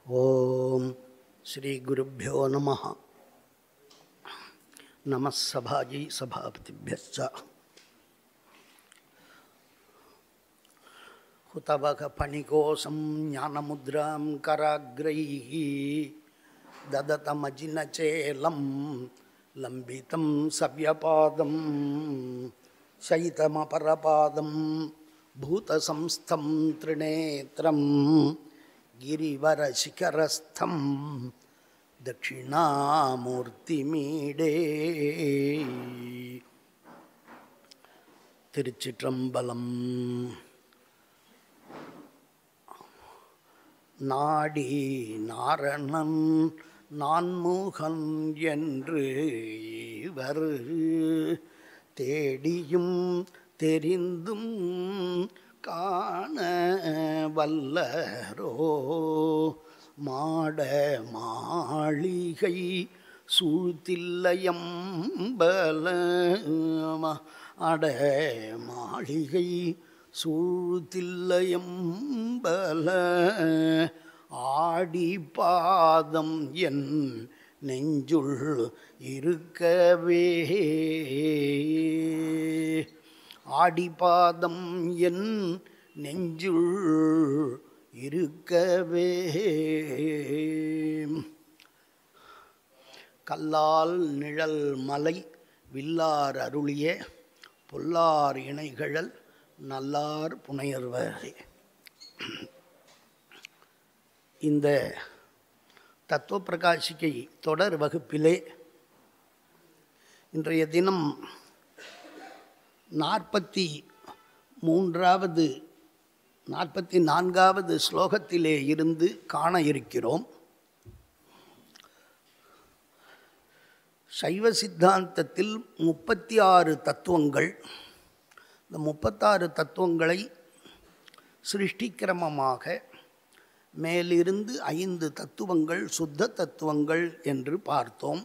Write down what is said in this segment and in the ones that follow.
ஓம் ஸ்ரீ குருப்யோ நமः. நமः சபாஜி சபாபதிभ्यश्च. ஹுதவக பணிகோசம் ஞானமுத்ராம் கராக்ரைः தததமஜினச்சேலம் லம்பிதம் சவ்யபாதம் சைதமபரபாதம் பூதசம்ஸ்தம் த்ரிநேத்ரம் கிரிவரசிகரஸ்தம் தட்சிணாமூர்த்திமீடே. திருச்சிற்றம்பலம். நாடி நாரணன் நான்முகன் என்று இவர் தேடியும் தெரிந்தும் காண வல்லரோ மாட மாளிகை சூழ்த்தில்லையம்பல அட மாளிகை சூழ்த்தில்லையம்பல ஆடி பாதம் என் நெஞ்சுள் இருக்கவே ஆடிபாதம் என் நெஞ்சுள் இருக்கவே. கல்லால் நிழல் மலை வில்லார் அருளிய பொல்லார் இணைகழல் நல்லார் புனையர்வரே. இந்த தத்துவ பிரகாசிக்கை தொடர் வகுப்பிலே இன்றைய தினம் 44வது ஸ்லோகத்திலே இருந்து காண இருக்கிறோம். சைவ சித்தாந்தத்தில் 36 தத்துவங்கள். இந்த 36 தத்துவங்களை சிருஷ்டிக்கிரமமாக மேலிருந்து 5 தத்துவங்கள் சுத்த தத்துவங்கள் என்று பார்த்தோம்.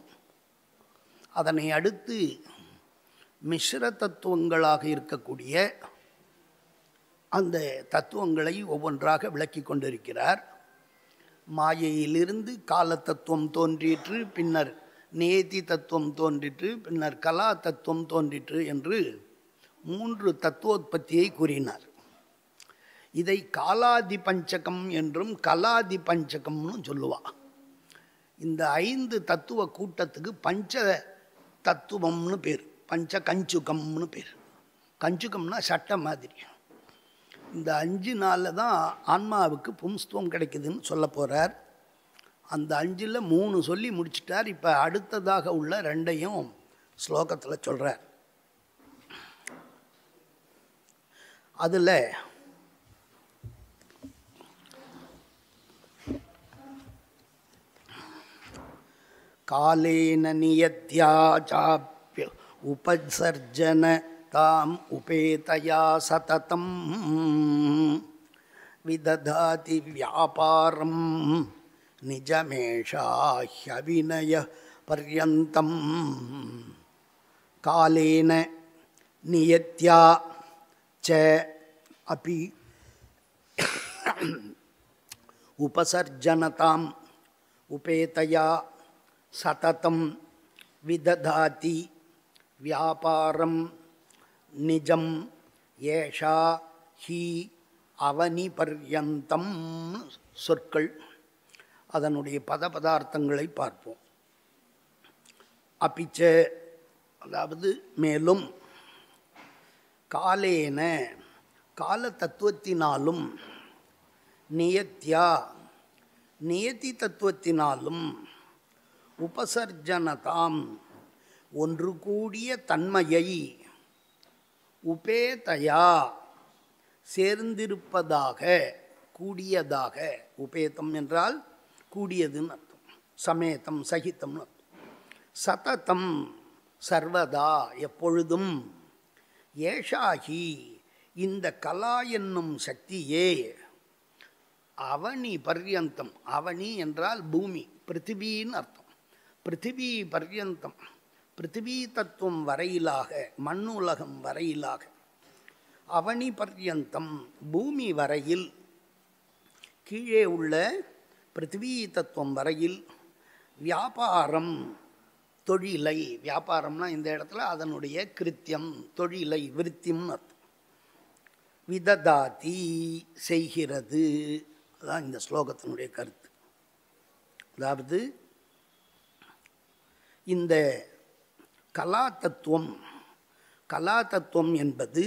அதனை அடுத்து மிஸ்ர தத்துவங்களாக இருக்கக்கூடிய அந்த தத்துவங்களை ஒவ்வொன்றாக விளக்கி கொண்டிருக்கிறார். மாயையிலிருந்து கால தத்துவம் தோன்றிற்று, பின்னர் நேதி தத்துவம் தோன்றிற்று, பின்னர் கலா தத்துவம் தோன்றிற்று என்று 3 தத்துவோத்பத்தியை கூறினார். இதை காலாதி பஞ்சகம் என்றும் கலாதி பஞ்சகம்னு சொல்லுவா. இந்த 5 தத்துவ கூட்டத்துக்கு பஞ்ச தத்துவம்னு பேர், பஞ்ச கஞ்சுகம்னு பேர். கஞ்சுகம்னா சட்டை மாதிரி. இந்த 5 நாளில் தான் ஆன்மாவுக்கு பும்ஸ்துவம் கிடைக்குதுன்னு சொல்ல போகிறார். அந்த 5ல் 3 சொல்லி முடிச்சிட்டார். இப்போ அடுத்ததாக உள்ள 2ஐயும் ஸ்லோகத்தில் சொல்கிறார். அதில் காலேன நியத்யா சாப்ய உபசர்ஜன தாம் உபேதயா சததம் விததாதி வியாபாரம் நிஜமேஷாஹ்யவிநய பர்யந்தம். காலேன நியத்யா ச அபி உபசர்ஜனதாம் உபேதயா சததம் விததாதி வியாபாரம் நிஜம் ஏஷா ஹி அவனி பர்யந்தம் சொற்கள். அதனுடைய பதார்த்தங்களை பார்ப்போம். அபிச்ச அதாவது மேலும், காலேன கால தத்துவத்தினாலும், நியத்யா நியதி தத்துவத்தினாலும், உபசர்ஜனதாம் ஒன்று கூடிய தன்மையை, உபேதயா சேர்ந்திருப்பதாக கூடியதாக, உபேதம் என்றால் கூடியதுன்னு அர்த்தம், சமேதம் சகிதம்னு அர்த்தம். சததம் சர்வதா எப்பொழுதும், ஏஷாகி இந்த கலா என்னும் சக்தியே, அவனி பர்யந்தம், அவனி என்றால் பூமி, பிருத்திவின்னு அர்த்தம். பிருத்திவி பர்யந்தம், பிருத்திவி தத்துவம் வரையிலாக, மண்ணுலகம் வரையிலாக, அவனி பர்யந்தம் பூமி வரையில் கீழே உள்ள பிருத்திவி தத்துவம் வரையில் வியாபாரம், தொழிலை, வியாபாரம்னா இந்த இடத்துல அதனுடைய கிருத்தியம், தொழிலை, விருத்தியும் அர்த்தம். விததாதி செய்கிறது, அதான் இந்த ஸ்லோகத்தினுடைய கருத்து. அதாவது இந்த கலா தத்துவம் என்பது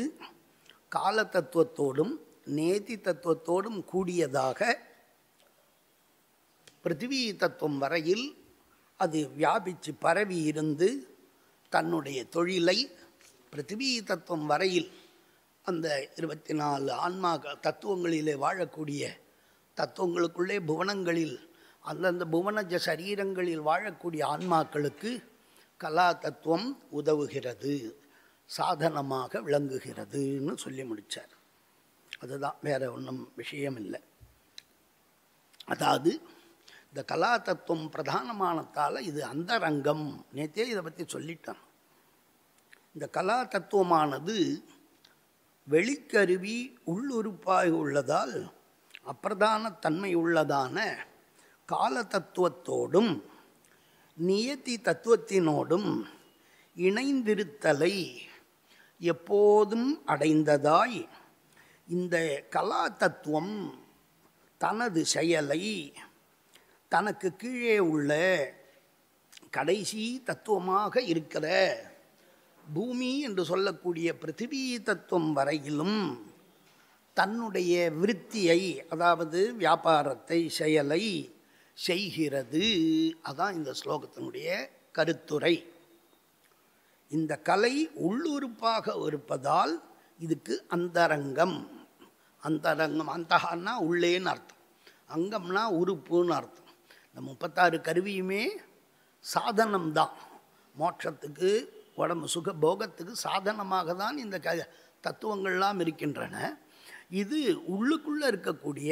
கால தத்துவத்தோடும் நேதி தத்துவத்தோடும் கூடியதாக பிருத்திவி தத்துவம் வரையில் அது வியாபித்து பரவி இருந்து தன்னுடைய தொழிலை பிருத்திவி தத்துவம் வரையில் அந்த 24 ஆன்மா தத்துவங்களிலே வாழக்கூடிய தத்துவங்களுக்குள்ளே புவனங்களில் அந்தந்த புவனஜ சரீரங்களில் வாழக்கூடிய ஆன்மாக்களுக்கு கலா தத்துவம் உதவுகிறது, சாதனமாக விளங்குகிறதுன்னு சொல்லி முடித்தார். அதுதான், வேற ஒன்றும் விஷயம் இல்லை. அதாவது இந்த கலா தத்துவம் பிரதானமானத்தால் இது அந்தரங்கம். நேற்றே இதை பற்றி சொல்லிட்டான். இந்த கலா தத்துவமானது வெளிக்கருவி உள்ளுறுப்பாக உள்ளதால் அப்பிரதான தன்மை உள்ளதான கால தத்துவத்தோடும் நியதி தத்துவத்தினோடும் இணைந்திருத்தலை எப்போதும் அடைந்ததாய் இந்த கலா தத்துவம் தனது செயலை தனக்கு கீழே உள்ள கடைசி தத்துவமாக இருக்கிற பூமி என்று சொல்லக்கூடிய பிருத்திவி தத்துவம் வரையிலும் தன்னுடைய விருத்தியை, அதாவது வியாபாரத்தை, செயலை செய்கிறது. அதான் இந்த ஸ்லோகத்தினுடைய கருத்துரை. இந்த கலை உள்ளுறுப்பாக இருப்பதால் இதுக்கு அந்தரங்கம். அந்தகன்னா உள்ளேன்னு அர்த்தம், அங்கம்னா உறுப்புன்னு அர்த்தம். இந்த 36 கருவியுமே சாதனம்தான், மோட்சத்துக்கு, உடம்பு சுக போகத்துக்கு சாதனமாக தான் இந்த தத்துவங்கள்லாம் இருக்கின்றன. இது உள்ளுக்குள்ளே இருக்கக்கூடிய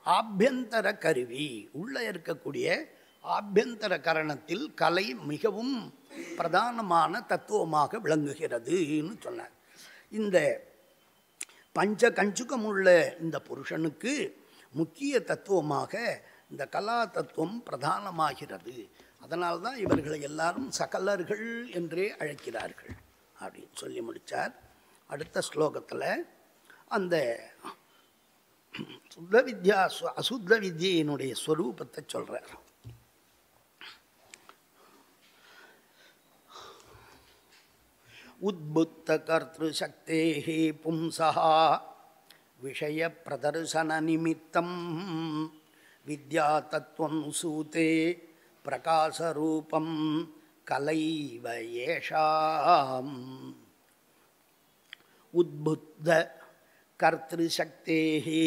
ஆபியந்தர கருவி, உள்ளே இருக்கக்கூடிய ஆபியந்தர கரணத்தில் கலை மிகவும் பிரதானமான தத்துவமாக விளங்குகிறதுன்னு சொன்னார். இந்த பஞ்ச கஞ்சுகம் உள்ள இந்த புருஷனுக்கு முக்கிய தத்துவமாக இந்த கலா தத்துவம் பிரதானமாகிறது. அதனால்தான் இவர்களை எல்லாரும் சகலர்கள் என்றே அழைக்கிறார்கள் அப்படின்னு சொல்லி முடித்தார். அடுத்த ஸ்லோகத்தில் அந்த சுத்த வித்யா அசுத்த வித்யினுடைய ஸ்வரூபத்தை சொல்றார். உத்புத்த கர்த்திரு சக்தேஹி பும்சஹா விஷய பிரதர்சன நிமித்தம் வித்யா தத்துவம் சூதே பிரகாசரூபம் கலைவ ஏஷாம். உத்புத்த கர்த்திரு சக்தேஹி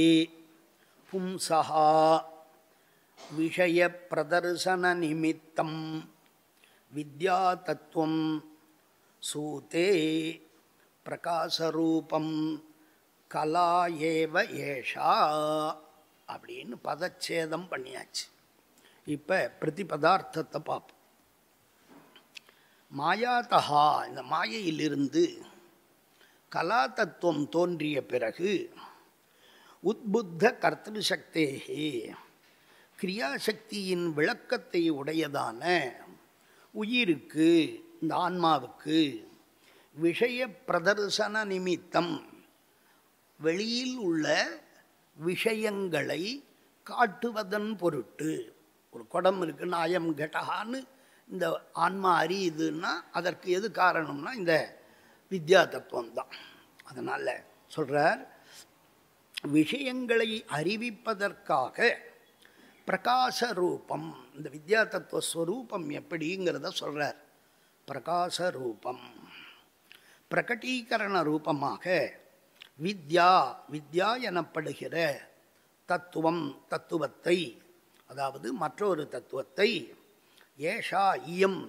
பும்சஹா விஷய பிரதர்சன நிமித்தம் வித்யா தத்துவம் சூதே பிரகாசரூபம் கலா ஏவ ஏஷா அப்படின்னு பதச்சேதம் பண்ணியாச்சு. இப்போ பிரதிபதார்த்தத்தை பார்ப்போம். மாயாதஹா, இந்த மாயையிலிருந்து கலா தத்துவம் தோன்றிய பிறகு உத்புத்த கர்த்திரு சக்தேஹி, கிரியாசக்தியின் விளக்கத்தை உடையதான உயிருக்கு, இந்த ஆன்மாவுக்கு விஷய பிரதர்சன நிமித்தம் வெளியில் உள்ள விஷயங்களை காட்டுவதன் பொருட்டு, ஒரு குடம் இருக்குன்னு அயம் கடகான்னு இந்த ஆன்மா அறியுதுன்னா அதற்கு எது காரணம்னா இந்த வித்யா தத்துவம் தான். அதனால் சொல்கிறார், விஷயங்களை அறிவிப்பதற்காக பிரகாச ரூபம், இந்த வித்யா தத்துவ ஸ்வரூபம் எப்படிங்கிறத சொல்கிறார். பிரகாச ரூபம், பிரகடீகரண ரூபமாக வித்யா, வித்யா எனப்படுகிற தத்துவம், தத்துவத்தை, அதாவது மற்றொரு தத்துவத்தை, ஏஷா இயம்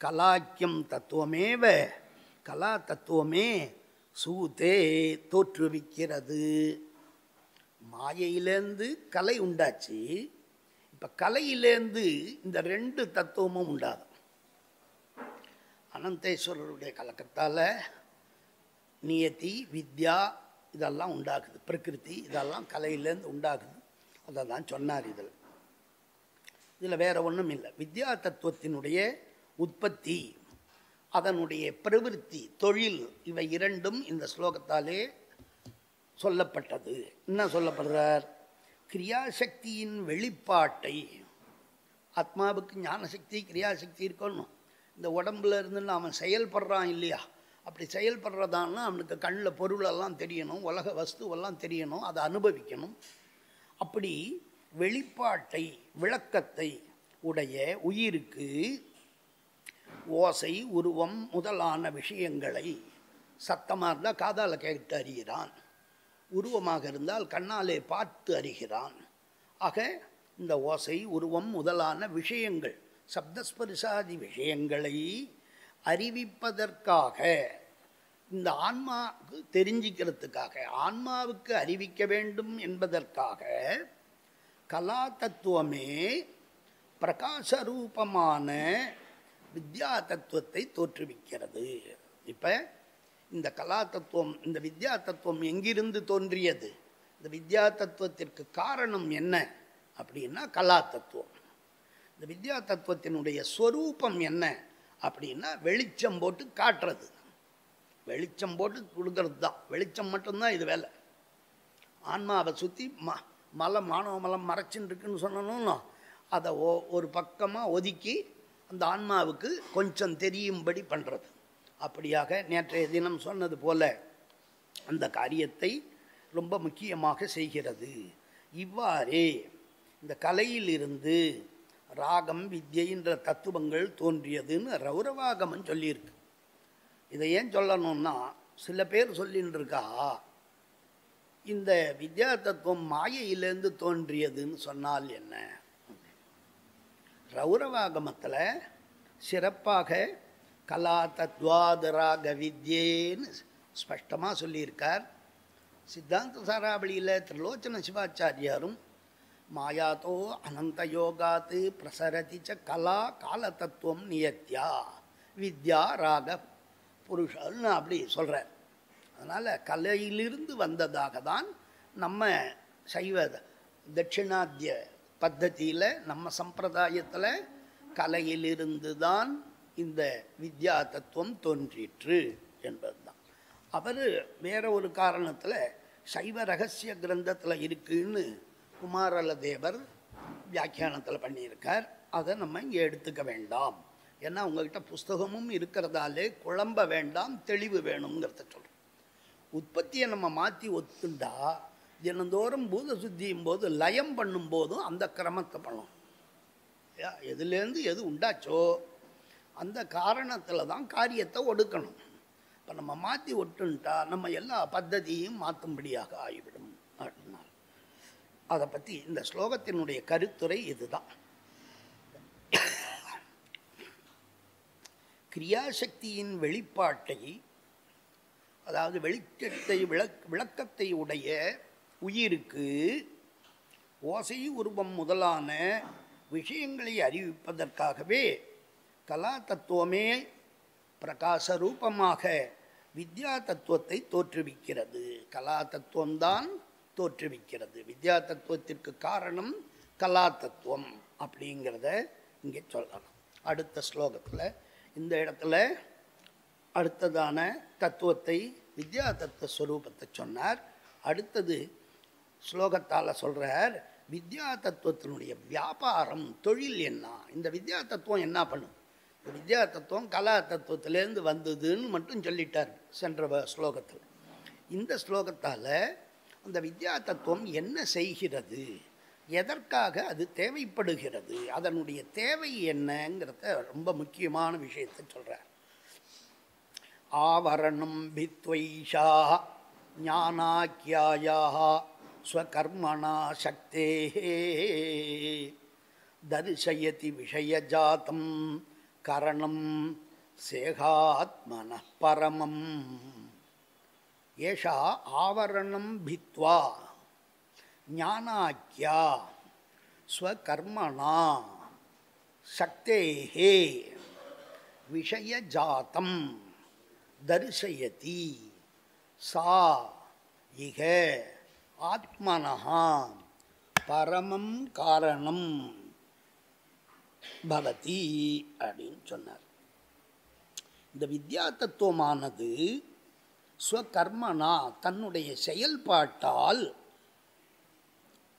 கலாக்கியம் தத்துவமேவ, கலா தத்துவமே சூதே தோற்றுவிக்கிறது. மாயையிலேருந்து கலை உண்டாச்சு, இப்போ கலையிலேருந்து இந்த 2 தத்துவமும் உண்டாது. அனந்தேஸ்வரருடைய கலக்கத்தால் நியதி, வித்யா இதெல்லாம் உண்டாகுது, பிரகிருதி இதெல்லாம் கலையிலேருந்து உண்டாகுது. அதை தான் சொன்னார் இதில். இதில் வேற ஒன்றும் இல்லை. வித்யா தத்துவத்தினுடைய உற்பத்தி, அதனுடைய பிரவிற்த்தி, தொழில், இவை இரண்டும் இந்த ஸ்லோகத்தாலே சொல்லப்பட்டது. என்ன சொல்லப்படுறார்? கிரியாசக்தியின் வெளிப்பாட்டை, ஆத்மாவுக்கு ஞானசக்தி கிரியாசக்தி இருக்கணும். இந்த உடம்புல இருந்து அவன் செயல்படுறான் இல்லையா, அப்படி செயல்படுறதான்னா அவனுக்கு கண்ணில் பொருளெல்லாம் தெரியணும், உலக வஸ்துவெல்லாம் தெரியணும், அதை அனுபவிக்கணும். அப்படி வெளிப்பாட்டை, விளக்கத்தை உடைய உயிருக்கு ஓசை, உருவம் முதலான விஷயங்களை, சத்தமாக இருந்தால் காதால் கேட்டு அறிகிறான், உருவமாக இருந்தால் கண்ணாலே பார்த்து அறிகிறான். ஆக இந்த ஓசை, உருவம் முதலான விஷயங்கள், சப்தஸ்பரிசாதி விஷயங்களை அறிவிப்பதற்காக, இந்த ஆன்மாவுக்கு தெரிஞ்சிக்கிறதுக்காக, ஆன்மாவுக்கு அறிவிக்க வேண்டும் என்பதற்காக கலா தத்துவமே பிரகாசரூபமான வித்யா தத்துவத்தை தோற்றுவிக்கிறது. இப்போ இந்த கலா தத்துவம், இந்த வித்யா தத்துவம் எங்கிருந்து தோன்றியது? இந்த வித்யா தத்துவத்திற்கு காரணம் என்ன அப்படின்னா கலா தத்துவம். இந்த வித்யா தத்துவத்தினுடைய ஸ்வரூபம் என்ன அப்படின்னா வெளிச்சம் போட்டு காட்டுறது, வெளிச்சம் போட்டு கொடுக்கறது தான். வெளிச்சம் மட்டும்தான் இது வேலை. ஆன்மாவை சுற்றி மானவ மலம் மறைச்சின்னு இருக்குன்னு சொன்னோம்னா அதை ஒரு பக்கமாக ஒதுக்கி அந்த ஆன்மாவுக்கு கொஞ்சம் தெரியும்படி பண்ணுறது. அப்படியாக நேற்றைய தினம் சொன்னது போல அந்த காரியத்தை ரொம்ப முக்கியமாக செய்கிறது. இவ்வாறே இந்த கலையிலிருந்து ராகம், வித்யைன்ற தத்துவங்கள் தோன்றியதுன்னு ரௌரவாகமன் சொல்லியிருக்கு. இதை ஏன் சொல்லணும்னா, சில பேர் சொல்லின்னு இருக்கா இந்த வித்யா தத்துவம் மாயையிலேருந்து தோன்றியதுன்னு சொன்னால் என்ன? ரௌரவாகமத்தில் சிறப்பாக கலா தத்வாதராக வித்யேன்னு ஸ்பஷ்டமாக சொல்லியிருக்கார். சித்தாந்த சாராவளியில் திரிலோச்சன சிவாச்சாரியாரும் மாயாத்தோ அனந்த யோகாத்து பிரசரதி ச கலா கால தத்துவம் நியத்யா வித்யா ராக புருஷன்னு அப்படி சொல்கிறார். அதனால் கலையிலிருந்து வந்ததாக தான் நம்ம சைவ தட்சிணாத்திய பத்ததியில், நம்ம சம்பிரதாயத்தில் கலையிலிருந்து தான் இந்த வித்யா தத்துவம் தோன்றிற்று என்பது தான். அவர் வேற ஒரு காரணத்தில் சைவ ரகசிய கிரந்தத்தில் இருக்குன்னு குமாரல தேவர் வியாக்கியானத்தில் பண்ணியிருக்கார். அதை நம்ம இங்கே எடுத்துக்க வேண்டாம். ஏன்னா உங்ககிட்ட புஸ்தகமும் இருக்கிறதாலே குழம்ப வேண்டாம், தெளிவு வேணுங்கிறத சொல்கிறோம். உற்பத்தியை நம்ம மாற்றி ஒத்துண்டா தினந்தோறும் பூத சுத்தியும் போது லயம் பண்ணும்போதும் அந்த கிரமத்தை பண்ணணும். எதுலேருந்து எது உண்டாச்சோ அந்த காரணத்தில் தான் காரியத்தை ஒடுக்கணும். இப்போ நம்ம மாற்றி ஒட்டுன்ட்டா நம்ம எல்லா பத்ததியும் மாற்றும்படியாக ஆகிவிடும் அப்படின்னா அதை பற்றி இந்த ஸ்லோகத்தினுடைய கருத்துரை இதுதான். கிரியாசக்தியின் வெளிப்பாட்டை, அதாவது வெளிச்சத்தை விளக்கத்தை உடைய உயிருக்கு ஓசை, உருவம் முதலான விஷயங்களை அறிவிப்பதற்காகவே கலா தத்துவமே பிரகாசரூபமாக வித்யா தத்துவத்தை தோற்றுவிக்கிறது. கலா தத்துவம்தான் தோற்றுவிக்கிறது. வித்யா தத்துவத்திற்கு காரணம் கலா தத்துவம் அப்படிங்கிறத இங்கே சொல்லலாம். அடுத்த ஸ்லோகத்தில் இந்த இடத்துல அடுத்ததான தத்துவத்தை, வித்யா தத்துவ ஸ்வரூபத்தை சொன்னார். அடுத்தது ஸ்லோகத்தால் சொல்கிறார், வித்யா தத்துவத்தினுடைய வியாபாரம், தொழில் என்ன? இந்த வித்யா தத்துவம் என்ன பண்ணும்? இந்த வித்யா தத்துவம் கலா தத்துவத்திலேருந்து வந்ததுன்னு மட்டும் சொல்லிட்டார் சென்ற ஸ்லோகத்தில். இந்த ஸ்லோகத்தால் அந்த வித்யா தத்துவம் என்ன செய்கிறது, எதற்காக அது தேவைப்படுகிறது, அதனுடைய தேவை என்னங்கிறத ரொம்ப முக்கியமான விஷயத்தை சொல்கிறார். ஆவரணம் பித்வைஷா ஞானாக்கியாயா ஸ்வகர்மணா சக்தேஹ தரிசயதி விஷயஜாதம் கரணம் சேகாத்மன பரமம். ஏஷா ஆவரணம் பித்வா ஞானாக்கியா ஸ்வகர்மணா சக்தேஹ விஷயஜாதம் தரிசயதி சா இக ஆத்மனஹ பரமம் காரணம் பவதி அப்படின்னு சொன்னார். இந்த வித்யா தத்துவமானது ஸ்வகர்மனா தன்னுடைய செயல்பாட்டால்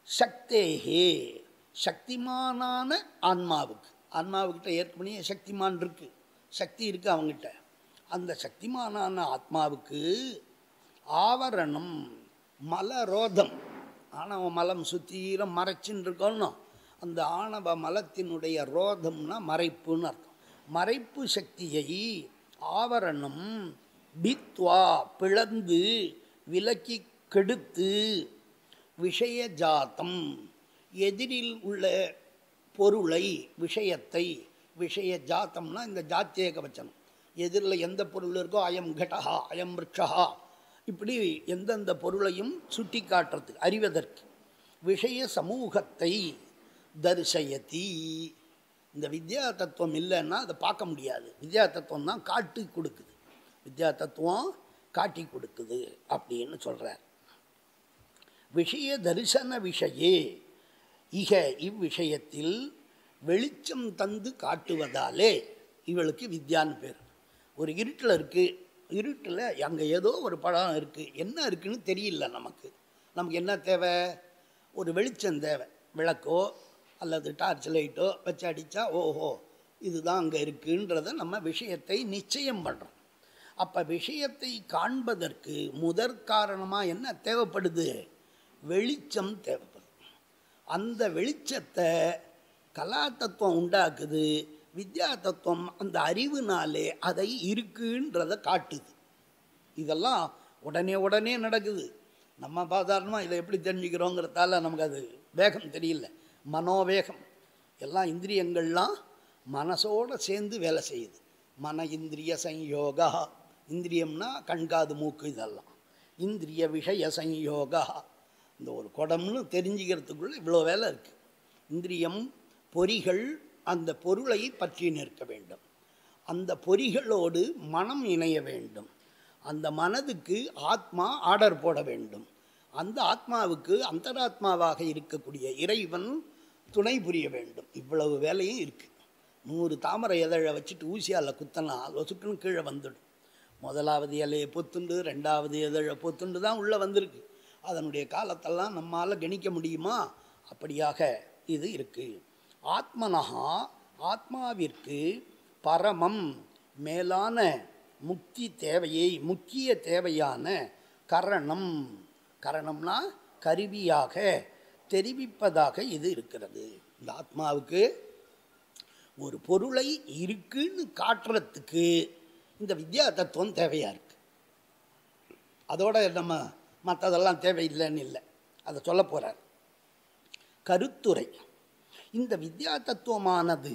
சக்தேகே சக்திமானான ஆன்மாவுக்கிட்ட ஏற்கனவே சக்திமான் இருக்கு, சக்தி இருக்கு அவங்ககிட்ட. அந்த சக்திமானான ஆத்மாவுக்கு ஆவரணம் மலரோதம், ஆணவ மலம் சுத்தீரம் மறைச்சின்னு இருக்கணும். அந்த ஆணவ மலத்தினுடைய ரோதம்னா மறைப்புன்னு அர்த்தம். மறைப்பு சக்தியை ஆவரணம் பித்வா பிளந்து விலக்கி கெடுத்து விஷய ஜாத்தம் எதிரில் உள்ள பொருளை விஷயத்தை, விஷய ஜாத்தம்னா இந்த ஜாத்தியக வச்சனம், எதிரில் எந்த பொருள் இருக்கோ அயம் கடஹா அயம் விருட்சஹா இப்படி எந்தெந்த பொருளையும் சுட்டி காட்டுறதுக்கு அறிவதற்கு விஷய சமூகத்தை தரிசயதி. இந்த வித்யா தத்துவம் இல்லைன்னா அதை பார்க்க முடியாது. வித்யா தத்துவம் தான் காட்டி கொடுக்குது, வித்யா தத்துவம் காட்டி கொடுக்குது அப்படின்னு சொல்கிறார். விஷய தரிசன விஷயே இக இவ்விஷயத்தில் வெளிச்சம் தந்து காட்டுவதாலே இவளுக்கு வித்யான்னு பேர். ஒரு இருட்டில் இருக்குது, இருட்டில் அங்கே ஏதோ ஒரு படம் இருக்குது, என்ன இருக்குன்னு தெரியல நமக்கு. நமக்கு என்ன தேவை? ஒரு வெளிச்சம் தேவை. விளக்கோ அல்லது டார்ச் லைட்டோ வச்சு அடித்தா ஓஹோ இதுதான் அங்கே இருக்குன்றத நம்ம விஷயத்தை நிச்சயம் பண்ணுறோம். அப்போ விஷயத்தை காண்பதற்கு முதற் காரணமாக என்ன தேவைப்படுது? வெளிச்சம் தேவைப்படுது. அந்த வெளிச்சத்தை கலா தத்துவம் உண்டாக்குது, வித்யா தத்துவம் அந்த அறிவுனாலே அதை இருக்குன்றதை காட்டுது. இதெல்லாம் உடனே நடக்குது. நம்ம சாதாரணமாக இதை எப்படி தெரிஞ்சுக்கிறோங்கிறதால நமக்கு அது வேகம் தெரியல. மனோவேகம் எல்லாம் இந்திரியங்கள்லாம் மனசோடு சேர்ந்து வேலை செய்யுது. மன இந்திரிய சம்யோகா, இந்திரியம்னா கண்காது மூக்கு இதெல்லாம். இந்திரிய விஷய சம்யோகா, இந்த ஒரு குடம்னு தெரிஞ்சுக்கிறதுக்குள்ளே இவ்வளோ வேலை இருக்குது. இந்திரியம் பொறிகள் அந்த பொருளை பற்றி நிற்க வேண்டும், அந்த பொறிகளோடு மனம் இணைய வேண்டும், அந்த மனதுக்கு ஆத்மா ஆர்டர் போட வேண்டும், அந்த ஆத்மாவுக்கு அந்தராத்மாவாக இருக்கக்கூடிய இறைவன் துணை புரிய வேண்டும். இவ்வளவு வேலையும் இருக்குது. 100 தாமரை இதழை வச்சுட்டு ஊசியால் குத்தனா ஒசுக்குன்னு கீழே வந்துடும். முதலாவது இலையை பொத்துண்டு 2வது இதழை பொத்துண்டு தான் உள்ளே வந்திருக்கு. அதனுடைய காலத்தெல்லாம் நம்மால் கணிக்க முடியுமா? அப்படியாக இது இருக்குது. ஆத்மனஹா ஆத்மாவிற்கு பரமம் மேலான முக்தி தேவையை, முக்கிய தேவையான கரணம், கரணம்னா கருவியாக தெரிவிப்பதாக இது இருக்கிறது. இந்த ஆத்மாவுக்கு ஒரு பொருளை இருக்குன்னு காட்டுறதுக்கு இந்த வித்யா தத்துவம் தேவையாக இருக்குது. அதோட நம்ம மற்றதெல்லாம் தேவையில்லைன்னு இல்லை, அதை சொல்ல போகிறார். கருத்துரை: இந்த வித்யா தத்துவமானது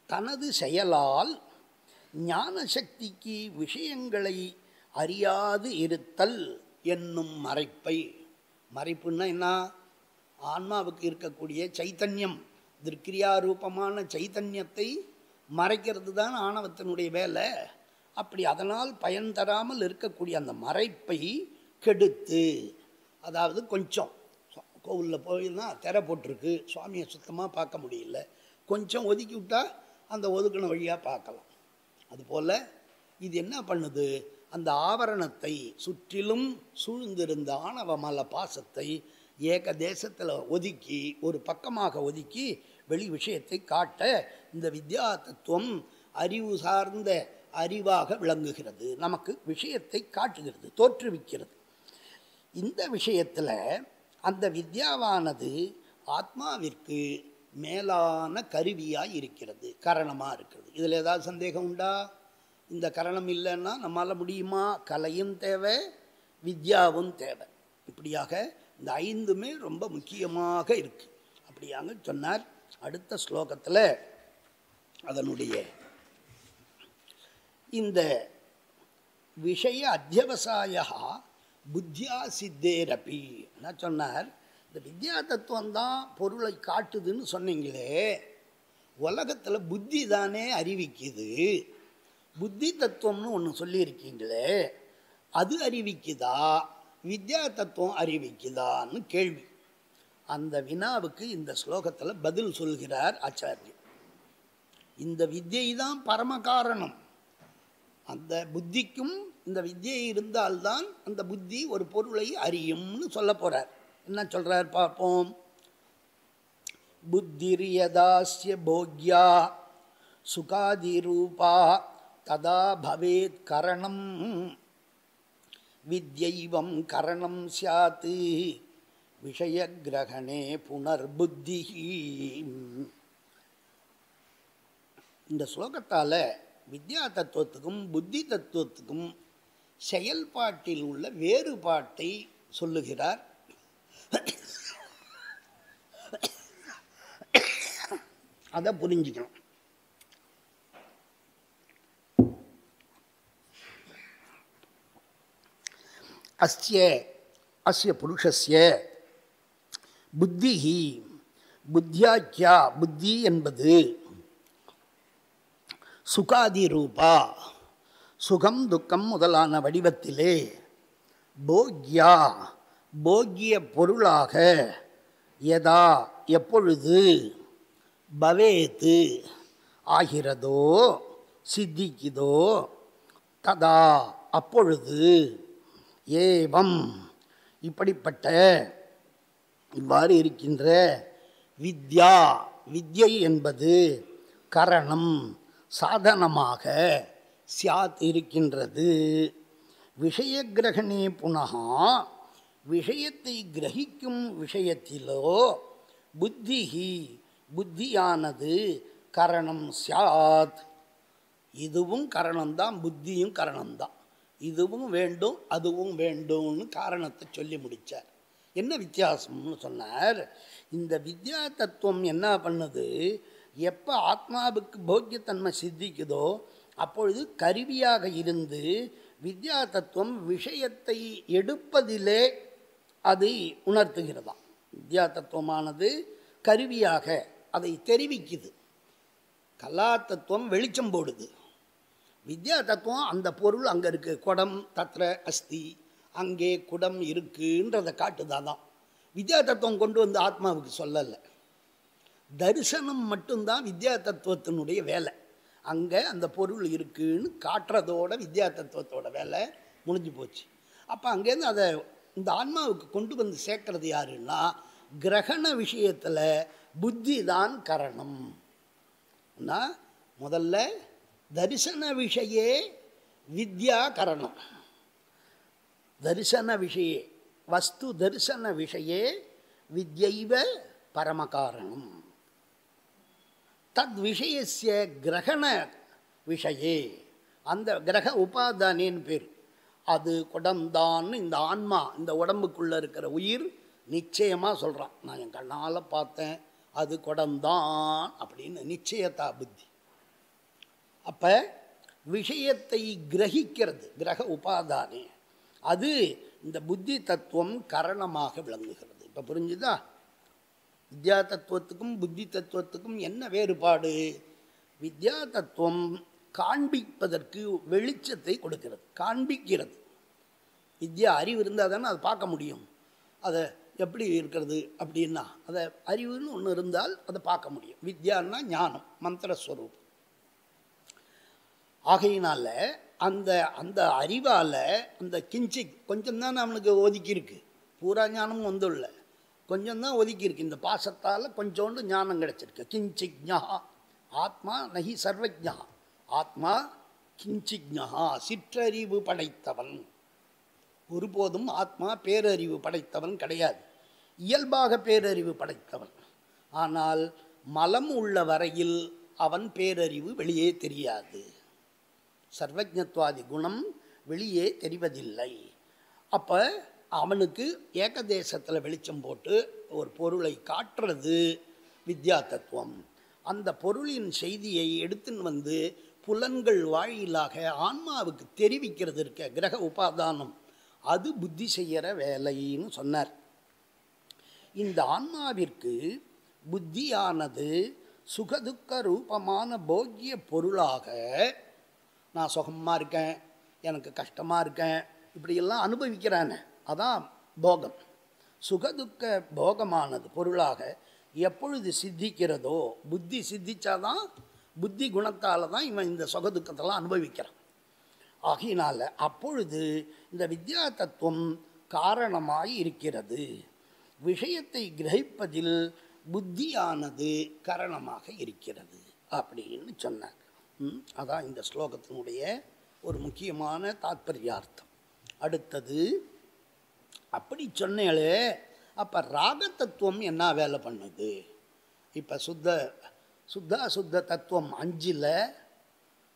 தனது செயலால் ஞான சக்திக்கு விஷயங்களை அறியாது இருத்தல் என்னும் மறைப்பை, மறைப்புன்னா என்ன? ஆன்மாவுக்கு இருக்கக்கூடிய சைத்தன்யம், திருக்கிரியாரூபமான சைத்தன்யத்தை மறைக்கிறது தான் ஆணவத்தினுடைய வேலை. அப்படி அதனால் பயன் தராமல் இருக்கக்கூடிய அந்த மறைப்பை கெடுத்து, அதாவது கொஞ்சம் கோவிலில் போயின்னா திரை போட்டிருக்கு, சுவாமியை சுத்தமாக பார்க்க முடியல, கொஞ்சம் ஒதுக்கி விட்டால் அந்த ஒதுக்கின வழியாக பார்க்கலாம். அதுபோல் இது என்ன பண்ணுது? அந்த ஆவரணத்தை சுற்றிலும் சூழ்ந்திருந்த ஆணவ மல பாசத்தை ஏக தேசத்தில் ஒதுக்கி, ஒரு பக்கமாக ஒதுக்கி வெளி விஷயத்தை காட்ட இந்த வித்யா தத்துவம் அறிவு சார்ந்த அறிவாக விளங்குகிறது. நமக்கு விஷயத்தை காட்டுகிறது, தோற்றுவிக்கிறது. இந்த விஷயத்தில் அந்த வித்யாவானது ஆத்மாவிற்கு மேலான கருவியாக இருக்கிறது, கரணமாக இருக்கிறது. இதில் ஏதாவது சந்தேகம் உண்டா? இந்த கரணம் இல்லைன்னா நம்மளால் முடியுமா? கலையும் தேவை, வித்யாவும் தேவை. இப்படியாக இந்த 5மே ரொம்ப முக்கியமாக இருக்குது. அப்படியாக சொன்னார். அடுத்த ஸ்லோகத்தில் அதனுடைய இந்த விஷய அத்தியவசாயா புத்தியா சித்தேரப்பி என்ன சொன்னார்? இந்த வித்யா தத்துவம் தான் பொருளை காட்டுதுன்னு சொன்னீங்களே, உலகத்தில் புத்தி தானே அறிவிக்குது. புத்தி தத்துவம்னு ஒன்று சொல்லியிருக்கீங்களே, அது அறிவிக்குதா, வித்யா தத்துவம் அறிவிக்குதான்னு கேள்வி. அந்த வினாவுக்கு இந்த ஸ்லோகத்தில் பதில் சொல்கிறார் ஆச்சாரியர். இந்த வித்யை தான் பரம காரணம். அந்த புத்திக்கும் இந்த வித்யை இருந்தால்தான் அந்த புத்தி ஒரு பொருளை அறியும்னு சொல்ல போறார். என்ன சொல்றார் பார்ப்போம். புத்திரியதாஸ்ய போக்யா சுகாதிரூபா ததா பவேத் கரணம் வித்யைவம் கரணம் ஸ்யாத் விஷயக்கிரகணே புனர்புத்தி. இந்த ஸ்லோகத்தால் வித்யா தத்துவத்துக்கும் புத்தி தத்துவத்துக்கும் செயல்பாட்டில் உள்ள வேறுபாட்டை சொல்லுகிறார். அதை புரிஞ்சுக்கணும். அஸ்ய புருஷஸ்ய புத்திஹி புத்தியாக்கியா புத்தி என்பது சுகாதி ரூபா சுகம் துக்கம் முதலான வடிவத்திலே போக்யா போக்கிய பொருளாக யதா எப்பொழுது பவேத்து ஆகிறதோ சித்திக்குதோ ததா அப்பொழுது ஏவம் இப்படிப்பட்ட இவ்வாறு இருக்கின்ற வித்யா வித்யை என்பது கரணம் சாதனமாக சியாத் இருக்கின்றது. விஷயக்கிரகணே புனகா விஷயத்தை கிரகிக்கும் விஷயத்திலோ புத்திஹி புத்தியானது கரணம் சியாத். இதுவும் கரணம்தான், புத்தியும் கரணம்தான். இதுவும் வேண்டும் அதுவும் வேண்டும்னு காரணத்தை சொல்லி முடித்தார். என்ன வித்தியாசம்னு சொன்னார். இந்த வித்யா தத்துவம் என்ன பண்ணுது, எப்போ ஆத்மாவுக்கு போக்கியத்தன்மை சித்திக்குதோ அப்பொழுது கருவியாக இருந்து வித்யா தத்துவம் விஷயத்தை எடுப்பதிலே அதை உணர்த்துகிறதாம். வித்யா தத்துவமானது கருவியாக அதை தெரிவிக்குது. கலா தத்துவம் வெளிச்சம் போடுது. வித்யா தத்துவம் அந்த பொருள் அங்கே இருக்குது, குடம் தத்ர அஸ்தி, அங்கே குடம் இருக்குன்றதை காட்டுதான். வித்யா தத்துவம் கொண்டு வந்து ஆத்மாவுக்கு சொல்லலை. தரிசனம் மட்டும்தான் வித்யா தத்துவத்தினுடைய வேலை. அங்கே அந்த பொருள் இருக்குன்னு காட்டுறதோட வித்யா தத்துவத்தோட வேலை முடிஞ்சு போச்சு. அப்போ அங்கேருந்து அதை இந்த ஆன்மாவுக்கு கொண்டு வந்து சேர்க்கறது யாருன்னா கிரகண விஷயத்தில் புத்தி தான் கரணம். முதல்ல தரிசன விஷயே வித்யா கரணம். தரிசன விஷயே வஸ்து தரிசன விஷயே வித்யைவ பரமகாரணம். தத் விஷயஸ்ய கிரகண விஷயே அந்த கிரக உபாதானேன்னு பேர். அது குடம்தான்னு இந்த ஆன்மா இந்த உடம்புக்குள்ளே இருக்கிற உயிர் நிச்சயமாக சொல்கிறான். நான் என் கண்ணால் பார்த்தேன், அது குடம்தான் அப்படின்னு நிச்சயத்தா புத்தி. அப்போ விஷயத்தை கிரகிக்கிறது கிரக உபாதானே, அது இந்த புத்தி தத்துவம் கரணமாக விளங்குகிறது. இப்போ புரிஞ்சுதா? வித்யா தத்துவத்துக்கும் புத்தி தத்துவத்துக்கும் என்ன வேறுபாடு? வித்யா தத்துவம் காண்பிப்பதற்கு வெளிச்சத்தை கொடுக்கிறது, காண்பிக்கிறது. வித்யா அறிவு இருந்தால் தானே அதை பார்க்க முடியும். அதை எப்படி இருக்கிறது அப்படின்னா அதை அறிவுன்னு ஒன்று இருந்தால் அதை பார்க்க முடியும். வித்யான்னா ஞானம், மந்திரஸ்வரூபம். ஆகையினால அந்த அந்த அறிவால் அந்த கிஞ்சிக் கொஞ்சம்தான் அவனுக்கு ஒதுக்கியிருக்கு. பூரா ஞானமும் வந்துள்ள கொஞ்சம்தான் ஒதுக்கியிருக்கு. இந்த பாசத்தால் கொஞ்சோண்டு ஞானம் கிடச்சிருக்கு. கிஞ்சிக்ஞா ஆத்மா நகி சர்வஜா, ஆத்மா கிஞ்சிக்ஞா சிற்றறிவு படைத்தவன். ஒருபோதும் ஆத்மா பேரறிவு படைத்தவன் கிடையாது, இயல்பாக பேரறிவு படைத்தவன். ஆனால் மலம் உள்ள வரையில் அவன் பேரறிவு வெளியே தெரியாது. சர்வஜத்வாதி குணம் வெளியே தெரிவதில்லை. அப்போ அவனுக்கு ஏகதேசத்தில் வெளிச்சம் போட்டு ஒரு பொருளை காட்டுறது வித்யா தத்துவம். அந்த பொருளின் செய்தியை எடுத்துன்னு வந்து புலன்கள் வாயிலாக ஆன்மாவுக்கு தெரிவிக்கிறது இருக்க கிரக உபாதானம், அது புத்தி செய்கிற வேலைன்னு சொன்னார். இந்த ஆன்மாவிற்கு புத்தியானது சுகதுக்க ரூபமான போக்கிய பொருளாக, நான் சுகமாக இருக்கேன், எனக்கு கஷ்டமாக இருக்கேன், இப்படியெல்லாம் அனுபவிக்கிறானே, அதான் போகம். சுகதுக்க போகமானது பொருளாக எப்பொழுது சித்திக்கிறதோ, புத்தி சித்திச்சாதான், புத்தி குணத்தால் தான் இவன் இந்த சுகதுக்கத்தெல்லாம் அனுபவிக்கிறான். ஆகையினால அப்பொழுது இந்த வித்யா தத்துவம் காரணமாய் இருக்கிறது. விஷயத்தை கிரகிப்பதில் புத்தியானது காரணமாக இருக்கிறது அப்படின்னு சொன்னார். அதான் இந்த ஸ்லோகத்தினுடைய ஒரு முக்கியமான தாத்பர்யார்த்தம். அடுத்தது, அப்படி சொன்னேளே, அப்போ ராக தத்துவம் என்ன வேலை பண்ணுது? இப்போ சுத்த தத்துவம் 5ல்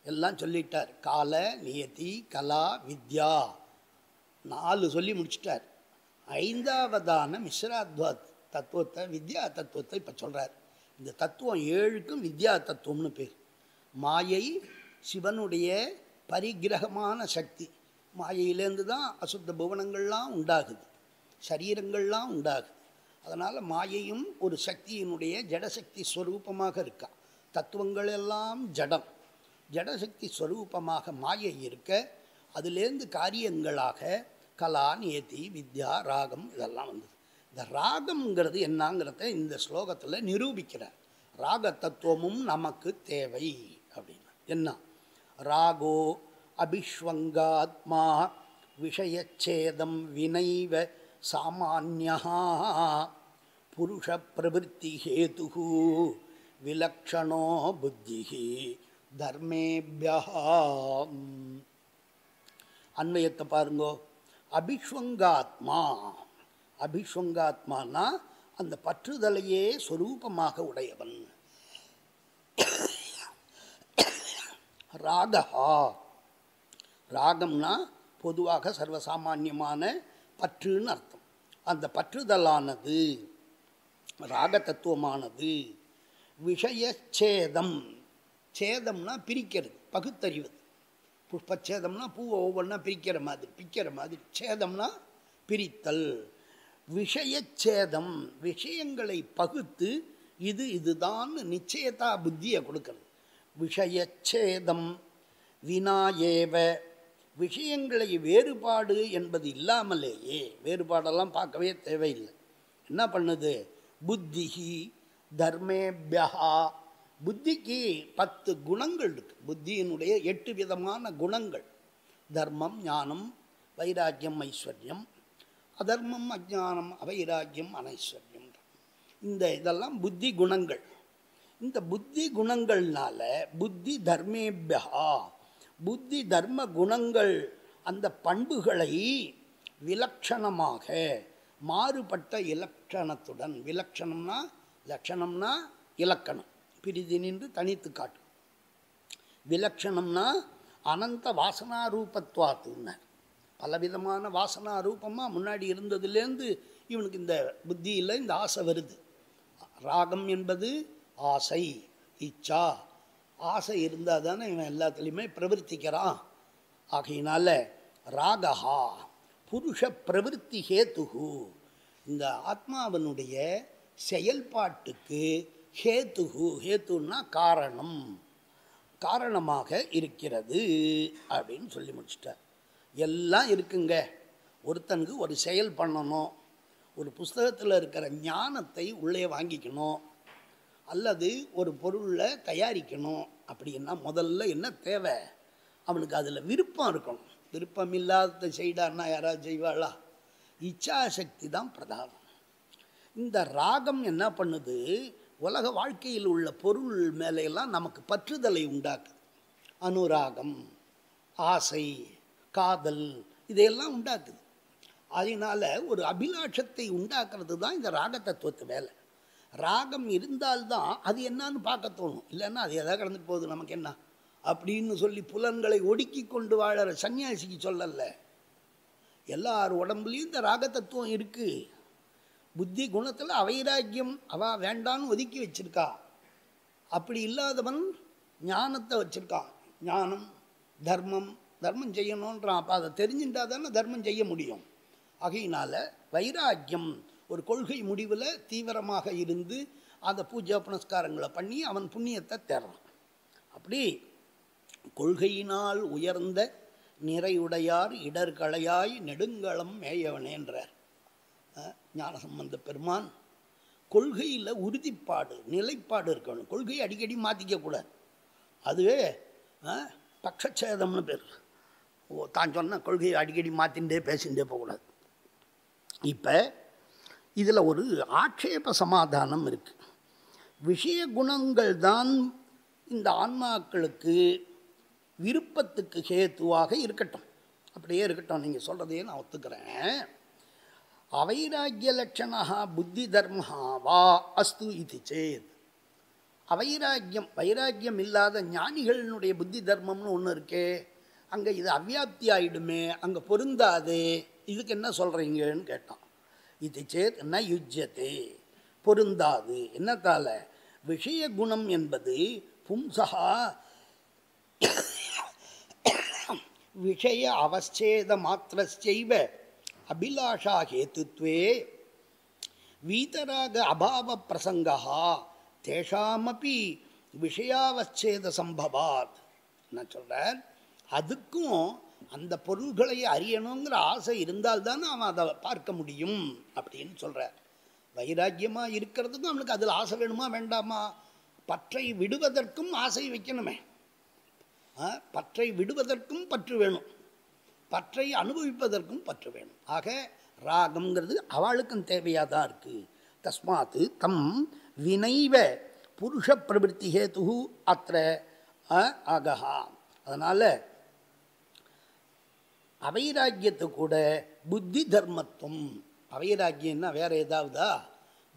எல்லாம் சொல்லிட்டார். கால, நியதி, கலா, வித்யா 4 சொல்லி முடிச்சிட்டார். 5வதான மிஸ்ராத்வா தத்துவத்தை, வித்யா தத்துவத்தை இப்போ சொல்கிறார். இந்த தத்துவம் 7க்கும் வித்யா தத்துவம்னு பேர். மாயை சிவனுடைய பரிகிரகமான சக்தி. மாயையிலேருந்து தான் அசுத்த புவனங்கள்லாம் உண்டாகுது, சரீரங்கள்லாம் உண்டாகுது. அதனால் மாயையும் ஒரு சக்தியினுடைய ஜடசக்தி ஸ்வரூபமாக இருக்கா. தத்துவங்கள் எல்லாம் ஜடம், ஜடசக்தி ஸ்வரூபமாக மாயை இருக்க, அதுலேருந்து காரியங்களாக கலா, நியதி, வித்யா, ராகம் இதெல்லாம் வந்தது. இந்த ராகம்ங்கிறது என்னங்கிறத இந்த ஸ்லோகத்தில் நிரூபிக்கிறார். ராக தத்துவமும் நமக்கு தேவை அப்படின்னா என்ன? ராகோ அபிஷ்வங்காத்மா விஷயச்சேதம் வினைவ சாமான்யா புருஷ பிரவருத்தி ஹேது விலக்ஷணோ புத்தி தர்மேபியா. அன்வயத்தை பாருங்கோ. அபிஷ்வங்காத்மா, அபிஷ்வங்காத்மானா அந்த பற்றுதலையே சொரூபமாக உடையவன். ராகா, ராகம்னா பொதுவாக சர்வசாமான்யமான பற்றுன்னு அர்த்தம். அந்த பற்றுதலானது, ராக தத்துவமானது விஷயச்சேதம், சேதம்னா பிரிக்கிறது, பகுத்தறிவது. புஷ்பச்சேதம்னா பூவை ஒவ்வொன்றா பிரிக்கிற மாதிரி, சேதம்னா பிரித்தல். விஷயச்சேதம், விஷயங்களை பகுத்து இது இதுதான் நிச்சயத்தா புத்தியை கொடுக்கிறது. விஷயச்சேதம் வினாயேவ, விஷயங்களை வேறுபாடு என்பது இல்லாமலேயே, வேறுபாடெல்லாம் பார்க்கவே தேவையில்லை. என்ன பண்ணுது? புத்திஹி தர்மேபியா, புத்திக்கு 10 குணங்கள் இருக்கு. புத்தியினுடைய 8 விதமான குணங்கள். தர்மம், ஞானம், வைராக்கியம், ஐஸ்வர்யம். அதர்மம், அஜானம், அவைராக்கியம், அனைஸ்வர்யம். இதெல்லாம் புத்தி குணங்கள். இந்த புத்தி குணங்கள்னால புத்தி தர்மேபியா, புத்தி தர்ம குணங்கள் அந்த பண்புகளை விலக்ஷணமாக மாறுபட்ட இலக்கணத்துடன், விலக்ஷணம்னா லட்சணம்னா இலக்கணம், பிரிதி நின்று தனித்து காட்டும். விலக்ஷணம்னா அனந்த வாசனாரூபத்வாத்துன்னார். பலவிதமான வாசனா ரூபமாக முன்னாடி இருந்ததுலேருந்து இவனுக்கு இந்த புத்தியில் இந்த ஆசை வருது. ராகம் என்பது ஆசை, இச்சா. ஆசை இருந்தால் தானே இவன் எல்லாத்துலேயுமே பிரவர்த்திக்கிறான். ஆகையினால ராகஹா புருஷ பிரவருத்தி ஹேத்துகு, இந்த ஆத்மாவனுடைய செயல்பாட்டுக்கு ஹேத்துகு, ஹேத்துன்னா காரணம், காரணமாக இருக்கிறது அப்படின்னு சொல்லி முடிச்சிட்டார். எல்லாம் இருக்குங்க. ஒருத்தனுக்கு ஒரு செயல் பண்ணணும், ஒரு புஸ்தகத்தில் இருக்கிற ஞானத்தை உள்ளே வாங்கிக்கணும், அல்லது ஒரு பொருளை தயாரிக்கணும் அப்படின்னா முதல்ல என்ன தேவை? அவனுக்கு அதில் விருப்பம் இருக்கணும். விருப்பம் இல்லாத செய்தான்னா யாராவது செய்வாளா? இச்சாசக்தி தான் பிரதானம். இந்த ராகம் என்ன பண்ணுது? உலக வாழ்க்கையில் உள்ள பொருள் மேலையெல்லாம் நமக்கு பற்றுதலை உண்டாக்குது. அனுராகம், ஆசை, காதல், இதையெல்லாம் உண்டாக்குது. அதனால் ஒரு அபிலாஷத்தை உண்டாக்குறது தான் இந்த ராக தத்துவத்து வேலை. ராகம் இருந்தால்தான் அது என்னன்னு பார்க்க தோணும். இல்லைன்னா அது எதாவது கடந்துட்டு போகுது, நமக்கு என்ன அப்படின்னு சொல்லி புலன்களை ஒடுக்கி கொண்டு வாழற சன்னியாசிக்கு சொல்லல. எல்லார் உடம்புலையும் இந்த ராக தத்துவம் இருக்குது. புத்தி குணத்தில் அவைராக்கியம் அவள் வேண்டான்னு ஒதுக்கி வச்சிருக்கா. அப்படி இல்லாதவன் ஞானத்தை வச்சிருக்கான். ஞானம், தர்மம், தர்மம் செய்யணுன்றான். அப்போ அதை தெரிஞ்சுட்டா தானே தர்மம் செய்ய முடியும். ஆகையினால வைராக்கியம் ஒரு கொள்கை முடிவில் தீவிரமாக இருந்து அந்த பூஜை புனஸ்காரங்களை பண்ணி அவன் புண்ணியத்தை தேடுறான். அப்படி கொள்கையினால் உயர்ந்த நிறையுடையார் இடர்களையாய் நெடுங்களம் மேயவனேன்றார். ஞானசம்பந்த பெருமான் கொள்கையில் உறுதிப்பாடு நிலைப்பாடு இருக்கணும். கொள்கையை அடிக்கடி மாற்றிக்கக்கூடாது. அதுவே பட்சச்சேதம்னு பேர். தான் சொன்ன கொள்கையை அடிக்கடி மாற்றிகிட்டே பேசிகிட்டே போகக்கூடாது. இப்போ இதில் ஒரு ஆட்சேப சமாதானம் இருக்குது. விஷய குணங்கள் தான் இந்த ஆன்மாக்களுக்கு விருப்பத்துக்கு ஹேத்துவாக இருக்கட்டும், அப்படியே இருக்கட்டும். நீங்கள் சொல்கிறதையே நான் ஒத்துக்கிறேன். அவைராக்கிய லட்சணா புத்தி தர்மஹா வா அஸ்து இது சேத். வைராக்கியம் இல்லாத ஞானிகளினுடைய புத்தி தர்மம்னு ஒன்று இருக்கே, அங்கே இது அவ்வியாப்தி ஆகிடுமே, அங்கே பொருந்தாது, இதுக்கு என்ன சொல்கிறீங்கன்னு கேட்டான். இது சேத் என்ன யுஜ்யத்தே, பொருந்தாது. என்னத்தால? விஷய குணம் என்பது பும்சா விஷய அவச்சேத மாத்திரஸ்சைவ அபிலாஷா ஹேத்துத்வே வீதராக அபாவ பிரசங்கா தேஷாமபி விஷயாவச்சேத சம்பவாத். என்ன சொல்கிறார்? அதுக்கும் அந்த பொருள்களை அறியணுங்கிற ஆசை இருந்தால்தான் அவன் அதை பார்க்க முடியும் அப்படின்னு சொல்கிறார். வைராக்கியமாக இருக்கிறதுக்கும் அவனுக்கு அதில் ஆசை வேணுமா வேண்டாமா? பற்றை விடுவதற்கும் ஆசை வைக்கணுமே. பற்றை விடுவதற்கும் பற்று வேணும், பற்றை அனுபவிப்பதற்கும் பற்று வேணும். ஆக ராகம்ங்கிறது அவளுக்கும் தேவையாக தான் இருக்குது. தஸ்மாத்து தம் வினைவ புருஷ பிரவருத்தி ஹேத்து அத்த ஆகஹா. அதனால் அவைராக்கியத்தை கூட புத்தி தர்மத்துவம், அவைராக்கியம்னா வேறு ஏதாவதா?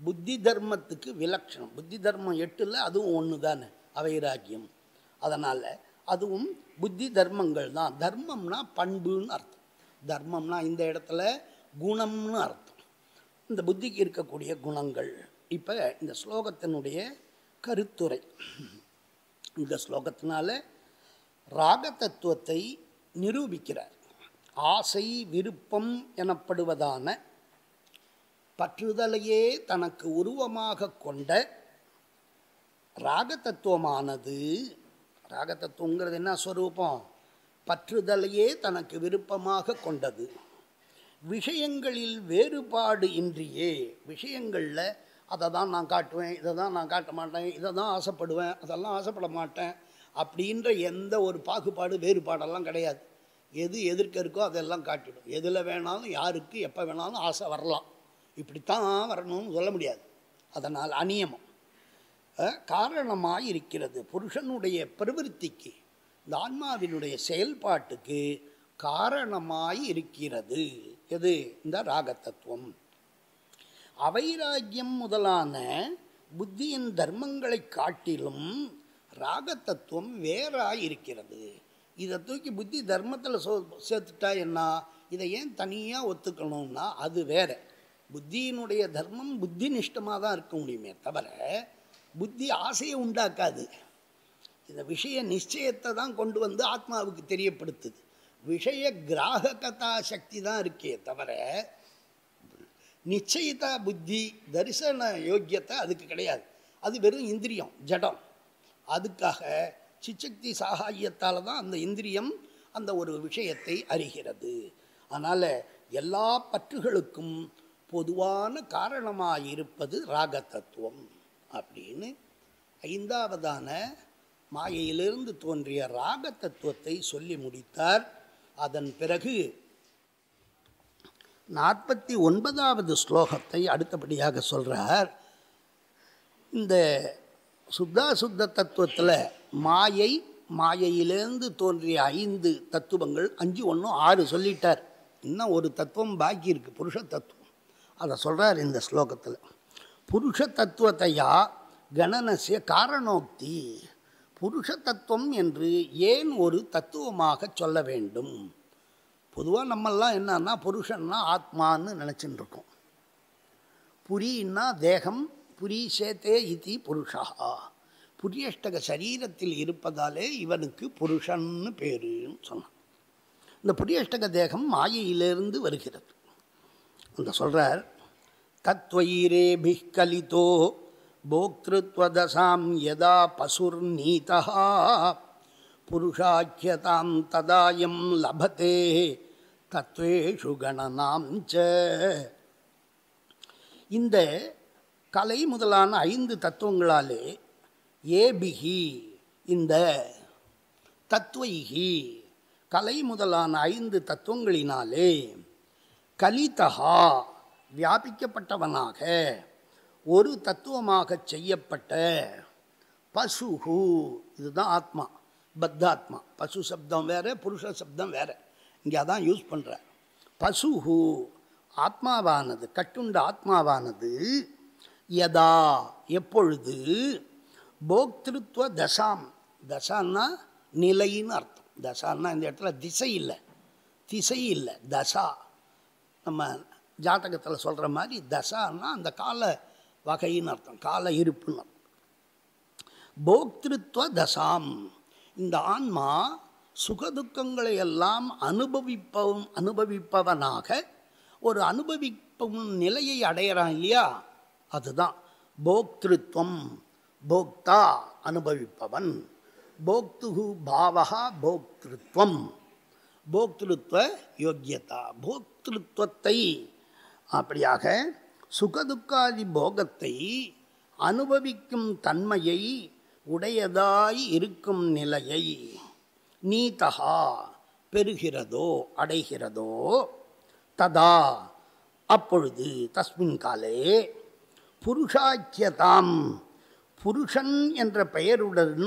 புத்தி தர்மத்துக்கு விலட்சணம். புத்தி தர்மம் 8 அதுவும் ஒன்று தானே அவைராக்கியம். அதனால் அதுவும் புத்தி தர்மங்கள் தான். தர்மம்னா பண்புன்னு அர்த்தம். தர்மம்னா இந்த இடத்துல குணம்னு அர்த்தம். இந்த புத்திக்கு இருக்கக்கூடிய குணங்கள். இப்போ இந்த ஸ்லோகத்தினுடைய கருத்துரை. இந்த ஸ்லோகத்தினால ராக தத்துவத்தை நிரூபிக்கிறார். ஆசை விருப்பம் எனப்படுவதான பற்றுதலையே தனக்கு உருவமாக கொண்ட ராக தத்துவமானது, ராக தத்துவங்கிறது என்ன ஸ்வரூபம்? பற்றுதலையே தனக்கு விருப்பமாக கொண்டது. விஷயங்களில் வேறுபாடு இன்றியே, விஷயங்களில் அதை தான் நான் காட்டுவேன், இதை தான் நான் காட்ட மாட்டேன், இதை தான் ஆசைப்படுவேன், அதெல்லாம் ஆசைப்பட மாட்டேன் அப்படின்ற எந்த ஒரு பாகுபாடு வேறுபாடெல்லாம் கிடையாது. எது எதிர்க்க இருக்கோ அதெல்லாம் காட்டிடும். எதில் வேணாலும் யாருக்கு எப்போ வேணாலும் ஆசை வரலாம், இப்படித்தான் வரணும்னு சொல்ல முடியாது. அதனால் அநியமம் காரணமாக இருக்கிறது. புருஷனுடைய பிரவிற்த்திக்கு, இந்த ஆன்மாவினுடைய செயல்பாட்டுக்கு காரணமாய் இருக்கிறது. எது? இந்த ராக தத்துவம். அவைராக்கியம் முதலான புத்தியின் தர்மங்களை காட்டிலும் ராக தத்துவம் வேறாய் இருக்கிறது. இதை தூக்கி புத்தி தர்மத்தில் சேர்த்துட்டா என்ன? இதை ஏன் தனியாக ஒத்துக்கணும்னா அது வேற. புத்தியினுடைய தர்மம் புத்தி நிஷ்டமாக தான் இருக்க முடியுமே தவிர புத்தி ஆசையை உண்டாக்காது. இந்த விஷய நிச்சயத்தை தான் கொண்டு வந்து ஆத்மாவுக்கு தெரியப்படுத்துது. விஷய கிராககதா சக்தி தான் இருக்கே தவிர நிச்சயத்தா புத்தி தரிசன யோக்கியத்தை அதுக்கு கிடையாது. அது வெறும் இந்திரியம், ஜடம். அதுக்காக சிச்சக்தி சாகாயத்தால் தான் அந்த இந்திரியம் அந்த ஒரு விஷயத்தை அறிகிறது. அதனால் எல்லா பற்றுகளுக்கும் பொதுவான காரணமாக இருப்பது ராக தத்துவம் அப்படின்னு 5வதான மாயையிலிருந்து தோன்றிய ராக தத்துவத்தை சொல்லி முடித்தார். அதன் பிறகு 49வது ஸ்லோகத்தை அடுத்தபடியாக சொல்கிறார். இந்த சுத்த தத்துவத்தில் மாயையிலேருந்து தோன்றிய 5 தத்துவங்கள் 5 1 6 சொல்லிட்டார். இன்னும் ஒரு தத்துவம் பாக்கி இருக்குது, புருஷ தத்துவம். அதை சொல்கிறார் இந்த ஸ்லோகத்தில். புருஷ தத்துவத்தையா கணனசிய காரணோக்தி. புருஷ தத்துவம் என்று ஏன் ஒரு தத்துவமாக சொல்ல வேண்டும்? பொதுவாக நம்மெல்லாம் என்னன்னா புருஷன்னா ஆத்மான்னு நினச்சின்னு இருக்கோம். புரின்னா தேகம், புரி சேத்தே இதி புருஷா. புரியஷ்டக சரீரத்தில் இருப்பதாலே இவனுக்கு புருஷன்னு பேருன்னு சொன்னான். இந்த புரியஷ்டக தேகம் மாயையிலிருந்து வருகிறது. அந்த சொல்கிறார், தத்வைரேபிஹ் கலிதோ போக்திருத்வதசாம் யதா பசுர்நீதா புருஷாக்கியதாம் ததாயம் லபதே தத்வேஷு கணனாம் ச. இந்த கலை முதலான 5 தத்துவங்களாலே ஏபிகி இந்த தத்துவைகி கலை முதலான 5 தத்துவங்களினாலே கலிதஹா வியாபிக்கப்பட்டவனாக ஒரு தத்துவமாக செய்யப்பட்ட பசுஹு, இதுதான் ஆத்மா, பத்தாத்மா. பசு சப்தம் வேறு, புருஷ சப்தம் வேறு, இங்கே அதான் யூஸ் பண்ணுறார். பசுஹு ஆத்மாவானது, கட்டுண்ட ஆத்மாவானது யதா எப்பொழுது போக்திருத்துவ தசாம், தசான்னா நிலைன்னு அர்த்தம். தசான்னா இந்த இடத்துல திசை இல்லை, திசை இல்லை, தசா. நம்ம ஜாதகத்தில் சொல்கிற மாதிரி தசான்னா அந்த கால வகைன்னு அர்த்தம், கால இருப்புன்னு அர்த்தம். போக்திருத்துவ தசாம், இந்த ஆன்மா சுகதுக்கங்களை எல்லாம் அனுபவிப்பவனாக ஒரு அனுபவிப்பும் நிலையை அடையிறான் இல்லையா, அதுதான் போக்திருத்வம். போக்தா அனுபவிப்பவன், போக்துகு பாவகா போக்திருத்வம், போக்திருத்வ யோக்கியதா, போக்திருத்வத்தை அப்படியாக சுகதுக்காதி போகத்தை அனுபவிக்கும் தன்மையை உடையதாய் இருக்கும் நிலையை நீதகா பெறுகிறதோ அடைகிறதோ, ததா அப்பொழுது, தஸ்மின் காலே புருஷாக்கியதாம் புருஷன் என்ற பெயருடன்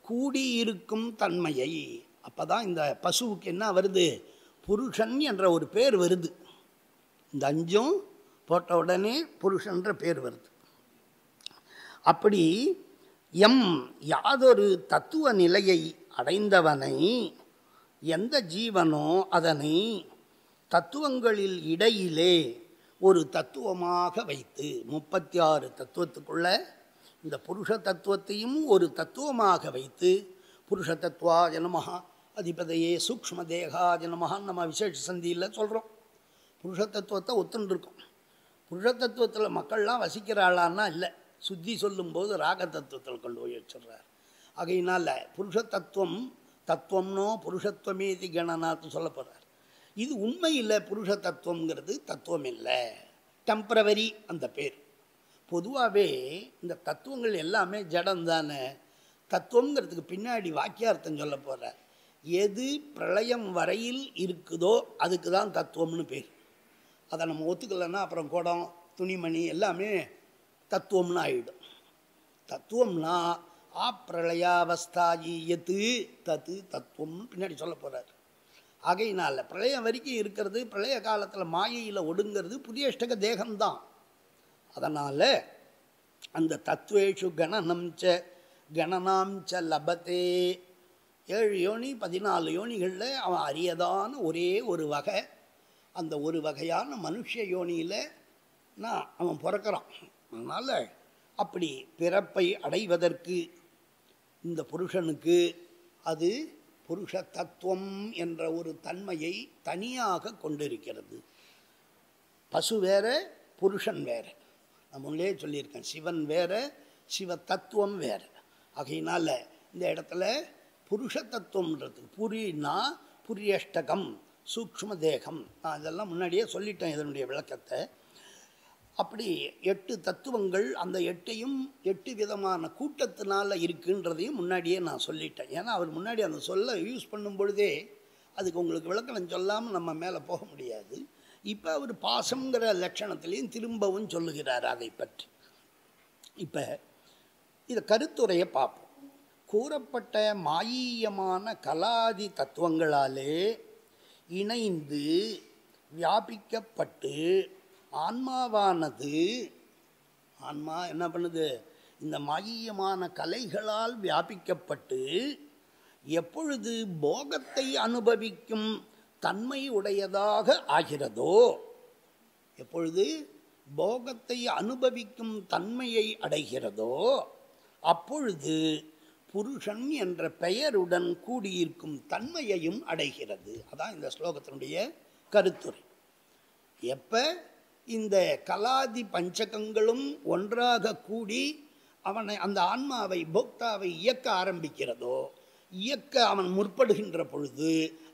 கூடியிருக்கும் தன்மையை. அப்போ தான் இந்த பசுவுக்கு என்ன வருது, புருஷன் என்ற ஒரு பேர் வருது. இந்த 5 போட்ட உடனே புருஷன்ற பேர் வருது. அப்படி யாதொரு தத்துவ நிலையை அடைந்தவனை, எந்த ஜீவனோ அதனை தத்துவங்களில் இடையிலே ஒரு தத்துவமாக வைத்து, 36 தத்துவத்துக்குள்ள இந்த புருஷ தத்துவத்தையும் ஒரு தத்துவமாக வைத்து, புருஷ தத்துவா ஜனமஹா அதிபதையே சூக்ஷ்ம தேகா ஜனமஹான்னு நம்ம விசேஷ சந்தியில் சொல்கிறோம். புருஷ தத்துவத்தை ஒத்துண்டிருக்கோம். புருஷ தத்துவத்தில் மக்கள்லாம் வசிக்கிறாளான்னா இல்லை, சுத்தி சொல்லும்போது ராக தத்துவத்தில் கொண்டு போய் வச்சிடுறார். ஆகையினால் புருஷ தத்துவம், தத்துவம்னோ புருஷத்துவமேதி கணனாத்து சொல்ல போகிறார். இது உண்மை இல்லை, புருஷ தத்துவங்கிறது தத்துவம் இல்லை, டெம்பரவரி அந்த பேர். பொதுவாகவே இந்த தத்துவங்கள் எல்லாமே ஜடம் தானே. தத்துவங்கிறதுக்கு பின்னாடி வாக்கியார்த்தம் சொல்ல போகிறார். எது பிரளயம் வரையில் இருக்குதோ அதுக்கு தான் தத்துவம்னு பேர். அதை நம்ம ஒத்துக்கலைன்னா அப்புறம் குடம் துணிமணி எல்லாமே தத்துவம்னு ஆகிடும். தத்துவம்னா ஆப்ரளயாவஸ்தாயி எது தத்து தத்துவம்னு பின்னாடி சொல்ல போகிறார். ஆகையினால் பிரளயம் வரைக்கும் இருக்கிறது, பிரளய காலத்தில் மாயையில் ஒடுங்கிறது புதியஷ்டக தேகம்தான். அதனால் அந்த தத்துவேஷு கணனாம் ச லபத்தே, 7 யோனி 14 யோனிகளில் அவன் அறியதான ஒரே ஒரு வகை, அந்த ஒரு வகையான மனுஷ யோனியில் அவன் பிறக்கிறான். அதனால் அப்படி பிறப்பை அடைவதற்கு இந்த புருஷனுக்கு அது புருஷ தத்துவம் என்ற ஒரு தன்மையை தனியாக கொண்டிருக்கிறது. பசு வேற, புருஷன் வேற. நான் முன்னே சொல்லியிருக்கேன், சிவன் வேற, சிவ தத்துவம் வேற. ஆகையினால இந்த இடத்துல புருஷ தத்துவம்ன்றது புரினா புரியஷ்டகம் சூக்ஷ்ம தேகம், நான் இதெல்லாம் முன்னாடியே சொல்லிட்டேன் இதனுடைய விளக்கத்தை. அப்படி 8 தத்துவங்கள், அந்த 8ஐயும் 8 விதமான கூட்டத்தினால இருக்குன்றதையும் முன்னாடியே நான் சொல்லிட்டேன். ஏன்னா அவர் முன்னாடி அந்த சொல்ல யூஸ் பண்ணும் பொழுதே அதுக்கு உங்களுக்கு விளக்கம் சொல்லாமல் நம்ம மேலே போக முடியாது. இப்போ அவர் பாசங்கிற லட்சணத்திலையும் திரும்பவும் சொல்லுகிறார் அதை பற்றி. இப்போ இதை கருத்துரையை பார்ப்போம். கூறப்பட்ட மாயீயமான கலாதி தத்துவங்களாலே இணைந்து வியாபிக்கப்பட்டு ஆன்மாவானது, ஆன்மா என்ன பண்ணுது, இந்த மாயீயமான கலைகளால் வியாபிக்கப்பட்டு எப்பொழுது போகத்தை அனுபவிக்கும் தன்மை உடையதாக ஆகிறதோ, எப்பொழுது போகத்தை அனுபவிக்கும் தன்மையை அடைகிறதோ அப்பொழுது புருஷன் என்ற பெயருடன் கூடியிருக்கும் தன்மையையும் அடைகிறது. அதான் இந்த ஸ்லோகத்தினுடைய கருத்துரை. எப்போ இந்த கலாதி பஞ்சகங்களும் ஒன்றாக கூடி அவனை, அந்த ஆன்மாவை, போக்தாவை இயக்க ஆரம்பிக்கிறதோ, இயக்க அவன் முற்படுகின்ற பொழுது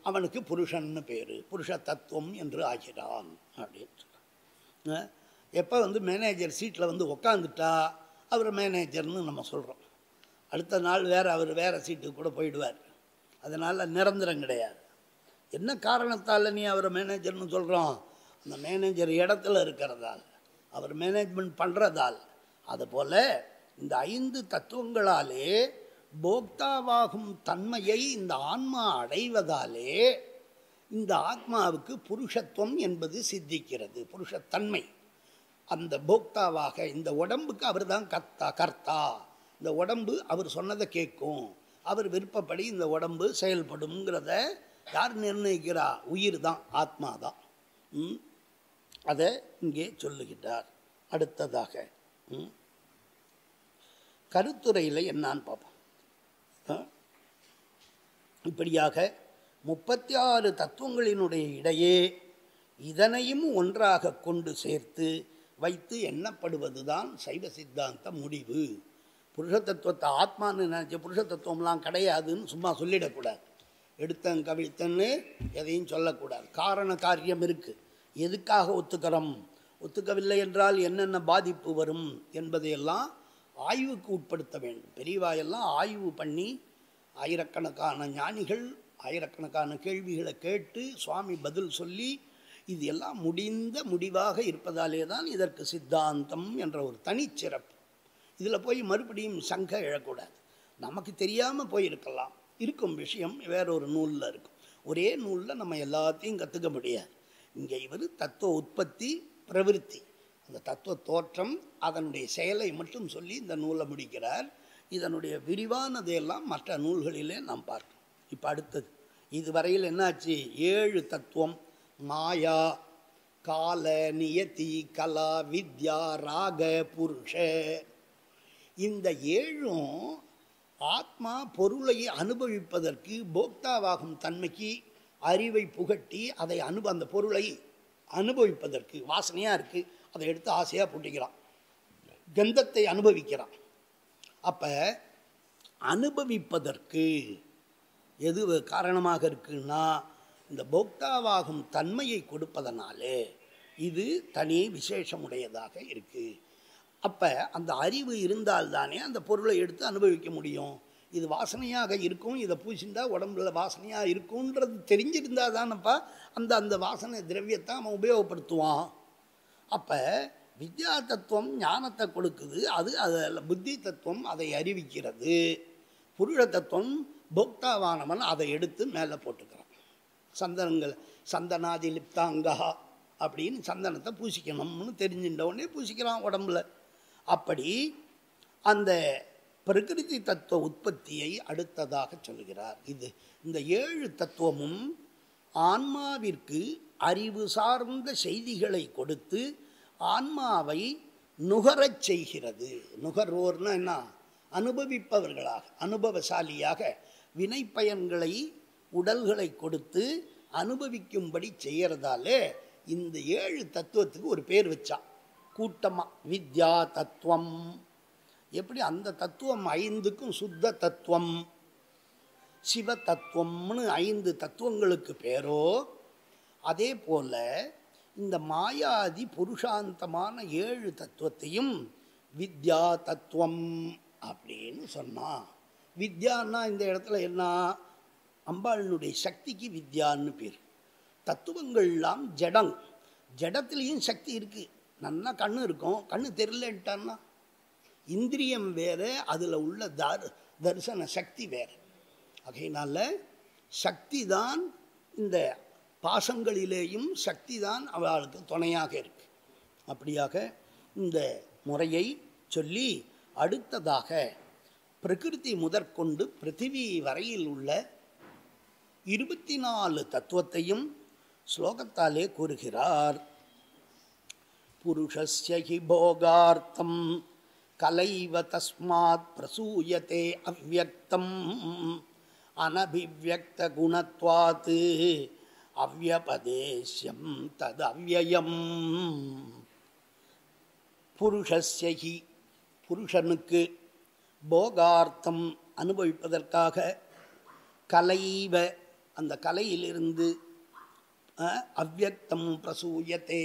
அவனுக்கு புருஷன்னு பேர், புருஷ தத்துவம் என்று ஆகிறான் அப்படின்னு சொல்கிறான். எப்போ மேனேஜர் சீட்டில் உக்காந்துட்டா அவர் மேனேஜர்னு நம்ம சொல்கிறோம். அடுத்த நாள் அவர் வேறு சீட்டுக்கு கூட போயிடுவார். அதனால் நிரந்தரம் கிடையாது. என்ன காரணத்தால் நீ அவரை மேனேஜர்னு சொல்கிறோம்? அந்த மேனேஜர் இடத்துல இருக்கிறதால், அவர் மேனேஜ்மெண்ட் பண்ணுறதால். அதுபோல் இந்த 5 தத்துவங்களாலே போக்தாவாகும் தன்மையை இந்த ஆன்மா அடைவதாலே இந்த ஆத்மாவுக்கு புருஷத்துவம் என்பது சித்திக்கிறது. புருஷத்தன்மை அந்த போக்தாவாக, இந்த உடம்புக்கு அவர் தான் கர்த்தா. இந்த உடம்பு அவர் சொன்னதை கேட்கும், அவர் விருப்பப்படி இந்த உடம்பு செயல்படுங்கிறத யார் நிர்ணயிக்கிறா? உயிர் தான், ஆத்மா தான். அதை இங்கே சொல்லுகின்றார். அடுத்ததாக கருத்துரையில் என்னான்னு பார்ப்போம். இப்படியாக 36 தத்துவங்களினுடைய இடையே இதனையும் ஒன்றாக கொண்டு சேர்த்து வைத்து எண்ணப்படுவது தான் சைவ சித்தாந்த முடிவு. புருஷ தத்துவத்தை ஆத்மான்னு நினச்ச புருஷ தத்துவம்லாம் கிடையாதுன்னு சும்மா சொல்லிடக்கூடாது. எடுத்தன் கவிழ்த்தன்னு எதையும் சொல்லக்கூடாது. காரண காரியம் இருக்குது. எதுக்காக ஒத்துக்கிறோம், ஒத்துக்கவில்லை என்றால் என்னென்ன பாதிப்பு வரும் என்பதையெல்லாம் ஆய்வுக்கு உட்படுத்த வேண்டும். பெரியவாயெல்லாம் ஆய்வு பண்ணி ஆயிரக்கணக்கான ஞானிகள் ஆயிரக்கணக்கான கேள்விகளை கேட்டு சுவாமி பதில் சொல்லி இது எல்லாம் முடிந்த முடிவாக இருப்பதாலே தான் இதற்கு சித்தாந்தம் என்ற ஒரு தனிச்சிறப்பு. இதில் போய் மறுபடியும் சங்க எழக்கூடாது. நமக்கு தெரியாமல் போயிருக்கலாம், இருக்கும் விஷயம் வேறொரு நூலில் இருக்கும். ஒரே நூலில் நம்ம எல்லாத்தையும் கற்றுக்க முடியாது. இங்கே இவர் தத்துவ உற்பத்தி பிரவிற்த்தி, அந்த தத்துவ தோற்றம் அதனுடைய செயலை மட்டும் சொல்லி இந்த நூலை முடிக்கிறார். இதனுடைய விரிவானதையெல்லாம் மற்ற நூல்களிலே நாம் பார்க்கணும். இப்போ அடுத்தது இதுவரையில் என்னாச்சு? 7 தத்துவம்: மாயா, கால, நியதி, கலா, வித்யா, ராக, புருஷ. இந்த 7ம் ஆத்மா பொருளை அனுபவிப்பதற்கு, போக்தாவாகும் தன்மைக்கு அறிவை புகட்டி அதை அந்த பொருளை அனுபவிப்பதற்கு வாசனையாக இருக்குது, அதை எடுத்து ஆசையாக பூட்டிக்கிறான், கந்தத்தை அனுபவிக்கிறான். அப்போ அனுபவிப்பதற்கு எது காரணமாக இருக்குன்னா, இந்த போக்தாவாகும் தன்மையை கொடுப்பதனாலே இது தனி விசேஷமுடையதாக இருக்குது. அப்போ அந்த அறிவு இருந்தால்தானே அந்த பொருளை எடுத்து அனுபவிக்க முடியும். இது வாசனையாக இருக்கும், இதை பூசிண்டா உடம்புல வாசனையாக இருக்குன்றது தெரிஞ்சிருந்தால் தானப்பா அந்த வாசனை திரவியத்தை அவன் உபயோகப்படுத்துவான். அப்போ வித்யா தத்துவம் ஞானத்தை கொடுக்குது, அதில் புத்தி தத்துவம் அதை அறிவிக்கிறது. புருஷ தத்துவம் போக்தாவானவன் அதை எடுத்து மேலே போட்டுக்கிறான். சந்தனங்கள் சந்தனாதி லிப்தாங்கா அப்படின்னு சந்தனத்தை பூசிக்கணும்னு தெரிஞ்சின்றவுடனே பூசிக்கிறான் உடம்புல. அப்படி அந்த பிரகிருதி தத்துவ உற்பத்தியை அடுத்ததாக சொல்கிறார். இந்த 7 தத்துவமும் ஆன்மாவிற்கு அறிவு சார்ந்த செய்திகளை கொடுத்து ஆன்மாவை நுகரச் செய்கிறது. நுகர்வோர்னா என்ன? அனுபவிப்பவர்களாக, அனுபவசாலியாக வினைப்பயன்களை உடல்களை கொடுத்து அனுபவிக்கும்படி செய்கிறதாலே இந்த 7 தத்துவத்துக்கு ஒரு பேர் வச்சான் கூட்டமாக, வித்யா தத்துவம். எப்படி அந்த தத்துவம் 5க்கும் சுத்த தத்துவம், சிவ தத்துவம்னு 5 தத்துவங்களுக்கு பேரோ, அதே போல் இந்த மாயாதி புருஷாந்தமான 7 தத்துவத்தையும் வித்யா தத்துவம் அப்படின்னு சொன்னான். வித்யான்னா இந்த இடத்துல என்ன? அம்பாளினுடைய சக்திக்கு வித்யான்னு பேர். தத்துவங்கள்லாம் ஜடம், ஜடத்துலேயும் சக்தி இருக்குது. நல்லா கண்ணு இருக்கும், கண்ணு தெரியலன்ட்டான்னா இந்திரியம் வேறு, அதில் உள்ள தரிசன சக்தி வேறு. ஆகையினால சக்தி தான், இந்த பாசங்களிலேயும் சக்தி தான் அவளுக்கு துணையாக இருக்கு. அப்படியாக இந்த முறையை சொல்லி அடுத்ததாக பிரகிருதி முதற்கொண்டு பிருத்திவி வரையில் உள்ள 24 தத்துவத்தையும் ஸ்லோகத்தாலே கூறுகிறார். புருஷஸ்ய ஹி போகார்த்தம் கலைவ தஸ்மாத் பிரசூயதே அவ்யக்தம் அனபிவ்யக்த குணத்வாத் அவ்யபதேஷ்யம் தத் அவ்யயம். புருஷஸ்ய ஹி, புருஷனுக்கு, போகார்த்தம் அனுபவிப்பதற்காக, கலைவ அந்த கலையிலிருந்து, அவ்யக்தம் பிரசூயத்தே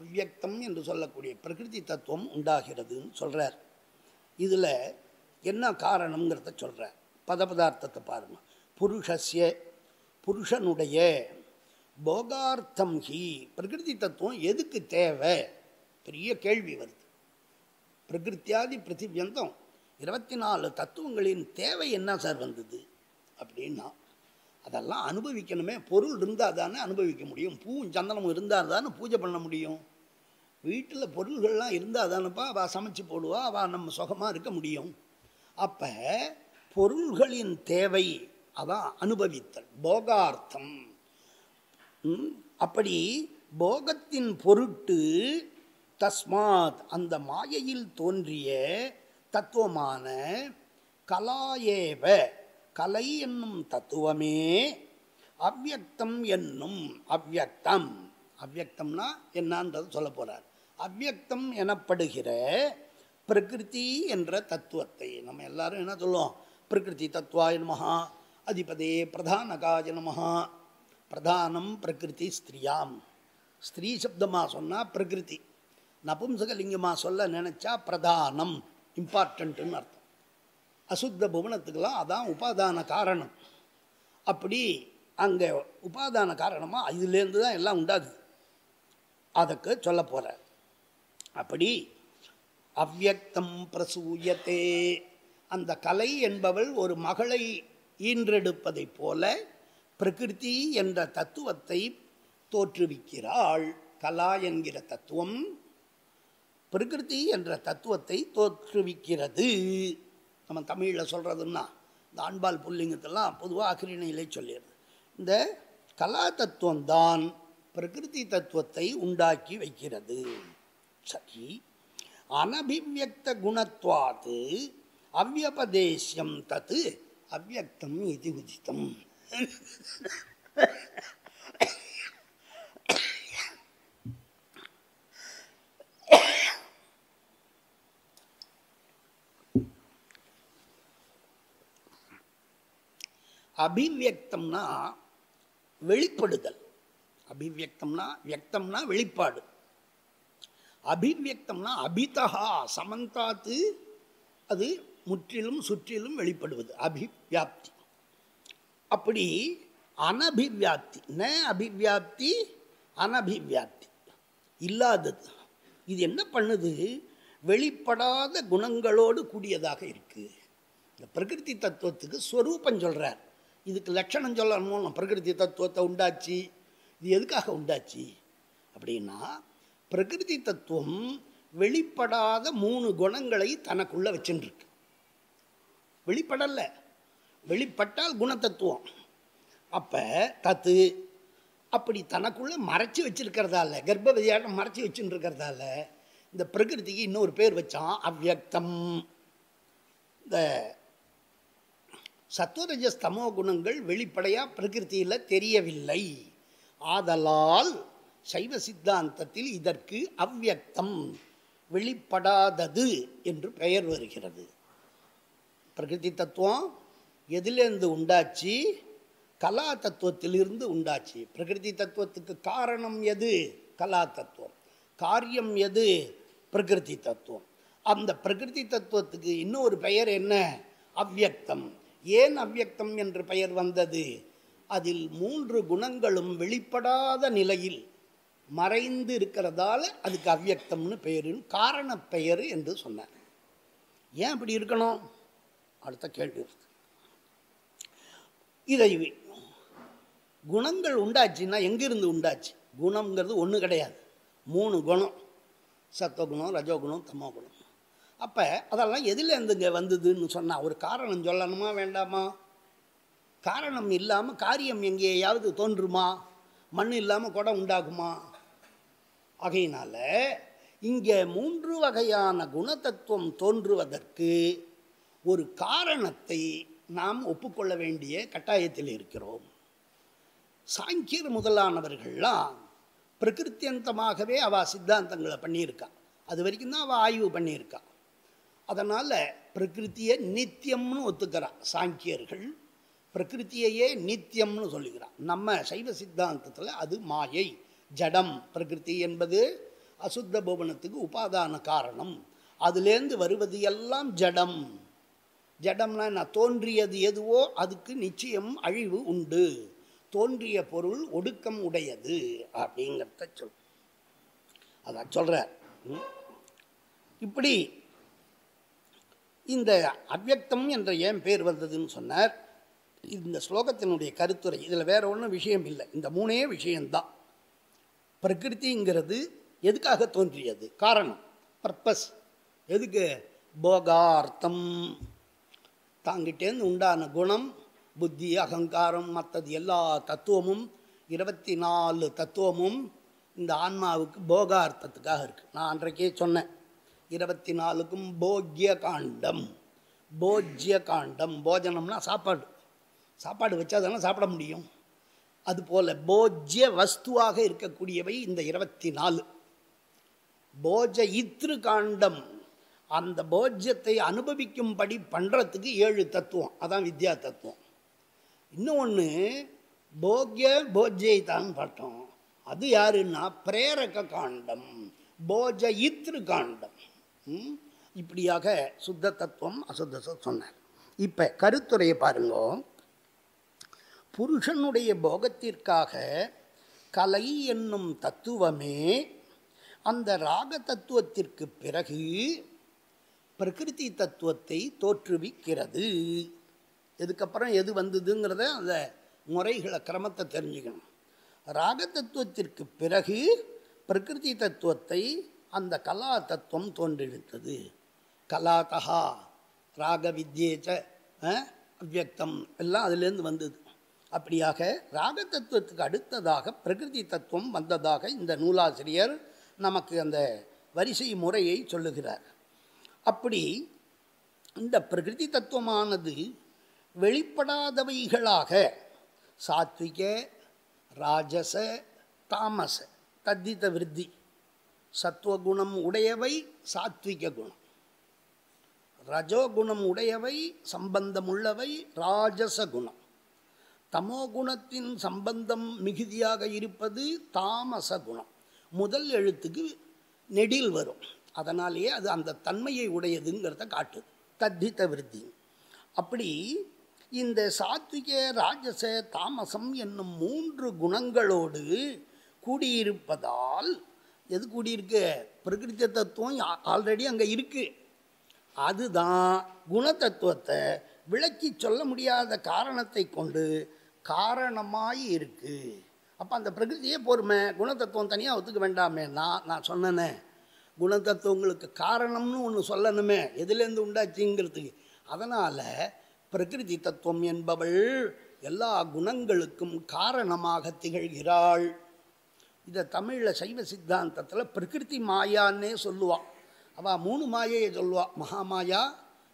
அவ்யக்தம் என்று சொல்லக்கூடிய பிரகிருதி தத்துவம் உண்டாகிறதுன்னு சொல்கிறார். இதில் என்ன காரணங்கிறத சொல்கிறார். பதார்த்தத்தை பாருங்கள். புருஷஸ்ய புருஷனுடைய போகார்த்தம் ஹி பிரகிருதி தத்துவம் எதுக்கு தேவை? பெரிய கேள்வி வருது. பிரகிருத்தியாதி பிருத்திவியந்தம் 24 தத்துவங்களின் தேவை என்ன சார் வந்தது அப்படின்னா, அதெல்லாம் அனுபவிக்கணுமே. பொருள் இருந்தால் தானே அனுபவிக்க முடியும். பூவும் சந்தனமும் இருந்தால் தானே பூஜை பண்ண முடியும். வீட்டில் பொருள்கள்லாம் இருந்தால் தானேப்பா அவள் சமைச்சு போடுவா, அவள் நம்ம சுகமாக இருக்க முடியும். அப்போ பொருள்களின் தேவை அதான் அனுபவித்தல், போகார்த்தம். அப்படி போகத்தின் பொருட்டு தஸ்மாத் அந்த மாயையில் தோன்றிய தத்துவமான கலாயேவ கலை என்னும் தத்துவமே அவ்யக்தம் என்னும் அவ்யக்தம். அவ்யக்தம்னா என்னன்றது சொல்ல போகிறார். அவ்யக்தம் எனப்படுகிற பிரகிருதி என்ற தத்துவத்தை நம்ம எல்லாரும் என்ன சொல்லுவோம்? பிரகிருதி தத்துவாய நமஹா, அதிபதே பிரதானகாய நமஹா. பிரதானம் பிரகிருதி ஸ்திரியாம். ஸ்திரீ சப்தமாக சொன்னால் பிரகிருதி, நபும்சகலிங்கமாக சொல்ல நினச்சா பிரதானம், இம்பார்ட்டன்ட்டுன்னு அர்த்தம். அசுத்த புவனத்துக்கெல்லாம் அதான் உபாதான காரணம். அப்படி அங்கே உபாதான காரணமாக இதுலேருந்து தான் எல்லாம் உண்டாகுது. அதுக்கு சொல்ல போகிறார். அப்படி அவ்யக்தம் பிரசூயத்தே, அந்த கலை என்பவள் ஒரு மகளை ஈன்றெடுப்பதை போல பிரகிருதி என்ற தத்துவத்தை தோற்றுவிக்கிறாள். கலா என்கிற தத்துவம் பிரகிருதி என்ற தத்துவத்தை தோற்றுவிக்கிறது. நம்ம தமிழில் சொல்கிறதுன்னா இந்த ஆண்பால் புல்லிங்கத்தெல்லாம் பொதுவாக அக்கிரிணையிலே சொல்லிடுது. இந்த கலா தத்துவம்தான் பிரகிருதி தத்துவத்தை உண்டாக்கி வைக்கிறது. சரி, அனபிவ்யக்த குணத்வாது அவ்யபதேசியம் தத்து அவ்யக்தம் இது உதித்தம். அபிவியக்தம்னா வெளிப்படுதல். அபிவியக்தம்னா வியக்தம்னா வெளிப்பாடு. அபிவியக்தம்னா அபிதஹா சமந்தாத்து, அது முற்றிலும் சுற்றிலும் வெளிப்படுவது அபிவியாப்தி. அப்படி அனபிவியாப்தி, ந அபிவியாப்தி அனபிவியாப்தி இல்லாதது. இது என்ன பண்ணுது? வெளிப்படாத குணங்களோடு கூடியதாக இருக்குது. இந்த பிரகிருதி தத்துவத்துக்கு ஸ்வரூபம் சொல்கிறார். இதுக்கு லட்சணம் சொல்லணும். பிரகிருதி தத்துவத்தை உண்டாச்சு, இது எதுக்காக உண்டாச்சு அப்படின்னா, பிரகிருதி தத்துவம் வெளிப்படாத 3 குணங்களை தனக்குள்ளே வச்சுருக்கு. வெளிப்படலை, வெளிப்பட்டால் குணத்தத்துவம். அப்போ தத்து அப்படி தனக்குள்ளே மறைச்சி வச்சிருக்கிறதால, கர்ப்பவதியாட்டம் மறைச்சி வச்சுன்னு இருக்கிறதால இந்த பிரகிருதிக்கு இன்னொரு பேர் வச்சான் அவ்யக்தம். இந்த சத்வரஜஸ் தமோ குணங்கள் வெளிப்படையாக பிரகிருதியில் தெரியவில்லை. ஆதலால் சைவ சித்தாந்தத்தில் இதற்கு அவ்யக்தம், வெளிப்படாதது என்று பெயர் வருகிறது. பிரகிருதி தத்துவம் எதிலிருந்து உண்டாச்சு? கலா தத்துவத்திலிருந்து உண்டாச்சு. பிரகிருதி தத்துவத்துக்கு காரணம் எது? கலா தத்துவம். காரியம் எது? பிரகிருதி தத்துவம். அந்த பிரகிருதி தத்துவத்துக்கு இன்னொரு பெயர் என்ன? அவ்யக்தம். ஏன் அவ்யக்தம் என்று பெயர் வந்தது? அதில் 3 குணங்களும் வெளிப்படாத நிலையில் மறைந்து இருக்கிறதால அதுக்கு அவ்யக்தம்னு பெயரு, காரண பெயர் என்று சொன்னார். ஏன் அப்படி இருக்கணும்? அடுத்த கேள்வி. இதை குணங்கள் உண்டாச்சுன்னா எங்கிருந்து உண்டாச்சு? குணங்கிறது ஒன்று கிடையாது, 3 குணம். சத்துவகுணம், ரஜோகுணம், தமோகுணம். அப்போ அதெல்லாம் எதில் இங்கே வந்ததுன்னு சொன்னால் ஒரு காரணம் சொல்லணுமா வேண்டாமா? காரணம் இல்லாமல் காரியம் எங்கேயாவது தோன்றுமா? மண் இல்லாமல் குடம் உண்டாகுமா? ஆகையினால இங்கே 3 வகையான குணத்தத்துவம் தோன்றுவதற்கு ஒரு காரணத்தை நாம் ஒப்புக்கொள்ள வேண்டிய கட்டாயத்தில் இருக்கிறோம். சாங்கியர் முதலானவர்கள்லாம் பிரகிருத்தியந்தமாகவே அவள் சித்தாந்தங்களை பண்ணியிருக்கா. அது வரைக்கும் தான் அவள் ஆய்வு பண்ணியிருக்கா. அதனால் பிரகிருத்தியை நித்தியம்னு ஒத்துக்கிறான் சாங்கியர்கள். பிரகிருத்தியையே நித்தியம்னு சொல்லுகிறான். நம்ம சைவ சித்தாந்தத்தில் அது மாயை, ஜடம். பிரகிருதி என்பது அசுத்த புவனத்துக்கு உபாதான காரணம். அதுலேருந்து வருவது எல்லாம் ஜடம். ஜடம்னா நான் தோன்றியது எதுவோ அதுக்கு நிச்சயம் அழிவு உண்டு. தோன்றிய பொருள் ஒடுக்கம் உடையது அப்படிங்கிறத அதான் சொல்கிறார். இப்படி இந்த அவ்யக்தம் என்ற ஏன் பேர் வந்ததுன்னு சொன்னார். இந்த ஸ்லோகத்தினுடைய கருத்துரை இதில் வேற ஒன்றும் விஷயம் இல்லை. இந்த மூணே விஷயம்தான். பிரகிருதிங்கிறது எதுக்காக தோன்றியது, காரணம், பர்பஸ். எதுக்கு? போகார்த்தம். தாங்கிட்டேந்து உண்டான குணம், புத்தி, அகங்காரம், மற்றது எல்லா தத்துவமும் 24 தத்துவமும் இந்த ஆன்மாவுக்கு போகார்த்தத்துக்காக இருக்குது. நான் அன்றைக்கே சொன்னேன், 24க்கும் போக்ய காண்டம். போஜ்ய காண்டம், போஜனம்னா சாப்பாடு. சாப்பாடு வச்சா தானே சாப்பிட முடியும். அதுபோல் போஜ்ய வஸ்துவாக இருக்கக்கூடியவை இந்த 24. போஜ இத்ரு காண்டம், அந்த போஜ்யத்தை அனுபவிக்கும்படி பண்ணுறதுக்கு 7 தத்துவம். அதான் வித்யா தத்துவம். இன்னொன்று போக்ய போஜ்யை தான் பார்த்தோம். அது யாருன்னா பிரேரக காண்டம், போஜ இத்ரு காண்டம். இப்படியாக சுத்த தத்துவம் அசுத்த சொன்னார். இப்போ கருத்துரையை பாருங்க. புருஷனுடைய போகத்திற்காக கலை என்னும் தத்துவமே அந்த ராக தத்துவத்திற்கு பிறகு பிரகிருதி தத்துவத்தை தோற்றுவிக்கிறது. இதுக்கப்புறம் எது வந்ததுங்கிறத அந்த முறைகளை கிரமத்தை தெரிஞ்சுக்கணும். ராக தத்துவத்திற்கு பிறகு பிரகிருதி தத்துவத்தை அந்த கலா தத்துவம் தோன்றிவிட்டது. கலாதா ராக வித்யேச்ச அவ்யக்தம் எல்லாம் அதிலேருந்து வந்தது. அப்படியாக ராக தத்துவத்துக்கு அடுத்ததாக பிரகிருதி தத்துவம் வந்ததாக இந்த நூலாசிரியர் நமக்கு அந்த வரிசை முறையை சொல்லுகிறார். அப்படி இந்த பிரகிருதி தத்துவமானது வெளிப்படாதவைகளாக சாத்விக, ராஜச, தாமச, தத்தித விருத்தி, சத்துவகுணம் உடையவை சாத்விக குணம், ரஜோகுணம் உடையவை சம்பந்தமுள்ளவை ராஜச குணம், தமோ குணத்தின் சம்பந்தம் மிகுதியாக இருப்பது தாமச குணம். முதல் எழுத்துக்கு நெடில் வரும், அதனாலேயே அது அந்த தன்மையை உடையதுங்கிறத காட்டுது, தத்தித விருத்தி. அப்படி இந்த சாத்விக, ராஜச, தாமசம் என்னும் 3 குணங்களோடு கூடியிருப்பதால், எது கூடியிருக்கு? பிரகிருதி தத்துவம் ஆல்ரெடி அங்கே இருக்குது. அதுதான் குணத்தத்துவத்தை விளக்கி சொல்ல முடியாத காரணத்தை கொண்டு காரணமாய் இருக்குது. அப்போ அந்த பிரகிருதியே பொறுமை, குணத்தத்துவம் தனியாக ஒத்துக்க வேண்டாமே. நான் சொன்னேனே, குணத்தத்துவங்களுக்கு காரணம்னு ஒன்று சொல்லணுமே, எதுலேருந்து உண்டாச்சுங்கிறதுக்கு. அதனால் பிரகிருதி தத்துவம் என்பவள் எல்லா குணங்களுக்கும் காரணமாக திகழ்கிறாள். இதை தமிழில் சைவ சித்தாந்தத்தில் பிரகிருதி மாயான்னே சொல்லுவாள். அவள் 3 மாயையை சொல்லுவாள். மகாமாயா,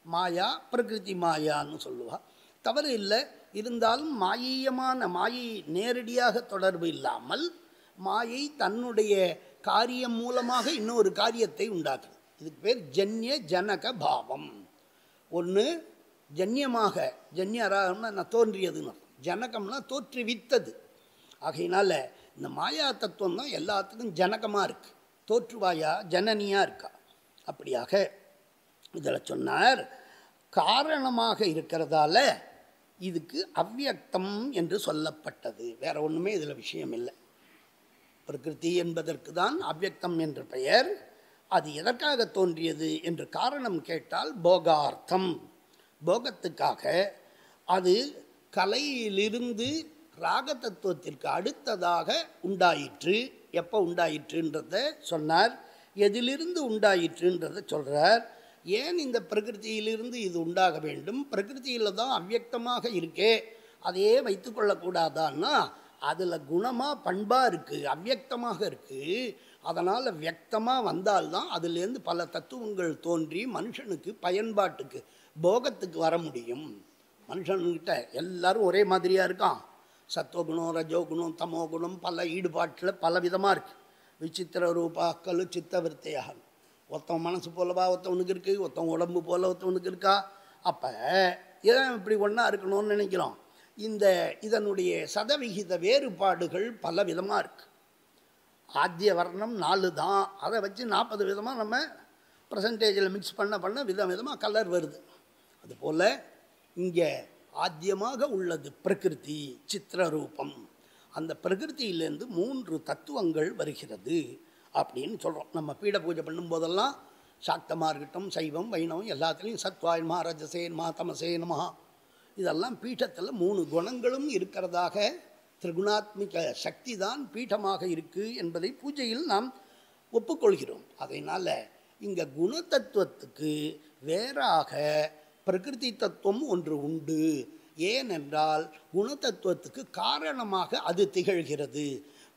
மாயா, பிரகிருதி மாயான்னு சொல்லுவாள். தவறு இல்லை. இருந்தாலும் மாயீயமான மாயை நேரடியாக தொடர்பு இல்லாமல் மாயை தன்னுடைய காரியம் மூலமாக இன்னொரு காரியத்தை உண்டாக்குது. இதுக்கு பேர் ஜன்ய ஜனக பாவம். ஒன்று ஜன்யமாக, ஜன்யராகம்னா தோன்றியதுன்னு, ஜனகம்னா தோற்றுவித்தது. ஆகையினால இந்த மாயா தத்துவம் தான் எல்லாத்துக்கும் ஜனகமாக இருக்குது, தோற்றுவாயா ஜனனியாக இருக்கா. அப்படியாக இதில் சொன்னார், காரணமாக இருக்கிறதால இதுக்கு அவ்யக்தம் என்று சொல்லப்பட்டது. வேற ஒன்றுமே இதில் விஷயம் இல்லை. பிரகிருதி என்பதற்கு தான் அவ்யக்தம் என்ற பெயர். அது எதற்காக தோன்றியது என்று காரணம் கேட்டால் போகார்த்தம், போகத்துக்காக. அது கலையிலிருந்து ராக தத்துவத்திற்கு அடுத்ததாக உண்டாயிற்று. எப்போ உண்டாயிற்றுன்றத சொன்னார். எதிலிருந்து உண்டாயிற்றுன்றதை சொல்கிறார். ஏன் இந்த பிரகிருதியிலிருந்து இது உண்டாக வேண்டும்? பிரகிருதியில் தான் அவ்யக்தமாக இருக்கே, அதையே வைத்து கொள்ளக்கூடாதான்னா அதில் குணமாக பண்பாக இருக்குது, அவ்யக்தமாக இருக்குது. அதனால் வியக்தமாக வந்தால்தான் அதுலேருந்து பல தத்துவங்கள் தோன்றி மனுஷனுக்கு பயன்பாட்டுக்கு போகத்துக்கு வர முடியும். மனுஷன்கிட்ட எல்லாரும் ஒரே மாதிரியாக இருக்கான். சத்துவகுணம், ரஜோகுணம், தமோகுணம் பல ஈடுபாட்டில் பல விதமாக இருக்குது. விசித்திர ரூபாக்கள் சித்தவிருத்தையாக, ஒருத்தன் மனசு போலவா ஒருத்தவனுக்கு இருக்குது, ஒருத்தன் உடம்பு போல ஒருத்தவனுக்கு இருக்கா. அப்போ ஏன் இப்படி ஒன்றா இருக்கணும்னு நினைக்கிறோம்? இதனுடைய சதவிகித வேறுபாடுகள் பல விதமாக இருக்குது. ஆத்திய வர்ணம் 4 தான். அதை வச்சு 40 விதமாக நம்ம பர்சன்டேஜில் மிக்ஸ் பண்ண விதமாக கலர் வருது. அதுபோல் இங்கே ஆத்தியமாக உள்ளது பிரகிருதி சித்திரரூபம். அந்த பிரகிருதியிலேருந்து 3 தத்துவங்கள் வருகிறது அப்படின்னு சொல்கிறோம். நம்ம பீட பூஜை பண்ணும்போதெல்லாம் சாக்தமாக இருக்கட்டும், சைவம் வைணவம் எல்லாத்துலேயும் சத்வாயன்மா ரஜசேன்மா தமசேனமா இதெல்லாம் பீட்டத்தில் 3 குணங்களும் இருக்கிறதாக திரிகுணாத்மிக சக்தி தான் பீட்டமாக இருக்குது என்பதை பூஜையில் நாம் ஒப்புக்கொள்கிறோம். அதனால் இங்கே குணத்தத்துவத்துக்கு வேறாக பிரகிருதி தத்துவம் ஒன்று உண்டு. ஏனென்றால் குணத்தத்துவத்துக்கு காரணமாக அது திகழ்கிறது,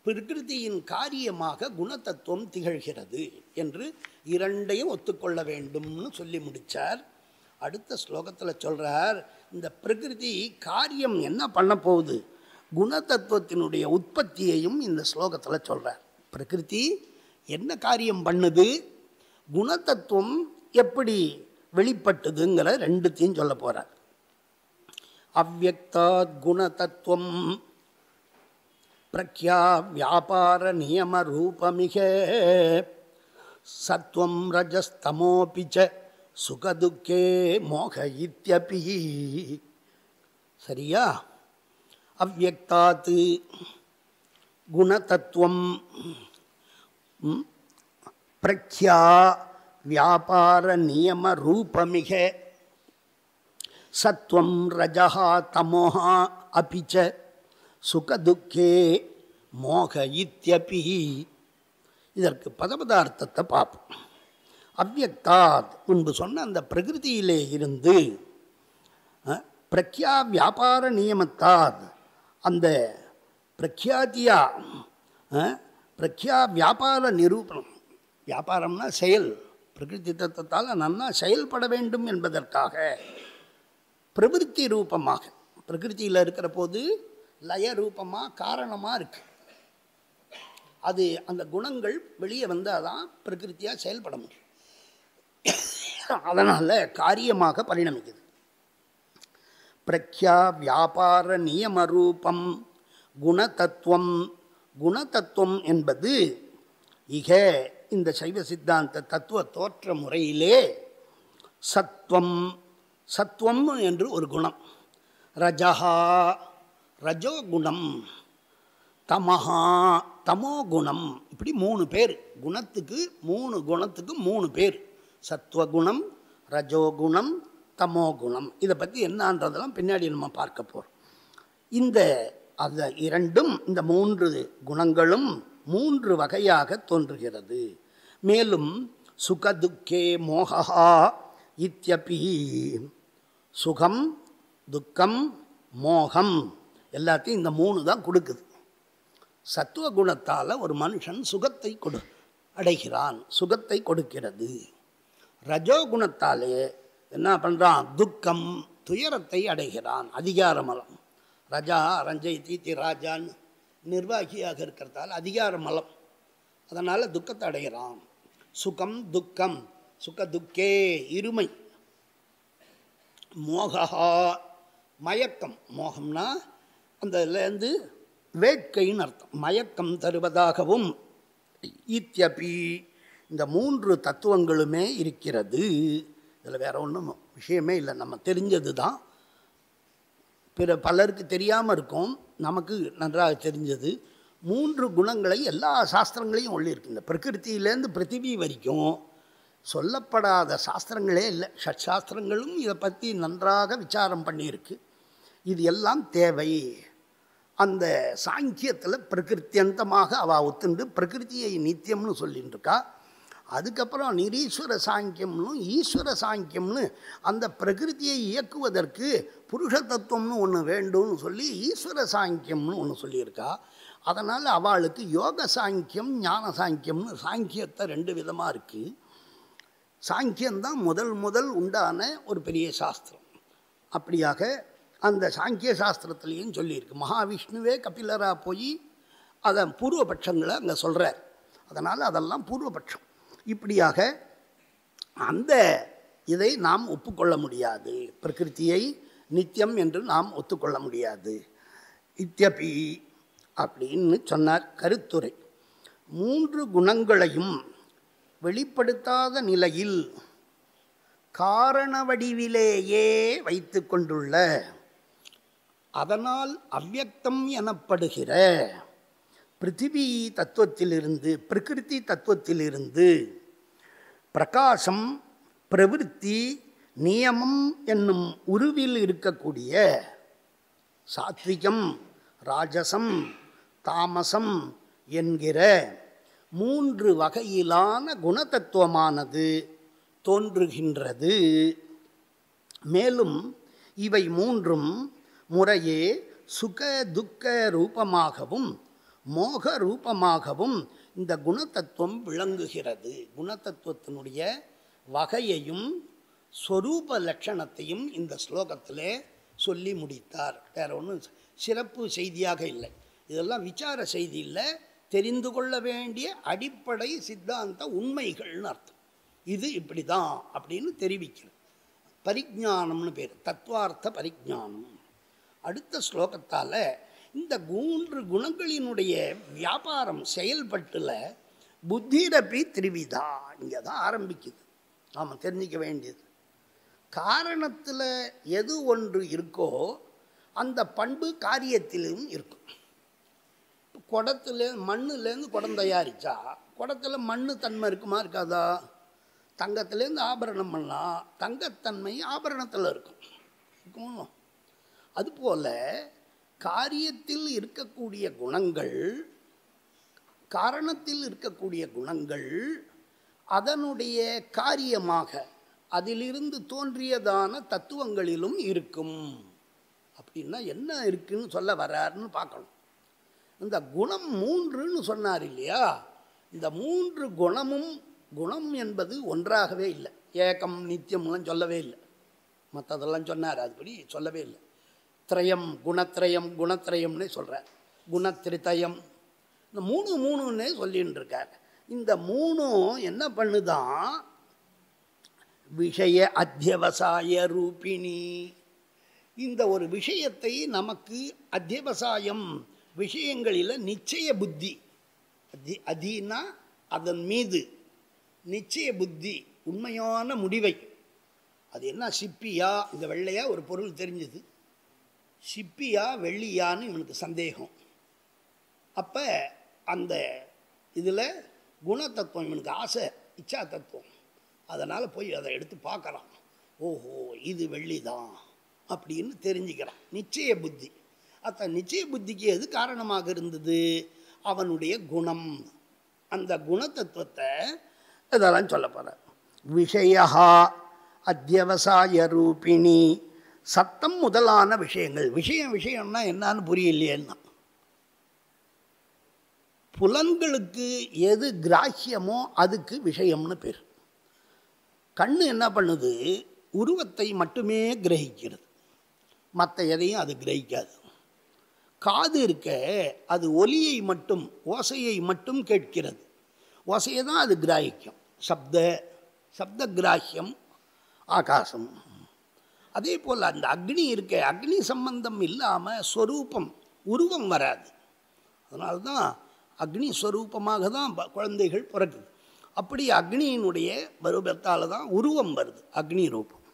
பிரகிருதியின் காரியமாக குணத்தத்துவம் திகழ்கிறது என்று இரண்டையும் ஒத்துக்கொள்ள வேண்டும்னு சொல்லி முடித்தார். அடுத்த ஸ்லோகத்தில் சொல்கிறார், இந்த பிரகிருதி காரியம் என்ன பண்ண போகுது, குணத்தத்துவத்தினுடைய உற்பத்தியையும் இந்த ஸ்லோகத்தில் சொல்கிறார். பிரகிருதி என்ன காரியம் பண்ணுது, குணத்தத்துவம் எப்படி வெளிப்பட்டதுங்கிற ரெண்டுத்தையும் சொல்ல போகிறார். அவ்யக்தாத் குணதத்துவம் பிரக்யா வியாபார நியம ரூபமிக சத்வம் ரஜஸ்தமோபிச்ச சுகதுக்கே மோக இத்யபி. சரியா? அவ்யக்தாத் குணதத்துவம் பிரக்யா வியாபார நியம ரூபமிக சத்வம் ரஜஹா தமோஹா அபிச்ச சுகதுக்கே மோக இத்யபி. இதற்கு பதபதார்த்தத்தை பார்ப்போம். அவ்யக்தாத் முன்பு சொன்ன அந்த பிரகிருதியிலே இருந்து பிரக்யா வியாபார நியமத்தாத் அந்த பிரக்யாதியா பிரக்யா வியாபார நிரூபணம், வியாபாரம்னா செயல், பிரகிருதி தத்துவத்தால் நன்னா செயல்பட வேண்டும் என்பதற்காக பிரவிற்த்தி ரூபமாக பிரகிருதியில் இருக்கிற போது லய ரூபமாக காரணமாக இருக்குது. அது அந்த குணங்கள் வெளியே வந்தால் தான் பிரகிருத்தியாக செயல்பட முடியும். அதனால் காரியமாக பரிணமிக்குது. பிரக்யா வியாபார நியம ரூபம் குணதத்துவம். குணதத்துவம் என்பது இக இந்த சைவ சித்தாந்த தத்துவ தோற்ற முறையிலே சத்வம், சத்வம் என்று ஒரு குணம், ரஜஹா ரஜோகுணம், தமஹா தமோகுணம், இப்படி 3 பேர் குணத்துக்கு 3 குணத்துக்கு 3 பேர், சத்வகுணம் ரஜோகுணம் தமோகுணம். இதை பற்றி என்னன்றதெல்லாம் பின்னாடி நம்ம பார்க்க போகிறோம். இந்த அந்த இரண்டும் இந்த 3 குணங்களும் 3 வகையாக தோன்றுகிறது. மேலும் சுகதுக்கே மோகா இத்யபி, சுகம் துக்கம் மோகம் எல்லாத்தையும் இந்த 3 தான் கொடுக்குது. சத்துவகுணத்தால் ஒரு மனுஷன் சுகத்தை அடைகிறான், சுகத்தை கொடுக்கிறது. ரஜோகுணத்தாலே என்ன பண்ணுறான், துக்கம் துயரத்தை அடைகிறான், அதிகாரமலம். ரஜா ரஞ்சை தீத்தி ராஜான்னு நிர்வாகியாக இருக்கிறதால அதிகார மலம், அதனால் துக்கத்தை அடைகிறான். சுகம் துக்கம், சுக துக்கே இருமை, மோகா மயக்கம், மோகம்னா அந்த இதுலேருந்து வேட்கைன்னு அர்த்தம், மயக்கம் தருவதாகவும் இத்யபி இந்த 3 தத்துவங்களுமே இருக்கிறது. இதில் வேறு ஒன்றும் விஷயமே இல்லை, நம்ம தெரிஞ்சது தான். பலருக்கு தெரியாமல் இருக்கும், நமக்கு நன்றாக தெரிஞ்சது. 3 குணங்களை எல்லா சாஸ்திரங்களையும் சொல்லியிருக்கு. இந்த பிரகிருத்தியிலேருந்து பிருத்திவி வரைக்கும் சொல்லப்படாத சாஸ்திரங்களே இல்லை. ஷட்சாஸ்திரங்களும் இதை பற்றி நன்றாக விசாரம் பண்ணியிருக்கு. இது எல்லாம் தேவை. அந்த சாங்கியத்தில் பிரகிருத்தியந்தமாக அவள் ஒத்துண்டு பிரகிருத்தியை நித்தியம்னு சொல்லின்னு இருக்கா. அதுக்கப்புறம் நிரீஸ்வர சாங்கியம்னு ஈஸ்வர சாங்கியம்னு அந்த பிரகிருத்தியை இயக்குவதற்கு புருஷ தத்துவம்னு ஒன்று வேண்டும்னு சொல்லி ஈஸ்வர சாங்கியம்னு ஒன்று சொல்லியிருக்கா. அதனால் அவளுக்கு யோக சாங்கியம் ஞான சாங்கியம்னு சாங்கியத்தை 2 விதமாக இருக்குது. சாங்கியம்தான் முதல் உண்டான ஒரு பெரிய சாஸ்திரம். அப்படியாக அந்த சாங்கிய சாஸ்திரத்திலையும் சொல்லியிருக்கு. மகாவிஷ்ணுவே கபிலராக போய் அதை பூர்வபட்சங்களை அங்கே சொல்கிறார். அதனால் அதெல்லாம் பூர்வபட்சம். இப்படியாக அந்த இதை நாம் ஒப்புக்கொள்ள முடியாது, பிரகிருத்தியை நித்தியம் என்று நாம் ஒத்துக்கொள்ள முடியாது. இத்யபி அப்படின்னு சொன்னார் கருத்துரை. மூன்று குணங்களையும் வெளிப்படுத்தாத நிலையில் காரண வடிவிலேயே வைத்து கொண்டுள்ள, அதனால் அவ்யக்தம் எனப்படுகிற பிருத்திவி தத்துவத்திலிருந்து, பிரகிருதி தத்துவத்திலிருந்து பிரகாசம், பிரவிற்த்தி, நியமம் என்னும் உருவில் இருக்கக்கூடிய சாத்விகம், ராஜசம், தாமசம் என்கிற மூன்று வகையிலான குணதத்துவமானது தோன்றுகின்றது. மேலும் இவை மூன்றும் முறையே சுக துக்க ரூபமாகவும் மோக ரூபமாகவும் இந்த குணதத்துவம் விளங்குகிறது. குணதத்துவத்தினுடைய வகையையும் ஸ்வரூப லட்சணத்தையும் இந்த ஸ்லோகத்திலே சொல்லி முடித்தார். வேற ஒன்றும் சிறப்பு செய்தியாக இல்லை, இதெல்லாம் விசார செய்தி இல்லை, தெரிந்து கொள்ள வேண்டிய அடிப்படை சித்தாந்த உண்மைகள்னு அர்த்தம். இது இப்படி தான் அப்படின்னு தெரிவிக்கிறது. பரிஜானம்னு பேர், தத்துவார்த்த பரிஜானம். அடுத்த ஸ்லோகத்தால் இந்த மூன்று குணங்களினுடைய வியாபாரம் செயல்பட்டுல புத்திரப்பி திரிவிதா இங்கே தான் ஆரம்பிக்குது. நாம் தெரிஞ்சிக்க வேண்டியது, காரணத்தில் எது ஒன்று இருக்கோ அந்த பண்பு காரியத்திலும் இருக்கும். குடத்துல மண்ணுலேருந்து குடம் தயாரித்தா குடத்தில் மண்ணு தன்மை இருக்குமா இருக்காதா? தங்கத்துலேருந்து ஆபரணம் பண்ணால் தங்கத்தன்மை ஆபரணத்தில் இருக்கும். அதுபோல் காரியத்தில் இருக்கக்கூடிய குணங்கள், காரணத்தில் இருக்கக்கூடிய குணங்கள் அதனுடைய காரியமாக அதிலிருந்து தோன்றியதான தத்துவங்களிலும் இருக்கும். அப்படின்னா என்ன இருக்குன்னு சொல்ல வர்றாருன்னு பார்க்கணும். இந்த குணம் மூன்றுன்னு சொன்னார் இல்லையா, இந்த மூன்று குணமும், குணம் என்பது ஒன்றாகவே இல்லை, ஏகம் நித்தியம்லாம் சொல்லவே இல்லை. மற்றதெல்லாம் சொன்னார், அதுபடி சொல்லவே இல்லை. திரயம், குணத்திரயம், குணத்திரயம்னே சொல்கிறார். குணத்திரிதயம், இந்த மூணுன்னே சொல்லின்னு இருக்கார். இந்த மூணும் என்ன பண்ணுதான், விஷய அத்தியவசாய ரூபிணி. இந்த ஒரு விஷயத்தை நமக்கு அத்தியவசாயம், விஷயங்களில் நிச்சய புத்தி, அதினா அதன் மீது நிச்சய புத்தி, உண்மையான முடிவை. அது என்ன சிப்பியா, இந்த வெள்ளையா ஒரு பொருள் தெரிஞ்சுது, சிப்பியா வெள்ளியான்னு இவனுக்கு சந்தேகம். அப்போ அந்த இதில் குணத்தத்துவம் இவனுக்கு ஆசை, இச்சா தத்துவம், அதனால் போய் அதை எடுத்து பார்க்குறான். ஓஹோ இது வெள்ளி தான் அப்படின்னு தெரிஞ்சுக்கிறான். நிச்சய புத்தி. அத்த நிச்சய புத்திக்கு எது காரணமாக இருந்தது? அவனுடைய குணம். அந்த குணத்தத்துவத்தை இதெல்லாம் சொல்ல போகிறார். விஷயா அத்தியவசாய ரூபிணி, சத்தம் முதலான விஷயங்கள். விஷயம்னா என்னன்னு புரியலையேன்னா, புலன்களுக்கு எது கிராஹ்யமோ அதுக்கு விஷயம்னு பேர். கண்ணு என்ன பண்ணுது? உருவத்தை மட்டுமே கிரகிக்கிறது, மற்ற எதையும் அது கிரகிக்காது. காது இருக்க, அது ஒலியை மட்டும், ஓசையை மட்டும் கேட்கிறது, ஓசையை தான் அது கிராகிக்கும். சப்த கிராஹ்யம் ஆகாசம். அதே போல் அந்த அக்னி இருக்க, அக்னி சம்பந்தம் இல்லாமல் ஸ்வரூபம், உருவம் வராது. அதனால்தான் அக்னி ஸ்வரூபமாக தான் குழந்தைகள் பிறக்குது. அப்படி அக்னியினுடைய ரூபத்தால் தான் உருவம் வருது, அக்னி ரூபம்.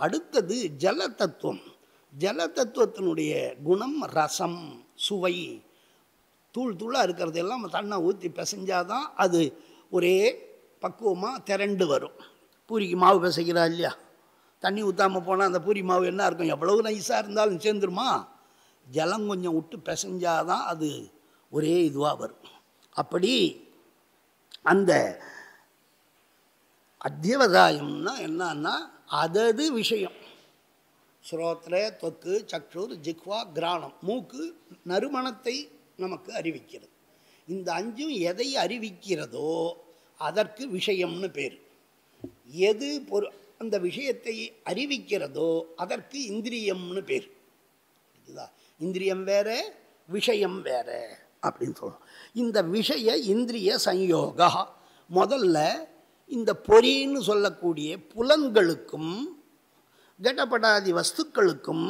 அடுத்தது ஜல தத்துவம். ஜல தத்துவத்தினுடைய குணம் ரசம், சுவை. தூளாக இருக்கிறதெல்லாம் தண்ணை ஊற்றி பிசைஞ்சாதான் அது ஒரே பக்குவமாக திரண்டு வரும். பூரிக்கு மாவு பிசைக்கிறா இல்லையா, தண்ணி ஊற்றாமல் போனால் அந்த பூரி மாவு என்ன இருக்கும், எவ்வளவு நைஸாக இருந்தாலும் சேர்ந்துருமா? ஜலம் கொஞ்சம் விட்டு பிசைஞ்சாதான் அது ஒரே இதுவாக வரும். அப்படி அந்த அத்தியவசாயம்னா என்னன்னா, அதது விஷயம். ஸ்ரோத்ர, தொக்கு, சக்ஷுர், ஜிஹ்வா, கிராணம், மூக்கு நறுமணத்தை நமக்கு அறிவிக்கிறது. இந்த அஞ்சும் எதை அறிவிக்கிறதோ அதற்கு விஷயம்னு பேர். எது அந்த விஷயத்தை அறிவிக்கிறதோ அதற்கு இந்திரியம்னு பேர். இந்திரியம் வேற, விஷயம் வேற அப்படின்னு சொல்றோம். இந்த விஷய இந்திரிய சம்யோகா, முதல்ல இந்த பொறின்னு சொல்லக்கூடிய புலன்களுக்கும் கடப்படாதி வஸ்துக்களுக்கும்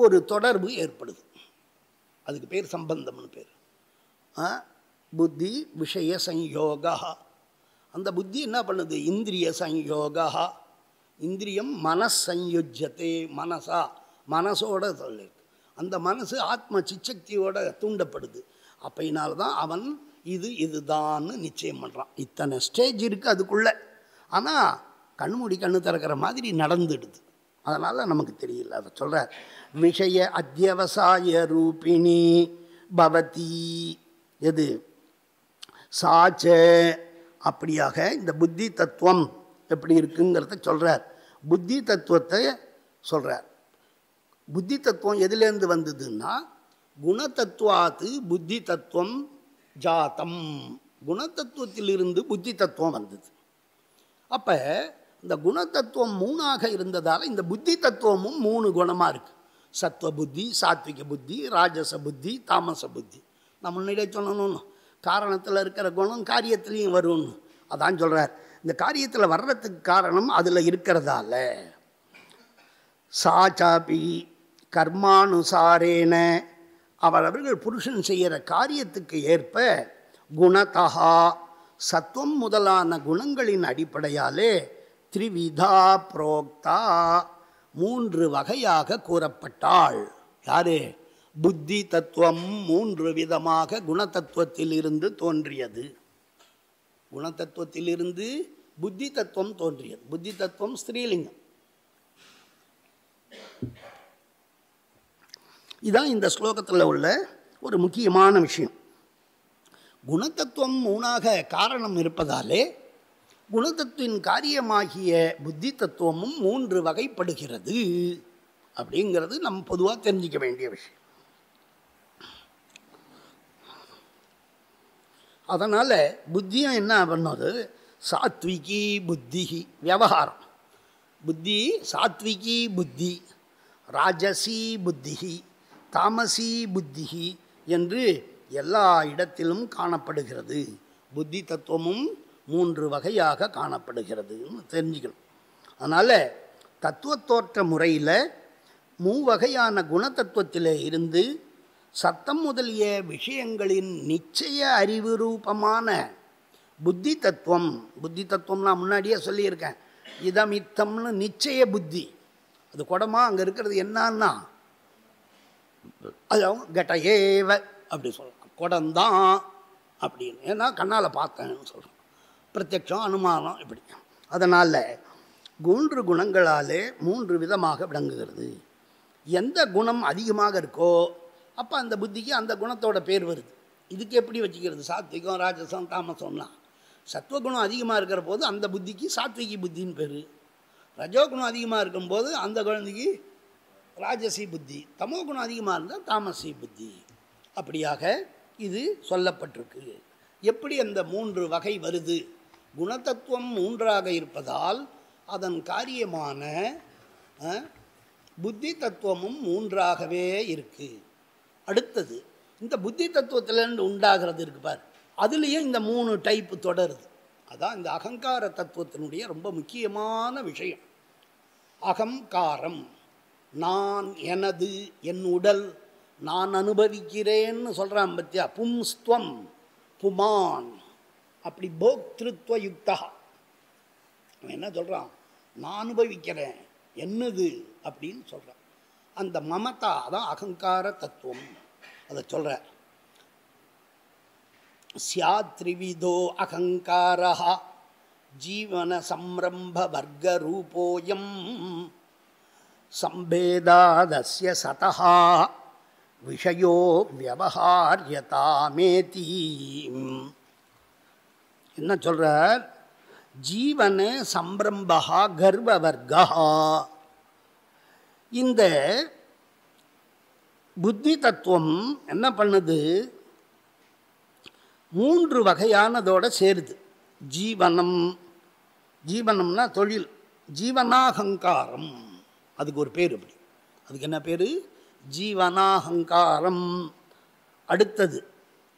ஒரு தொடர்பு ஏற்படுது. அதுக்கு பேர் சம்பந்தம்னு பேர். புத்தி விஷய சம்யோகா. அந்த புத்தி என்ன பண்ணுது? இந்திரிய சம்யோகா. இந்திரியம் மனசயுஜ்யத்தே, மனசா, மனசோட சொல்லு. அந்த மனசு ஆத்ம சிச்சக்தியோட தூண்டப்படுது. அப்பயினால தான் அவன் இதுதான்னு நிச்சயம் பண்ணுறான். இத்தனை ஸ்டேஜ் இருக்குது அதுக்குள்ளே. ஆனால் கண்மூடி கண்ணு திறக்கிற மாதிரி நடந்துடுது. அதனால் நமக்கு தெரியல. அதை சொல்கிறார். விஷய அத்தியவசாய ரூபிணி பவதி எது சாச்ச. அப்படியாக இந்த புத்தி தத்துவம் எப்படி இருக்குங்கிறத சொல்கிறார். புத்தி தத்துவத்தை சொல்கிறார். புத்தி தத்துவம் எதுலேருந்து வந்ததுன்னா குணதத்துவாத்து புத்தி தத்துவம் ஜாத்தம். குணத்தத்துவத்திலிருந்து புத்தி தத்துவம் வந்தது. அப்போ இந்த குணத்தத்துவம் 3ஆக இருந்ததால் இந்த புத்தி தத்துவமும் 3 குணமாக இருக்குது. சத்துவ புத்தி, சாத்விக புத்தி, ராஜச புத்தி, தாமச புத்தி. நான் முன்னாடியே சொல்லணும், காரணத்தில் இருக்கிற குணம் காரியத்திலையும் வரும்னு. அதான் சொல்கிறார். இந்த காரியத்தில் வர்றதுக்கு காரணம் அதில் இருக்கிறதால சாச்சாபி கர்மானுசாரேன அவரவர்கள் புருஷன் செய்கிற காரியத்துக்கு ஏற்ப குணதா சத்துவம் முதலான குணங்களின் அடிப்படையாலே த்ரிவிதா புரோக்தா 3 வகையாக கூறப்பட்டாள். யாரு? புத்தி தத்துவம் 3 விதமாக குணத்தத்துவத்திலிருந்து தோன்றியது. குணத்தத்துவத்திலிருந்து புத்தி தத்துவம் தோன்றியது. புத்தி தத்துவம் ஸ்திரீலிங்கம். இதுதான் இந்த ஸ்லோகத்தில் உள்ள ஒரு முக்கியமான விஷயம். குணத்தத்துவம் 3ஆக காரணம் இருப்பதாலே குணத்தத்துவின் காரியமாகிய புத்தி தத்துவமும் 3 வகைப்படுகிறது அப்படிங்கிறது நம்ம பொதுவாக தெரிஞ்சிக்க வேண்டிய விஷயம். அதனால் புத்தியும் என்ன பண்ணது? சாத்விகி புத்தி விவகாரம். புத்தி சாத்விகி புத்தி, ராஜசி புத்தி, தாமசி புத்தி என்று எல்லா இடத்திலும் காணப்படுகிறது. புத்தி தத்துவமும் 3 வகையாக காணப்படுகிறதுன்னு தெரிஞ்சுக்கணும். அதனால் தத்துவத்தோற்ற முறையில் 3 வகையான குணத்தத்துவத்தில் இருந்து சத்தம் முதலிய விஷயங்களின் நிச்சய அறிவு ரூபமான புத்தி தத்துவம். புத்தி தத்துவம் நான் முன்னாடியே சொல்லியிருக்கேன். இதமித்தம்னு நிச்சய புத்தி. அது குடமா அங்கே இருக்கிறது என்னன்னா அது கெட்டையேவ அப்படி சொல்கிறான். குடந்தான் அப்படின்னு. ஏன்னா கண்ணால் பார்த்தேன்னு சொல்கிறோம். பிரத்யட்சம் அனுமானம் இப்படி. அதனால் 3 குணங்களாலே 3 விதமாக விளங்குகிறது. எந்த குணம் அதிகமாக இருக்கோ அப்போ அந்த புத்திக்கு அந்த குணத்தோட பேர் வருது. இதுக்கு எப்படி வச்சுக்கிறது? சாத்விகம், ராஜசம், தாமசம்னா சத்துவகுணம் அதிகமாக இருக்கிற போது அந்த புத்திக்கு சாத்விகி புத்தின்னு பேர். ரஜோகுணம் அதிகமாக இருக்கும்போது அந்த குழந்தைக்கு ராஜசி புத்தி. தமோ குணம் அதிகமாக இருந்தால் தாமசி புத்தி. அப்படியாக இது சொல்லப்பட்டிருக்கு. எப்படி அந்த 3 வகை வருது? குணத்தத்துவம் 3ஆக இருப்பதால் அதன் காரியமான புத்தி தத்துவமும் 3ஆகவே இருக்குது. அடுத்தது இந்த புத்தி தத்துவத்திலேருந்து உண்டாகிறது இருக்கு பார், அதுலேயும் இந்த 3 டைப்பு தொடருது. அதான் இந்த அகங்கார தத்துவத்தினுடைய ரொம்ப முக்கியமான விஷயம். அகங்காரம், நான், எனது, என் உடல், நான் அனுபவிக்கிறேன்னு சொல்கிறான் பத்தியா. பும்ஸ்துவம் புமான், அப்படி போக்திருத்வ யுக்தா. அவன் என்ன சொல்கிறான்? நான் அனுபவிக்கிறேன், என்னது அப்படின்னு சொல்கிறான். அந்த மமதா தான் அகங்கார தத்துவம். அதை சொல்கிற ஸ்யாத்ரிவிதோ அகங்காரா ஜீவன சம்ரம்ப வர்க்க ரூபோயம் சம்பேதாதஸ்ய சதஹா விஷயோ வியவஹார்யதாமேதி. என்ன சொல்கிறார்? ஜீவன சம்பிரம்பா கர்வவர்கா. இந்த புத்தி தத்துவம் என்ன பண்ணுது? 3 வகையானதோடு சேருது. ஜீவனம், ஜீவனம்னா தொழில். ஜீவனாகங்காரம், அதுக்கு ஒரு பேர். அப்படி அதுக்கு என்ன பேர்? ஜீவனாகங்காரம். அடுத்தது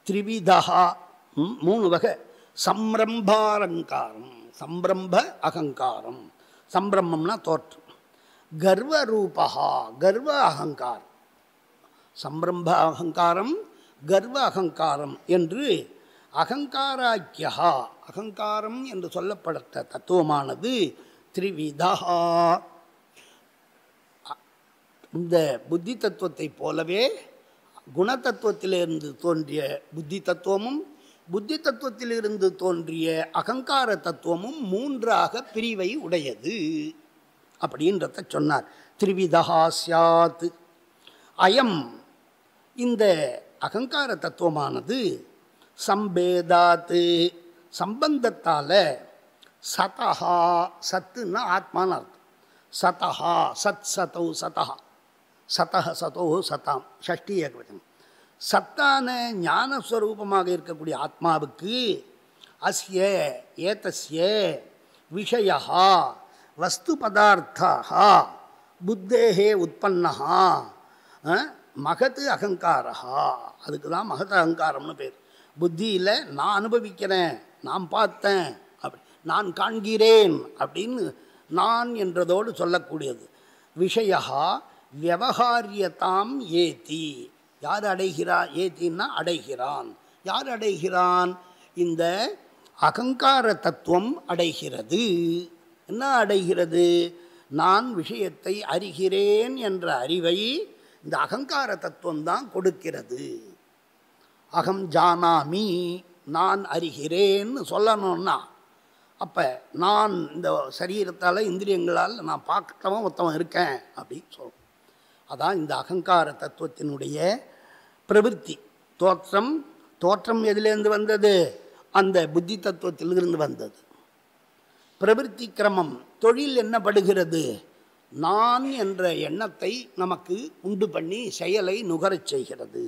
த்ரிவிதா, 3 வகை. சம்ரம்பாரங்காரம், சம்பிரம்ப அகங்காரம். சம்பிரம்மம்னா தோற்றம். கர்வரூபா, கர்வ அகங்காரம். சம்பிரம்ப அகங்காரம், கர்வ அகங்காரம் என்று அகங்காராக்கியா, அகங்காரம் என்று சொல்லப்பட்ட தத்துவமானது த்ரிவிதா. இந்த புத்தி தத்துவத்தை போலவே குணத்தத்துவத்திலிருந்து தோன்றிய புத்தி தத்துவமும் புத்தி தத்துவத்திலிருந்து தோன்றிய அகங்கார தத்துவமும் மூன்றாக பிரிவை உடையது அப்படின்றத சொன்னார். த்ரிவிதா ஸ்யாத். அயம், இந்த அகங்கார தத்துவமானது சம்பேதாத்து, சம்பந்தத்தால், சதஹா, சத்துன்னா ஆத்மான்னு அர்த்தம், சதஹா சத் சதௌ சதஹா, சதஹ சதோ சதாம், ஷஷ்டி ஏகவச்சனம். சத்தான ஞானஸ்வரூபமாக இருக்கக்கூடிய ஆத்மாவுக்கு அஸ்ய ஏதஸ்ய விஷயா வஸ்து பதார்த்தா புத்தேஹே உற்பன்னஹா மகத் அகங்காரா. அதுக்கு தான் மகத் அகங்காரம்னு பேர். புத்தியில் நான் அனுபவிக்கிறேன், நான் பார்த்தேன், அப்படி நான் காண்கிறேன் அப்படின்னு நான் என்றதோடு சொல்லக்கூடியது. விஷயா வியவகாரியதாம் ஏதி. யார் அடைகிறான்? ஏத்தின்னா அடைகிறான். யார் அடைகிறான்? இந்த அகங்கார தத்துவம் அடைகிறது. என்ன அடைகிறது? நான் விஷயத்தை அறிகிறேன் என்ற அறிவை இந்த அகங்கார தத்துவம் தான் கொடுக்கிறது. அகம் ஜானாமி, நான் அறிகிறேன்னு சொல்லணும்னா, அப்போ நான் இந்த சரீரத்தால் இந்திரியங்களால் நான் பார்க்கறவன் ஒருத்தவன் இருக்கேன் அப்படின்னு சொல்லணும். அதான் இந்த அகங்கார தத்துவத்தினுடைய பிரவிற்த்தி. தோற்றம், தோற்றம் எதிலேருந்து வந்தது? அந்த புத்தி தத்துவத்திலிருந்து வந்தது. பிரவிற்த்தி கிரமம், தொழில் என்னப்படுகிறது? நான் என்ற எண்ணத்தை நமக்கு உண்டு பண்ணி செயலை நுகரச் செய்கிறது.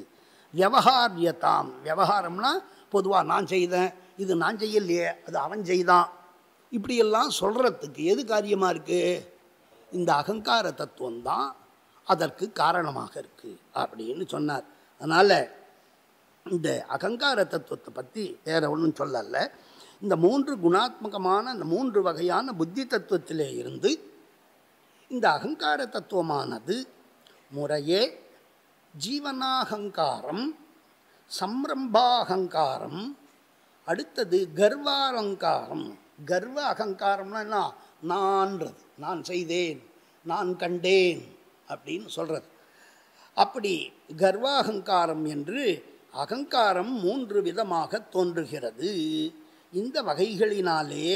வியவகாரியதாம், வியவகாரம்னா பொதுவாக நான் செய்தேன், இது நான் செய்யலையே, அது அவன் செய்தான், இப்படியெல்லாம் சொல்கிறதுக்கு எது காரியமாக இருக்குது? இந்த அகங்கார தத்துவம்தான் அதற்கு காரணமாக இருக்குது அப்படின்னு சொன்னார். அதனால் இந்த அகங்கார தத்துவத்தை பற்றி வேறு ஒன்றும் சொல்லலை. இந்த மூன்று குணாத்மகமான அந்த மூன்று வகையான புத்தி தத்துவத்திலே இருந்து இந்த அகங்கார தத்துவமானது முறையே ஜீவனாகங்காரம், சம்ரம்பாகங்காரம், அடுத்தது கர்வாலங்காரம். கர்வ அகங்காரம்னா என்ன? நான்றது, நான் செய்தேன், நான் கண்டேன் அப்படின்னு சொல்கிறது. அப்படி கர்வாகங்காரம் என்று அகங்காரம் மூன்று விதமாக தோன்றுகிறது. இந்த வகைகளினாலே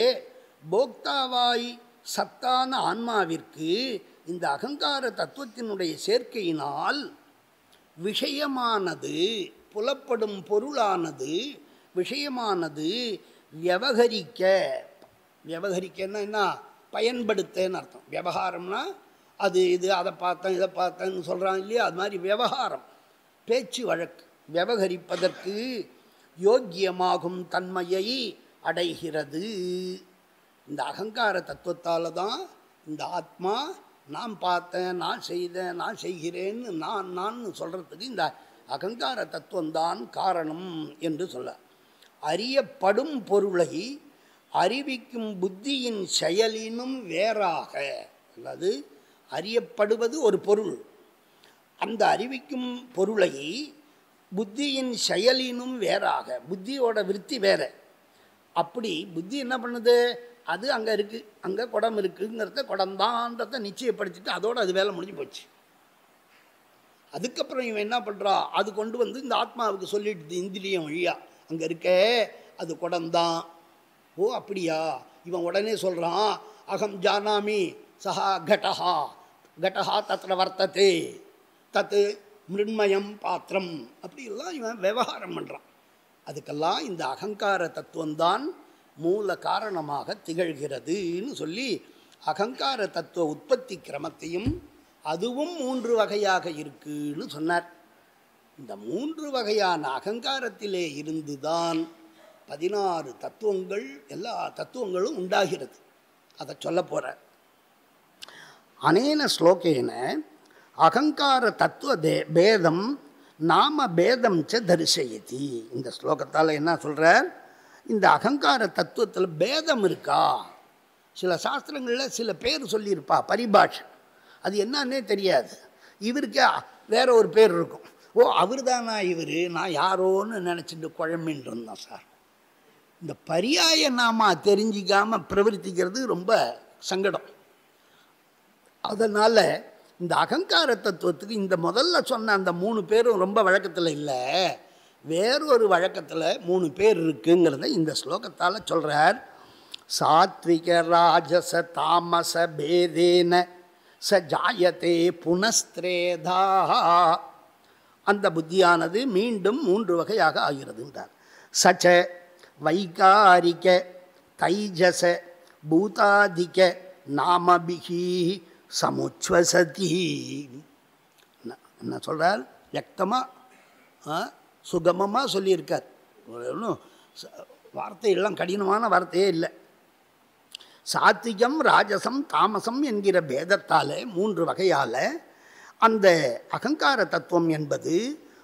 போக்தாவாய் சத்தான ஆன்மாவிற்கு இந்த அகங்கார தத்துவத்தினுடைய சேர்க்கையினால் விஷயமானது, புலப்படும் பொருளானது, விஷயமானது வியவகரிக்க, வியவகரிக்கன்னா என்ன? பயன்படுத்தன்னு அர்த்தம். விவகாரம்னா அது இது, அதை பார்த்தேன் இதை பார்த்தேன்னு சொல்கிறான் இல்லையா, அது மாதிரி விவகாரம், பேச்சு வழக்கு, விவகரிப்பதற்கு யோக்கியமாகும் தன்மையை அடைகிறது. இந்த அகங்கார தத்துவத்தால் தான் இந்த ஆத்மா நான் பார்த்தேன், நான் செய்தேன், நான் செய்கிறேன்னு நான் சொல்கிறதுக்கு இந்த அகங்கார தத்துவம்தான் காரணம் என்று சொல்ல. அறியப்படும் பொருளை அறிவிக்கும் புத்தியின் செயலினும் வேறாக, அல்லது அறியப்படுவது ஒரு பொருள், அந்த அறிவிக்கும் பொருளை புத்தியின் செயலினும் வேறாக, புத்தியோட விருத்தி வேற. அப்படி புத்தி என்ன பண்ணுது? அது அங்கே இருக்குது, அங்கே குடம் இருக்குங்கிறத குடம்தான்றதை நிச்சயப்படுத்திட்டு அதோடு அது வேலை முடிஞ்சு போச்சு. அதுக்கப்புறம் இவன் என்ன பண்ணுறா? அது கொண்டு வந்து இந்த ஆத்மாவுக்கு சொல்லிட்டு இந்திரியம் வழியா, அங்கே இருக்க அது குடம்தான். ஓ அப்படியா? இவன் உடனே சொல்கிறான், அகம் ஜானாமி சஹா கடஹா, கடஹா தத்ர வர்த்ததே தத்து மிருண்மயம் பாத்திரம், அப்படியெல்லாம் இவன் விவகாரம் பண்ணுறான். அதுக்கெல்லாம் இந்த அகங்கார தத்துவம்தான் மூல காரணமாக திகழ்கிறதுன்னு சொல்லி அகங்கார தத்துவ உற்பத்தி கிரமத்தையும் அதுவும் மூன்று வகையாக இருக்குன்னு சொன்னார். இந்த மூன்று வகையான அகங்காரத்திலே இருந்துதான் 16 தத்துவங்கள், எல்லா தத்துவங்களும் உண்டாகிறது. அதை சொல்ல போகிறார். அனேன ஸ்லோகேன அகங்கார தத்துவ பேதம் நாம பேதம் ச தரிசயதி. இந்த ஸ்லோகத்தால் என்ன சொல்கிறார்? இந்த அகங்கார தத்துவத்தில் பேதம் இருக்கா? சில சாஸ்திரங்களில் சில பேர் சொல்லியிருப்பா, பரிபாஷை, அது என்னன்னே தெரியாது. இவருக்கு வேற ஒரு பேர் இருக்கும். ஓ அவர் தானா இவர், நான் யாரோன்னு நினச்சிட்டு குழம்பின்னு இருந்தேன் சார் இந்த பரியாய நாமா தெரிஞ்சிக்காம பிரவர்த்திக்கிறது ரொம்ப சங்கடம். அதனால் இந்த அகங்கார தத்துவத்துக்கு இந்த முதல்ல சொன்ன அந்த 3 பேரும் ரொம்ப வழக்கத்தில் இல்லை, வேறொரு வழக்கத்தில் 3 பேர் இருக்குங்கிறத இந்த ஸ்லோகத்தால் சொல்கிறார். சாத்விக ராஜச தாமச பேதேன ச ஜாயத்தே புனஸ்திரேதா. அந்த புத்தியானது மீண்டும் 3 வகையாக ஆகிறதுன்றார். சச்ச வைகாரிக தைஜச பூதாதிக நாமபிகி சமுச்வசதி. என்ன சொல்கிறார்? வியக்தமாக சுகமமாக சொல்லியிருக்கார். ஒன்றும் வார்த்தையெல்லாம் கடினமான வார்த்தையே இல்லை. சாத்விகம் ராஜசம் தாமசம் என்கிற பேதத்தால் 3 வகையால் அந்த அகங்கார தத்துவம் என்பது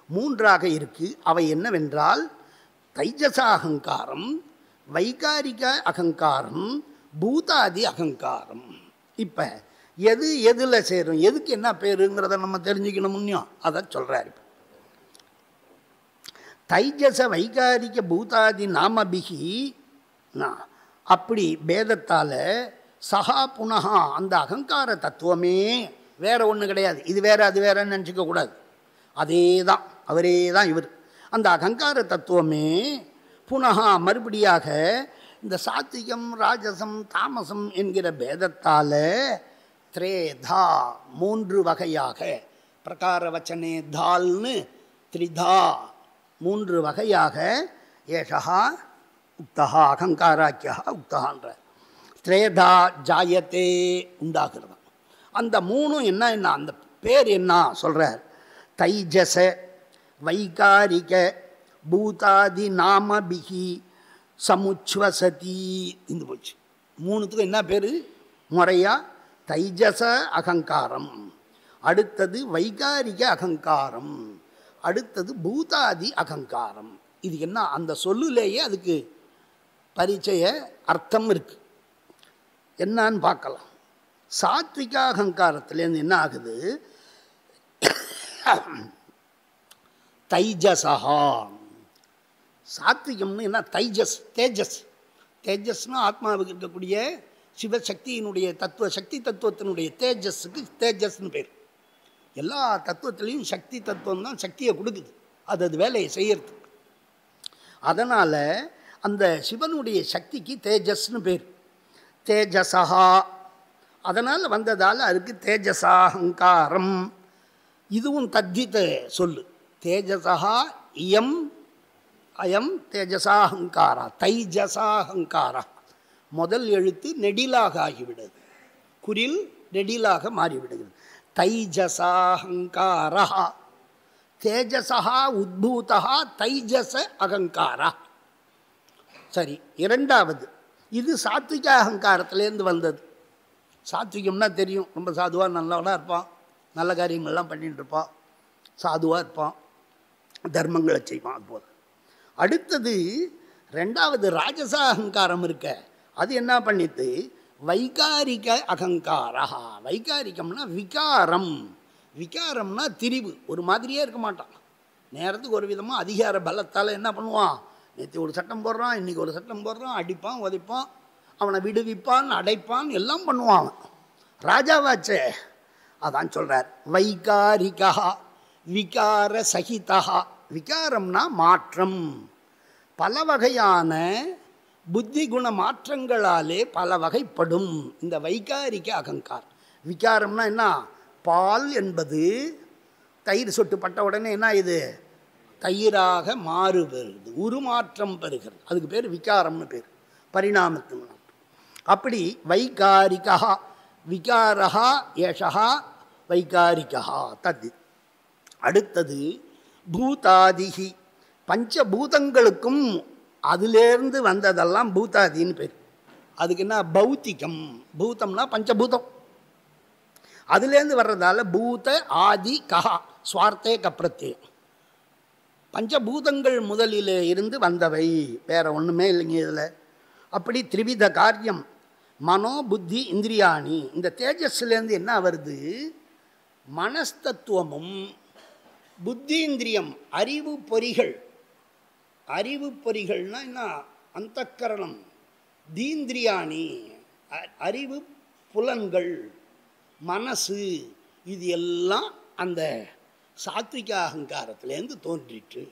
3ஆக இருக்குது. அவை என்னவென்றால் தைஜச அகங்காரம், வைகாரிக அகங்காரம், பூதாதி அகங்காரம். இப்போ எது எதில் சேரும், எதுக்கு என்ன பேருங்கிறத நம்ம தெரிஞ்சுக்கணும். முன்னியும் அதை சொல்கிறார். இப்போ தைஜச வைகாரிக பூதாதி நாமபிகி அப்படி பேதத்தால் சஹா புனகா அந்த அகங்கார தத்துவமே வேற ஒன்று கிடையாது. இது வேற அது வேறன்னு நினச்சிக்க கூடாது. அதே தான், அவரே தான் இவர். அந்த அகங்கார தத்துவமே புனகா மறுபடியாக இந்த சாத்விகம் ராஜசம் தாமசம் என்கிற பேதத்தால் திரேதா 3 வகையாக, பிரகார வச்சனே தால்னு த்ரிதா 3 வகையாக ஏஷா உக்தஹா அகங்காராக்கியா உக்தஹான்ற திரேதா ஜாயத்தே உண்டாகிறது. அந்த 3 என்ன அந்த பேர் என்ன சொல்கிறார்? தைஜச வைகாரிக பூதாதி நாமபிகி சமுச்வசதி. இந்த போச்சு 3த்துக்கும் என்ன பேர்? முறையா தைஜச அகங்காரம், அடுத்தது வைகாரிக அகங்காரம், அடுத்தது பூதாதி அகங்காரம். இது என்ன அந்த சொல்லுலேயே அதுக்கு பரிச்சய அர்த்தம் இருக்கு. என்னான்னு பார்க்கலாம். சாத்விக அகங்காரத்திலேருந்து என்ன ஆகுது? தைஜசா. சாத்விகம்னு என்ன? தைஜஸ், தேஜஸ். தேஜஸ்னா ஆத்மாவுக்கு இருக்கக்கூடிய சிவசக்தியினுடைய தத்துவ, சக்தி தத்துவத்தினுடைய தேஜஸுக்கு தேஜஸ்ன்னு பேர். எல்லா தத்துவத்திலையும் சக்தி தத்துவம் தான் சக்தியை கொடுக்குது, அது வேலையை செய்யறது. அதனால் அந்த சிவனுடைய சக்திக்கு தேஜஸ்னு பேர். தேஜசா அதனால் வந்ததால் அதுக்கு தேஜசாஹங்காரம். இதுவும் தத்தித்த சொல்லு. தேஜசா இயம் அயம் தேஜசாஹங்காரா. தைஜசாஹங்காரா முதல் எழுத்து நெடிலாக ஆகிவிடுது, குரில் நெடிலாக மாறிவிடுகிறது. தைஜசாஹங்காரா தேஜசா உத்பூதா தைஜச அகங்காரா. சரி, 2வது இது சாத்விக அகங்காரத்திலேருந்து வந்தது. சாத்விகம்னா தெரியும், ரொம்ப சாதுவாக நல்லவனாக இருப்பான், நல்ல காரியங்கள்லாம் பண்ணிட்டு இருப்பான், சாதுவாக இருப்பான், தர்மங்களை செய்வான். அதுபோல் அடுத்தது 2வது ராஜச அகங்காரம் இருக்க, அது என்ன பண்ணிட்டு வைகாரிக அகங்காரா. வைகாரிகம்னா விகாரம். விகாரம்னா திரிவு, ஒரு மாதிரியே இருக்க மாட்டான். நேரத்துக்கு ஒரு விதமாக அதிகார பலத்தால் என்ன பண்ணுவான்? நேற்று ஒரு சட்டம் போடுறான், இன்றைக்கி ஒரு சட்டம் போடுறான், அடிப்பான் உதைப்பான், அவனை விடுவிப்பான் அடைப்பான், எல்லாம் பண்ணுவான். ராஜாவாச்சே, அதான் சொல்கிறார் வைகாரிகா விகார சகிதா. விகாரம்னா மாற்றம், பல வகையான புத்தி குண மாற்றங்களாலே பல வகைப்படும் இந்த வைகாரிக அகங்காரம். விகாரம்னா என்ன? பால் என்பது தயிர் சொட்டு பட்ட உடனே என்ன இது? தயிராக மாறுபெறுது, உருமாற்றம் பெறுகிறது. அதுக்கு பேர் விகாரம்னு பேர், பரிணாமத்தின். அப்படி வைகாரிகா விகாரா ஏஷா வைகாரிகா தத். அடுத்தது பூதாதிகி, பஞ்சபூதங்களுக்கும் அதிலேருந்து வந்ததெல்லாம் பூதாதின்னு பேர். அதுக்கு என்ன? பௌத்திகம். பூதம்னா பஞ்சபூதம், அதுலேருந்து வர்றதால பூத ஆதி கஹா ஸ்வார்த்தே கப்ரத்தியம். பஞ்சபூதங்கள் முதலில் இருந்து வந்தவை, வேற ஒன்றுமே இல்லைங்க இதில். அப்படி திரிவித காரியம் மனோ புத்தி இந்திரியாணி. இந்த தேஜஸ்லேருந்து என்ன வருது? மனஸ்தத்துவமும் புத்தி இந்திரியம் அறிவு பொறிகள். அறிவு பொறிகள்னா என்ன? அந்தக்கரணம், தீந்திரியாணி அறிவு புலன்கள், மனசு, இது எல்லாம் அந்த சாத்விக அகங்காரத்திலேருந்து தோன்றிட்டு.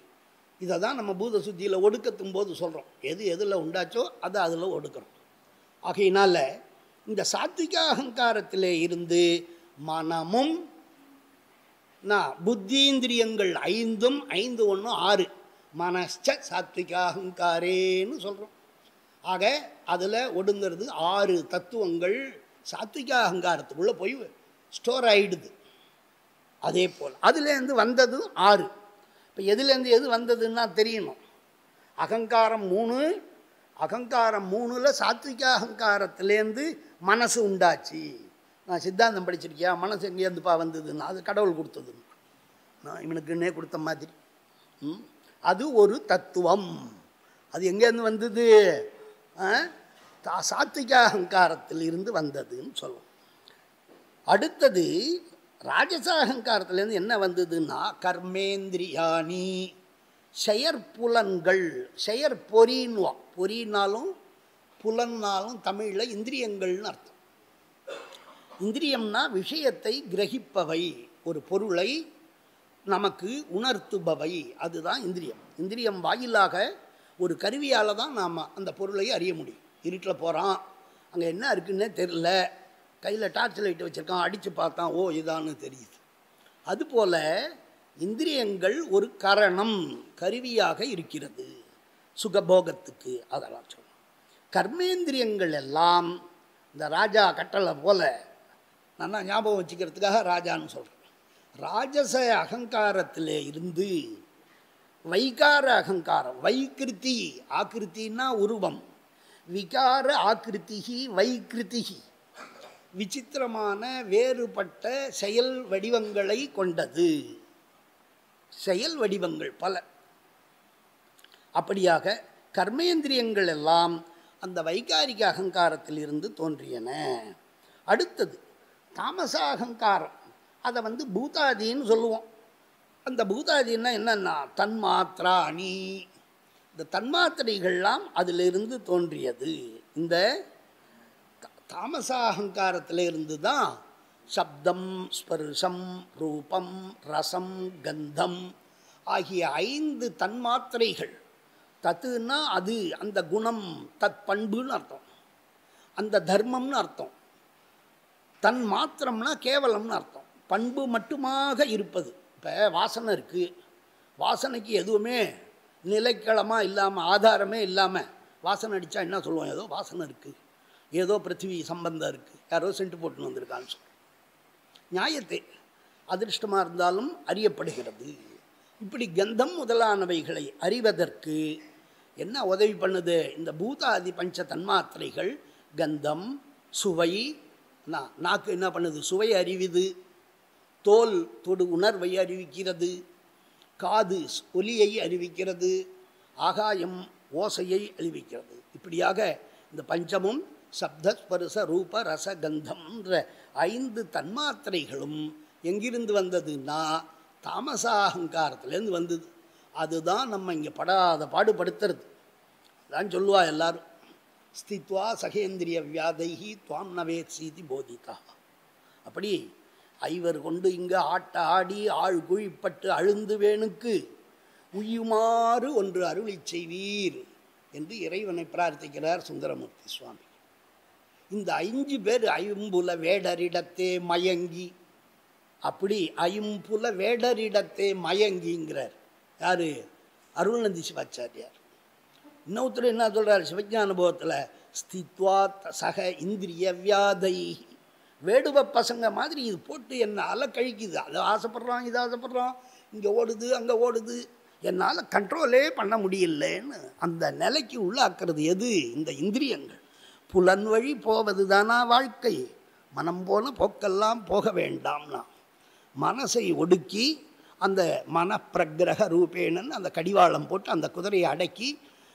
இதை தான் நம்ம பூத சுத்தியில் ஒடுக்கத்தும் போது சொல்கிறோம். எது எதில் உண்டாச்சோ அதை அதில் ஒடுக்கிறோம். ஆகையினால இந்த சாத்விக அகங்காரத்திலே இருந்து மனமும் புத்தீந்திரியங்கள் 5 1 6 மனச்ச சாத்விக அகங்காரேன்னு சொல்கிறோம். ஆக அதில் ஒடுங்கிறது 6 தத்துவங்கள் சாத்விக அகங்காரத்துக்குள்ளே போய் ஸ்டோர் ஆகிடுது. அதே போல் அதுலேருந்து வந்தது 6. இப்போ எதுலேருந்து எது வந்ததுன்னா தெரியணும். அகங்காரம் 3, அகங்காரம் 3ல் சாத்விக அகங்காரத்துலேருந்து மனசு உண்டாச்சு. நான் சித்தாந்தம் படிச்சிருக்கியா, மனசு எங்கேருந்துப்பா வந்ததுன்னா அது கடவுள் கொடுத்ததுன்னு, நான் இவனுக்குன்னே கொடுத்த மாதிரி. அது ஒரு தத்துவம். அது எங்கேருந்து வந்தது? சாத்விக அகங்காரத்தில் இருந்து வந்ததுன்னு சொல்லும். அடுத்தது ராஜச அகங்காரத்திலேருந்து என்ன வந்ததுன்னா கர்மேந்திரியாணி, செயற்புலன்கள். செயற்பொறின்னுவா, பொறினாலும் புலன்னாலும் தமிழில் இந்திரியங்கள்னு அர்த்தம். இந்திரியம்னா விஷயத்தை கிரகிப்பவை, ஒரு பொருளை நமக்கு உணர்த்துபவை, அதுதான் இந்திரியம். இந்திரியம் வாயிலாக ஒரு கருவியால் தான் நாம் அந்த பொருளை அறிய முடியும். இருட்டில் போகிறான், அங்கே என்ன இருக்குன்னே தெரில, கையில் டார்ச் லைட் வச்சுருக்கான், அடித்து பார்த்தான், ஓ இதான்னு தெரியுது. அதுபோல் இந்திரியங்கள் ஒரு கரணம், கருவியாக இருக்கிறது சுகபோகத்துக்கு. அதெல்லாம் சொல்லணும். கர்மேந்திரியங்கள் எல்லாம் இந்த ராஜா கட்டளை போல் நல்லா ஞாபகம் வச்சுக்கிறதுக்காக ராஜான்னு சொல்கிறேன். ராஜச அகங்காரத்திலே இருந்து வைகார அகங்காரம், வைக்கிருதி, ஆக்கிருத்தின்னா உருவம், விகார ஆக்கிருத்திகி வைக்கிருத்திகி, விசித்திரமான வேறுபட்ட செயல் வடிவங்களை கொண்டது. செயல் வடிவங்கள் பல. அப்படியாக கர்மேந்திரியங்கள் எல்லாம் அந்த வைகாரிக அகங்காரத்தில் இருந்து தோன்றியன. அடுத்தது தாமச அகங்காரம், அதை பூதாதின்னு சொல்லுவோம். அந்த பூதாதின்னா என்னன்னா தன்மாத்திராணி, இந்த தன்மாத்திரைகள்லாம் அதிலிருந்து தோன்றியது. இந்த தாமச அகங்காரத்தில் இருந்து தான் சப்தம், ஸ்பர்ஷம், ரூபம், ரசம், கந்தம் ஆகிய 5 தன்மாத்திரைகள். தத்துன்னா அது அந்த குணம், தத் பண்புன்னு அர்த்தம், அந்த தர்மம்னு அர்த்தம். தன் மாத்திரம்னா கேவலம்னு அர்த்தம், பண்பு மட்டுமாக இருப்பது. இப்போ வாசனை இருக்குது, வாசனைக்கு எதுவுமே நிலைக்களமாக இல்லாமல், ஆதாரமே இல்லாமல் வாசனை அடித்தா என்ன சொல்லுவோம்? ஏதோ வாசனை இருக்குது, ஏதோ பிருத்திவி சம்பந்தம் இருக்குது, யாரோ சென்ட்டு போட்டுன்னு வந்திருக்கான்னு சொல்லுவோம். நியாயத்தை அதிர்ஷ்டமாக இருந்தாலும் அறியப்படுகிறது. இப்படி கந்தம் முதலானவைகளை அறிவதற்கு என்ன உதவி பண்ணுது? இந்த பூதாதி பஞ்ச தன்மாத்திரைகள். கந்தம், சுவை, நாக்கு என்ன பண்ணுது? சுவையை அறிவிது. தோல் தொடு உணர்வை அறிவிக்கிறது. காது ஒலியை அறிவிக்கிறது. ஆகாயம் ஓசையை அறிவிக்கிறது. இப்படியாக இந்த பஞ்சமும் சப்த, ஸ்பர்ச, ரூப, ரச, கந்தம் என்ற 5 தன்மாத்திரைகளும் எங்கிருந்து வந்ததுன்னா தாமசாகங்காரத்துலேருந்து வந்தது. அதுதான் நம்ம இங்கே படாத பாடுபடுத்துறது. அதான் சொல்லுவா எல்லாரும், ஸ்தித்வா சகேந்திரிய வியாதைஹி துவாம் நவேத் சீதி போதிதா. அப்படி ஐவர் கொண்டு இங்கே ஆட்ட ஆடி ஆள் குழிப்பட்டு அழுந்து வேணுக்கு உய்யுமாறு ஒன்று அருளி செய்வீர் என்று இறைவனை பிரார்த்திக்கிறார் சுந்தரமூர்த்தி சுவாமி. இந்த 5 பேர் ஐம்புல வேடரிடத்தே மயங்கி, அப்படி ஐம்புல வேடரிடத்தே மயங்கிங்கிறார் யார்? அருள்நந்தி சிவாச்சாரியார். இன்னொருத்தர் என்ன சொல்கிறார் சிவஞானுபவத்தில்? ஸ்தித்வா சக இந்திரிய வியாதை. வேடுவ பசங்க மாதிரி இது போட்டு என்னை அலை கழிக்குது. அதை ஆசைப்படுறான், இதை ஆசைப்படுறான், இங்கே ஓடுது அங்கே ஓடுது, என்னால் கண்ட்ரோலே பண்ண முடியலன்னு அந்த நிலைக்கு உள்ளாக்குறது எது? இந்த இந்திரியங்கள். புலன் வழி போவது தானா வாழ்க்கை? மனம் போன போக்கெல்லாம் போக வேண்டாம்னா மனசை ஒடுக்கி அந்த மனப்பிரகிரக ரூபேனன்னு அந்த கடிவாளம் போட்டு அந்த குதிரையை அடக்கி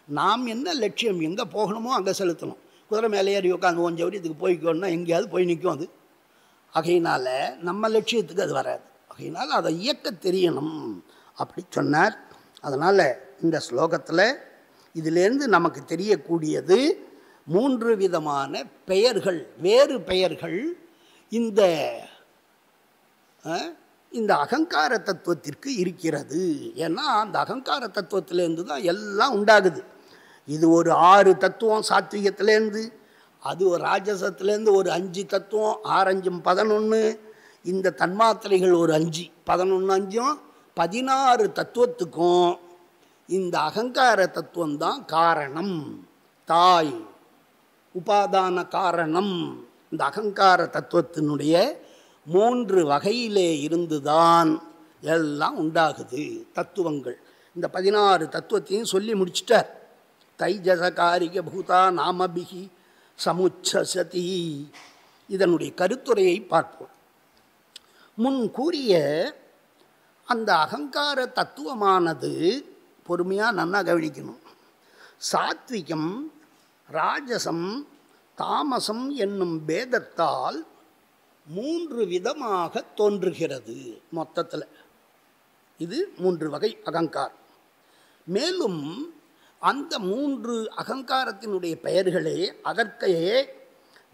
நாம் என்ன லட்சியம் எங்கே போகணுமோ அங்கே செலுத்தணும். குதிரை மேலே ஏறி உட்காந்து ஓஞ்சவரி இதுக்கு போய்க்கோன்னா எங்கேயாவது போய் நிற்கும் அது. ஆகையினால் நம்ம லட்சியத்துக்கு அது வராது. ஆகையினால் அதை இயக்க தெரியணும் அப்படி சொன்னார். அதனால் இந்த ஸ்லோகத்தில் இதிலிருந்து நமக்கு தெரியக்கூடியது 3 விதமான பெயர்கள், வேறு பெயர்கள் இந்த இந்த அகங்கார தத்துவத்திற்கு இருக்கிறது. ஏன்னா அந்த அகங்கார தத்துவத்திலேருந்து தான் எல்லாம் உண்டாகுது. இது ஒரு 6 தத்துவம் சாத்விகத்திலேருந்து, அது ஒரு ராஜசத்திலேருந்து ஒரு 5 தத்துவம், 6 5 11, இந்த தன்மாத்திரைகள் ஒரு 5 11 5 16 தத்துவத்துக்கும் இந்த அகங்கார தத்துவம்தான் காரணம், தாய், உபாதான காரணம். இந்த அகங்கார தத்துவத்தினுடைய 3 வகையிலே இருந்துதான் எல்லாம் உண்டாகுது தத்துவங்கள். இந்த 16 தத்துவத்தையும் சொல்லி முடிச்சிட்டார். தைஜசகாரிக பூதா நாமபிகி சமுச்சசதி. இதனுடைய கருத்துரையை பார்ப்போம். முன் கூறிய அந்த அகங்கார தத்துவமானது பொறுமையாக நன்னா கவனிக்கணும். சாத்விகம், ராஜசம், தாமசம் என்னும் பேதத்தால் 3 விதமாக தோன்றுகிறது. மொத்தத்தில் இது 3 வகை அகங்காரம். மேலும் அந்த 3 அகங்காரத்தினுடைய பெயர்களே அதற்கே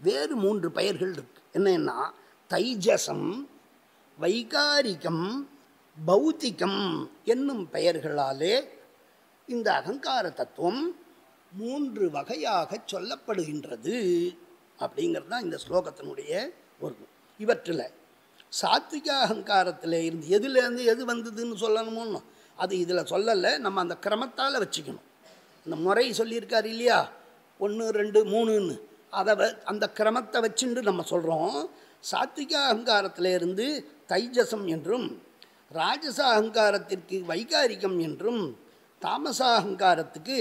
வேறு 3 பெயர்கள் இருக்கு. என்னன்னா தைஜசம், வைகாரிகம், பௌத்திகம் என்னும் பெயர்களாலே இந்த அகங்கார தத்துவம் 3 வகையாக சொல்லப்படுகின்றது. அப்படிங்கிறது தான் இந்த ஸ்லோகத்தினுடைய ஒரு. இவற்றில் சாத்விக அகங்காரத்தில் இருந்து எதுலேருந்து எது வந்ததுன்னு சொல்லணுமோ அது இதில் சொல்லலை. நம்ம அந்த கிரமத்தால் வச்சுக்கணும். இந்த முறை சொல்லியிருக்காரு இல்லையா, 1 2 3ன்னு, அதை அந்த கிரமத்தை வச்சுட்டு நம்ம சொல்கிறோம். சாத்விக அகங்காரத்தில் இருந்து தைஜசம் என்றும், ராஜச அகங்காரத்திற்கு வைகாரிகம் என்றும், தாமச அகங்காரத்துக்கு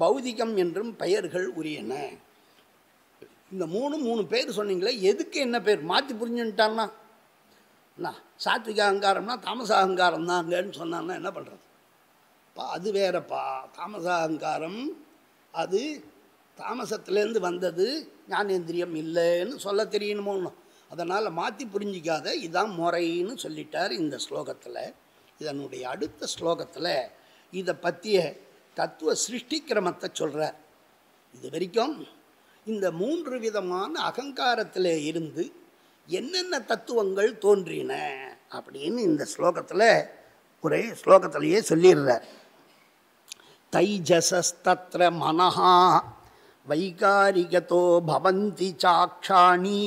பௌதிகம் என்றும் பெயர்கள் உரியன. இந்த 3 பேர் சொன்னீங்களே, எதுக்கு என்ன பேர் மாற்றி புரிஞ்சுட்டான்னா, சாத்விக அகங்காரம்னா தாமச அகங்காரம் தாங்கன்னு சொன்னான்னா என்ன பண்ணுறது? அது வேறப்பா. தாமச அகங்காரம் அது தாமசத்துலேருந்து வந்தது, ஞானேந்திரியம் இல்லைன்னு சொல்ல தெரியணுமோன்னு. அதனால் மாற்றி புரிஞ்சிக்காத, இதான் முறைன்னு சொல்லிட்டார் இந்த ஸ்லோகத்தில். இதனுடைய அடுத்த ஸ்லோகத்தில் இதை பற்றிய தத்துவ சிருஷ்டி கிரமத்தை சொல்கிறார். இது வரைக்கும் இந்த 3 விதமான அகங்காரத்தில் இருந்து என்னென்ன தத்துவங்கள் தோன்றின அப்படின்னு இந்த ஸ்லோகத்தில் ஒரே ஸ்லோகத்திலேயே சொல்லிடுறார். தைஜசஸ்தத்ர மனஹா வைகாரிகதோ பவந்தி சாக்ஷாணி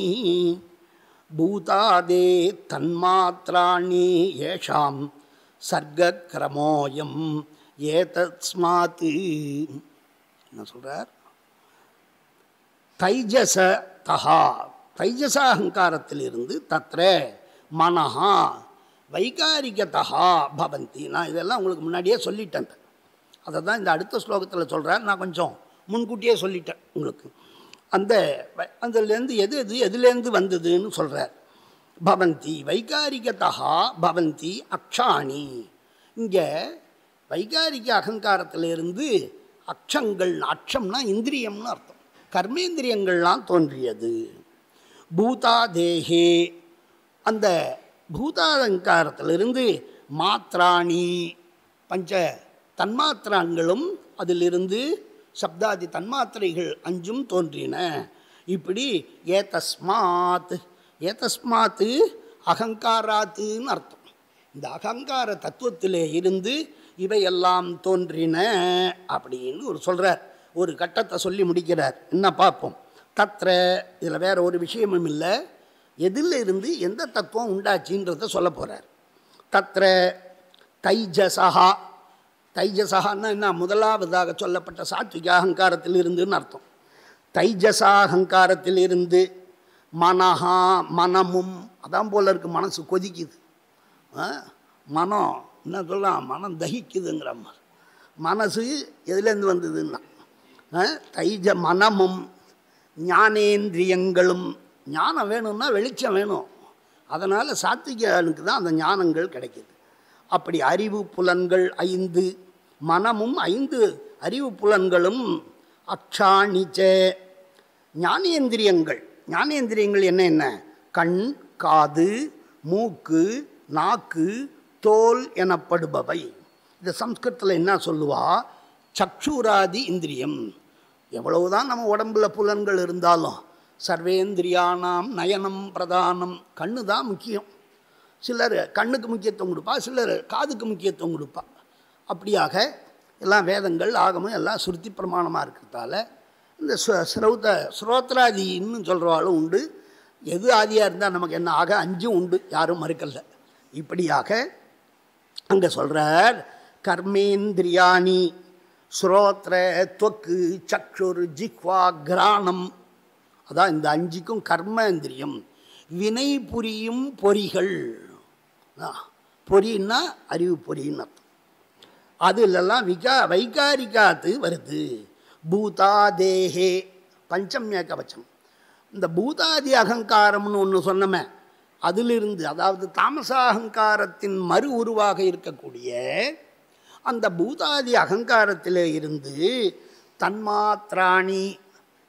பூதாதே தன்மாத்ராணி ஏஷாம் சர்க்கரமோயம் ஏதஸ்மாத். என்ன சொல்கிறார்? தைஜசதா, தைஜச அகங்காரத்திலிருந்து தத்ர மனஹா வைகாரிகதா பவந்தி. நான் இதெல்லாம் உங்களுக்கு முன்னாடியே சொல்லிட்டேன். அதை தான் இந்த அடுத்த ஸ்லோகத்தில் சொல்கிறார். நான் கொஞ்சம் முன்கூட்டியே சொல்லிட்டேன் உங்களுக்கு. அதுலேருந்து எதுலேருந்து வந்ததுன்னு சொல்கிறார். பவந்தி வைகாரிகதா பவந்தி அக்ஷாணி. இங்கே வைகாரிக அகங்காரத்திலிருந்து அக்ஷங்கள், அக்ஷம்னா இந்திரியம்னு அர்த்தம், கர்மேந்திரியங்கள்லாம் தோன்றியது. பூதாதேகே, அந்த பூதாலங்காரத்திலிருந்து மாத்ராணி, பஞ்ச தன்மாத்திரான்களும் அதிலிருந்து சப்தாதி தன்மாத்திரைகள் 5 தோன்றின. இப்படி ஏதஸ்மாத், ஏதஸ்மாத் அகங்காராத்துன்னு அர்த்தம். இந்த அகங்கார தத்துவத்திலே இருந்து இவையெல்லாம் தோன்றின அப்படின்னு ஒரு சொல்கிறார். ஒரு கட்டத்தை சொல்லி முடிக்கிறார். என்ன பார்ப்போம். தத்ர, இதில் வேறு ஒரு விஷயமும் இல்லை, எதில் இருந்து எந்த தத்துவம் உண்டாச்சின்றத சொல்ல போகிறார். தத்ர தைஜசா, தைஜசான்னா என்ன? முதலாவதாக சொல்லப்பட்ட சாத்விக அகங்காரத்தில் இருந்துன்னு அர்த்தம். தைஜசா அகங்காரத்தில் இருந்து மனஹா, மனமும், அதான் போல இருக்கு, மனசு கொதிக்குது, மனம் என்ன சொல்லலாம், மனம் தகிக்குதுங்கிற மாதிரி. மனசு எதுலேருந்து வந்ததுன்னா தைஜ மனமும் ஞானேந்திரியங்களும். ஞானம் வேணும்னா வெளிச்சம் வேணும், அதனால் சாத்விகனுக்கு தான் அந்த ஞானங்கள் கிடைக்கிது. அப்படி அறிவு புலன்கள் 5, மனமும் 5 அறிவு புலன்களும் அக்ஷாணிச்ச ஞானேந்திரியங்கள். ஞானேந்திரியங்கள் என்ன? கண், காது, மூக்கு, நாக்கு, தோல் எனப்படுபவை. இந்த சம்ஸ்கிருதத்தில் என்ன சொல்லுவா? சக்ஷுராதி இந்திரியம். எவ்வளவுதான் நம்ம உடம்புல புலன்கள் இருந்தாலும் சர்வேந்திரியானாம் நயனம் பிரதானம். கண்ணு தான் முக்கியம். சிலர் கண்ணுக்கு முக்கியத்துவம் கொடுப்பா, சிலர் காதுக்கு முக்கியத்துவம் கொடுப்பா. அப்படியாக எல்லாம் வேதங்கள் ஆகமும் எல்லாம் சுருத்தி பிரமாணமாக இருக்கிறதால இந்த ஸ்ரோத்ராதின்னு சொல்கிறவாளும் உண்டு. எது ஆதியாக இருந்தால் நமக்கு என்ன ஆக 5 உண்டு, யாரும் மறுக்கல. இப்படியாக அங்கே சொல்கிறார் கர்மேந்திரியாணி ஸ்ரோத்ர துவக்கு சக்ஷுர் ஜிஹ்வா கிராணம். அதான் இந்த 5க்கும் கர்மேந்திரியம். வினை புரியும் பொறிகள். பொறின்னா அறிவு பொறின்னு அர்த்தம். அதுலெல்லாம் வைகாரிகாத்து வருது. பூதா தேஹே பஞ்சம்ய கவச்சம். இந்த பூதாதி அகங்காரம்னு ஒன்று சொன்னமே, அதிலிருந்து அதாவது தாமசாகங்காரத்தின் மறு உருவாக இருக்கக்கூடிய அந்த பூதாதி அகங்காரத்தில் இருந்து தன்மாத்ராணி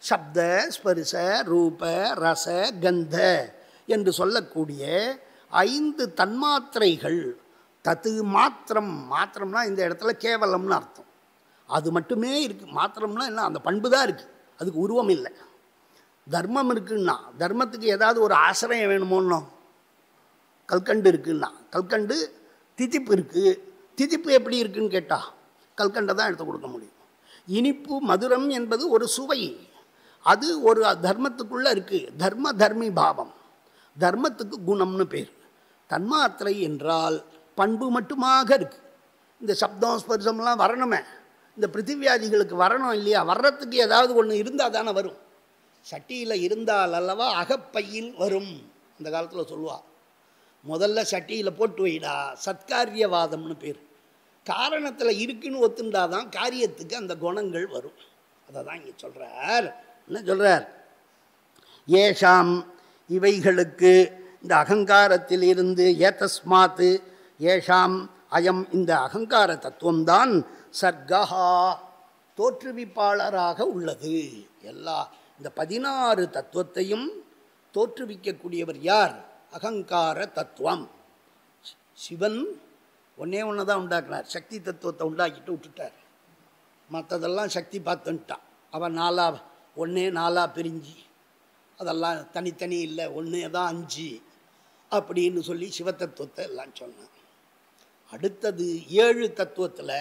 சப்த ஸ்பரிச ரூப ரச கந்த என்று சொல்லக்கூடிய 5 தன்மாத்திரைகள். தத்து மாத்திரம். மாத்திரம்னா இந்த இடத்துல கேவலம்னு அர்த்தம். அது மட்டுமே இருக்குது. மாத்திரம்னா என்ன, அந்த பண்பு தான் இருக்குது, அதுக்கு உருவம் இல்லை. தர்மம் இருக்குன்னா தர்மத்துக்கு ஏதாவது ஒரு ஆசிரியம் வேணுமோன்னோ. கல்கண்டு இருக்குன்னா கல்கண்டு திதிப்பு இருக்குது. திதிப்பு எப்படி இருக்குன்னு கேட்டால் கல்கண்டை தான் எடுத்து கொடுக்க முடியும். இனிப்பு மதுரம் என்பது ஒரு சுவை, அது ஒரு தர்மத்துக்குள்ளே இருக்குது. தர்மி பாவம். தர்மத்துக்கு குணம்னு பேர். தன்மாத்திரை என்றால் பண்பு மட்டுமாக இருக்குது. இந்த சப்தம் ஸ்பர்சம்லாம் வரணுமே, இந்த பிருத்திவியாதிகளுக்கு வரணும் இல்லையா? வர்றதுக்கு ஏதாவது ஒன்று இருந்தால் தானே வரும். சட்டியில் இருந்தால் அல்லவா அகப்பையில் வரும். அந்த காலத்தில் சொல்லுவா, முதல்ல சட்டியில் போட்டு வைடா, சத்காரியவாதம்னு பேர். காரணத்தில் இருக்குன்னு ஒத்துண்டாதான் காரியத்துக்கு அந்த குணங்கள் வரும். அதை தான் இங்கே சொல்கிறார். என்ன சொல்கிறார்? ஏஷாம் இவைகளுக்கு இந்த அகங்காரத்தில் இருந்து ஏதஸ்மாத்து ஏஷாம் அயம் இந்த அகங்கார தத்துவம்தான் சர்க்கஹா தோற்றுவிப்பாளராக உள்ளது. எல்லா இந்த 16 தத்துவத்தையும் தோற்றுவிக்கக்கூடியவர் யார்? அகங்கார தத்துவம். சிவன் ஒன்று தான் உண்டாக்குனார். சக்தி தத்துவத்தை உண்டாக்கிட்டு விட்டுட்டார். மற்றதெல்லாம் சக்தி பார்த்துட்டான். அவன் 4 பிரிஞ்சு அதெல்லாம் தனித்தனி இல்லை, ஒன்று தான் 5 அப்படின்னு சொல்லி சிவத்தத்துவத்தை எல்லாம் சொன்னான். அடுத்தது 7 தத்துவத்தில்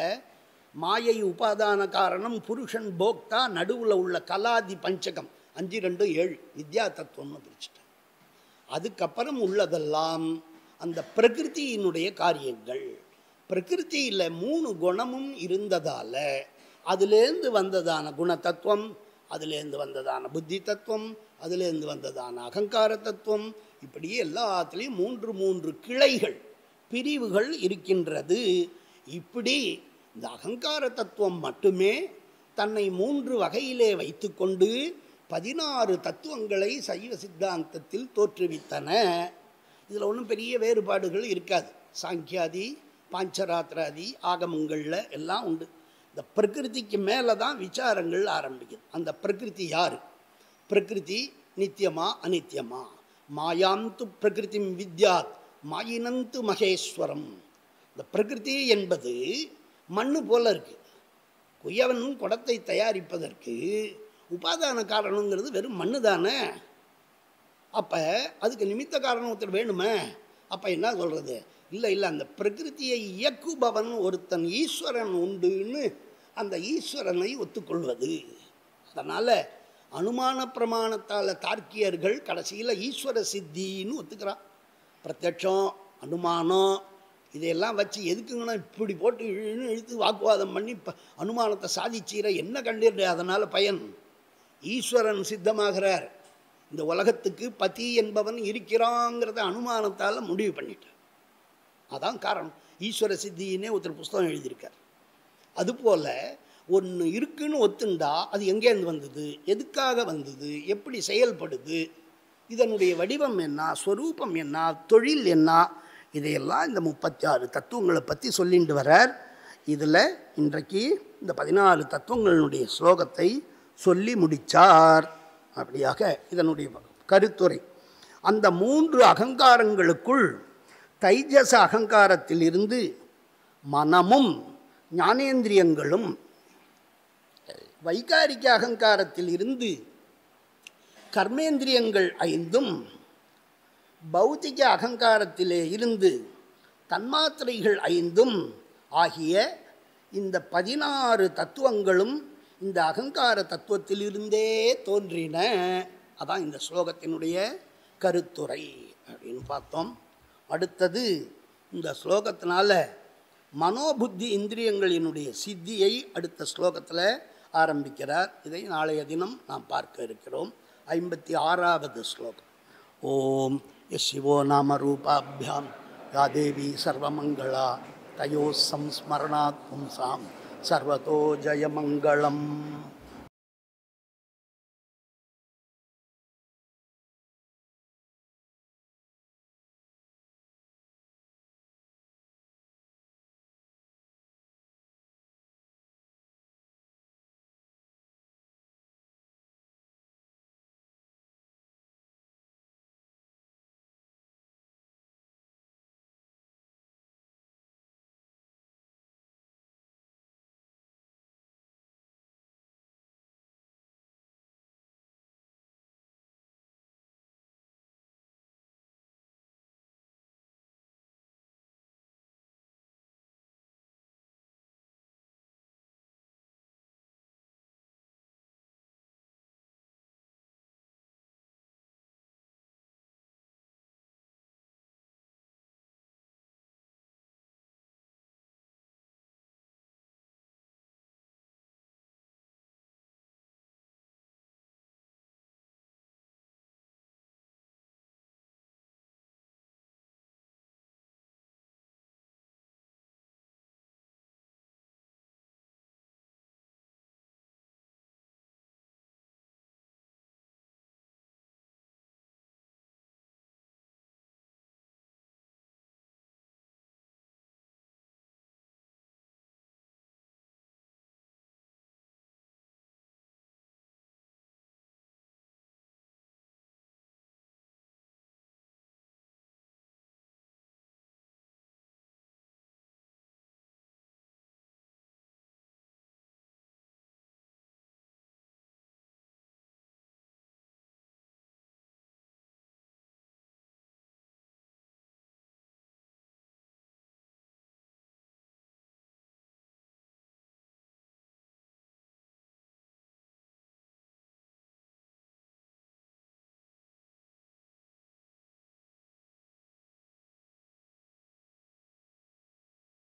மாயை உபாதான காரணம், புருஷன் போக்தா, நடுவில் உள்ள கலாதி பஞ்சகம் 5 2 7 வித்யா தத்துவம்னு பிரிச்சுட்டேன். அதுக்கப்புறம் உள்ளதெல்லாம் அந்த பிரகிருதியினுடைய காரியங்கள். பிரகிருதியில் 3 குணமும் இருந்ததால் அதுலேருந்து வந்ததான குண தத்துவம், அதுலேருந்து வந்ததான புத்தி தத்துவம், அதுலேருந்து வந்ததான அகங்கார தத்துவம், இப்படி எல்லாத்துலேயும் 3 கிளைகள் பிரிவுகள் இருக்கின்றது. இப்படி இந்த அகங்கார தத்துவம் மட்டுமே தன்னை 3 வகையிலே வைத்து கொண்டு 16 தத்துவங்களை சைவ சித்தாந்தத்தில் தோற்றுவித்தன. இதில் ஒன்றும் பெரிய வேறுபாடுகள் இருக்காது. சாங்கியாதி பாஞ்சராத்திராதி ஆகமங்களில் எல்லாம் உண்டு. இந்த பிரகிருதிக்கு மேலே தான் விசாரங்கள் ஆரம்பிக்குது. அந்த பிரகிருதி யார்? பிரகிருதி நித்தியமா அனித்தியமா? மாயாந்து பிரகிருதிம் வித்யாத் மாயினந்து மகேஸ்வரம். இந்த பிரகிருதி என்பது மண்ணு போல இருக்குது. குயவன் குடத்தை தயாரிப்பதற்கு உபாதான காரணங்கிறது வெறும் மண்ணு தானே. அப்போ அதுக்கு நிமித்த காரணம் ஒருத்தர் வேணுமே. அப்போ என்ன சொல்கிறது? இல்லை அந்த பிரகிருதியை இயக்குபவன் ஒருத்தன் ஈஸ்வரன் உண்டுன்னு அந்த ஈஸ்வரனை ஒத்துக்கொள்வது. அதனால் அனுமான பிரமாணத்தால் தார்க்கியர்கள் கடைசியில் ஈஸ்வர சித்தின்னு ஒத்துக்கிறான். பிரத்யட்சம் அனுமானம் இதையெல்லாம் வச்சு எதுக்குங்கன்னா இப்படி போட்டு இழுத்து வாக்குவாதம் பண்ணி அனுமானத்தை சாதிச்சீர என்ன கண்டிருந்த? அதனால் பயன் ஈஸ்வரன் சித்தமாகிறார். இந்த உலகத்துக்கு பதி என்பவன் இருக்கிறாங்கிறத அனுமானத்தால் முடிவு பண்ணிட்டார். அதான் காரணம். ஈஸ்வர சித்தின்னே ஒருத்தர் புஸ்தகம் எழுதியிருக்கார். அதுபோல் ஒன்று இருக்குன்னு ஒத்துண்டா அது எங்கேருந்து வந்தது, எதுக்காக வந்தது, எப்படி செயல்படுது, இதனுடைய வடிவம் என்ன, ஸ்வரூபம் என்ன, தொழில் என்ன, இதையெல்லாம் இந்த 36 தத்துவங்களை பற்றி சொல்லிட்டு வரார். இதில் இன்றைக்கு இந்த 14 தத்துவங்களுடைய ஸ்லோகத்தை சொல்லி முடித்தார். அப்படியாக இதனுடைய கருத்துரை. அந்த 3 அகங்காரங்களுக்குள் தைஜச அகங்காரத்திலிருந்து மனமும் ஞானேந்திரியங்களும் வைகாரிக அகங்காரத்தில் இருந்து கர்மேந்திரியங்கள் 5ம், பௌத்திக அகங்காரத்திலே இருந்து தன்மாத்திரைகள் 5ம் ஆகிய இந்த 16 தத்துவங்களும் இந்த அகங்கார தத்துவத்திலிருந்தே தோன்றின. அதான் இந்த ஸ்லோகத்தினுடைய கருத்துரை அப்படின்னு பார்த்தோம். அடுத்தது இந்த ஸ்லோகத்தினால மனோபுத்தி இந்திரியங்களினுடைய சித்தியை அடுத்த ஸ்லோகத்தில் ஆரம்பிக்கிறார். இதை நாளைய தினம் நாம் பார்க்க இருக்கிறோம். 56வது ஸ்லோகம். ஓம் யசிவோ நாம ரூபாபியாம் யா தேவி சர்வமங்களா தயோ சம்ஸ்மரணாத் பும்சாம் சர்வதோ ஜயமங்களம்.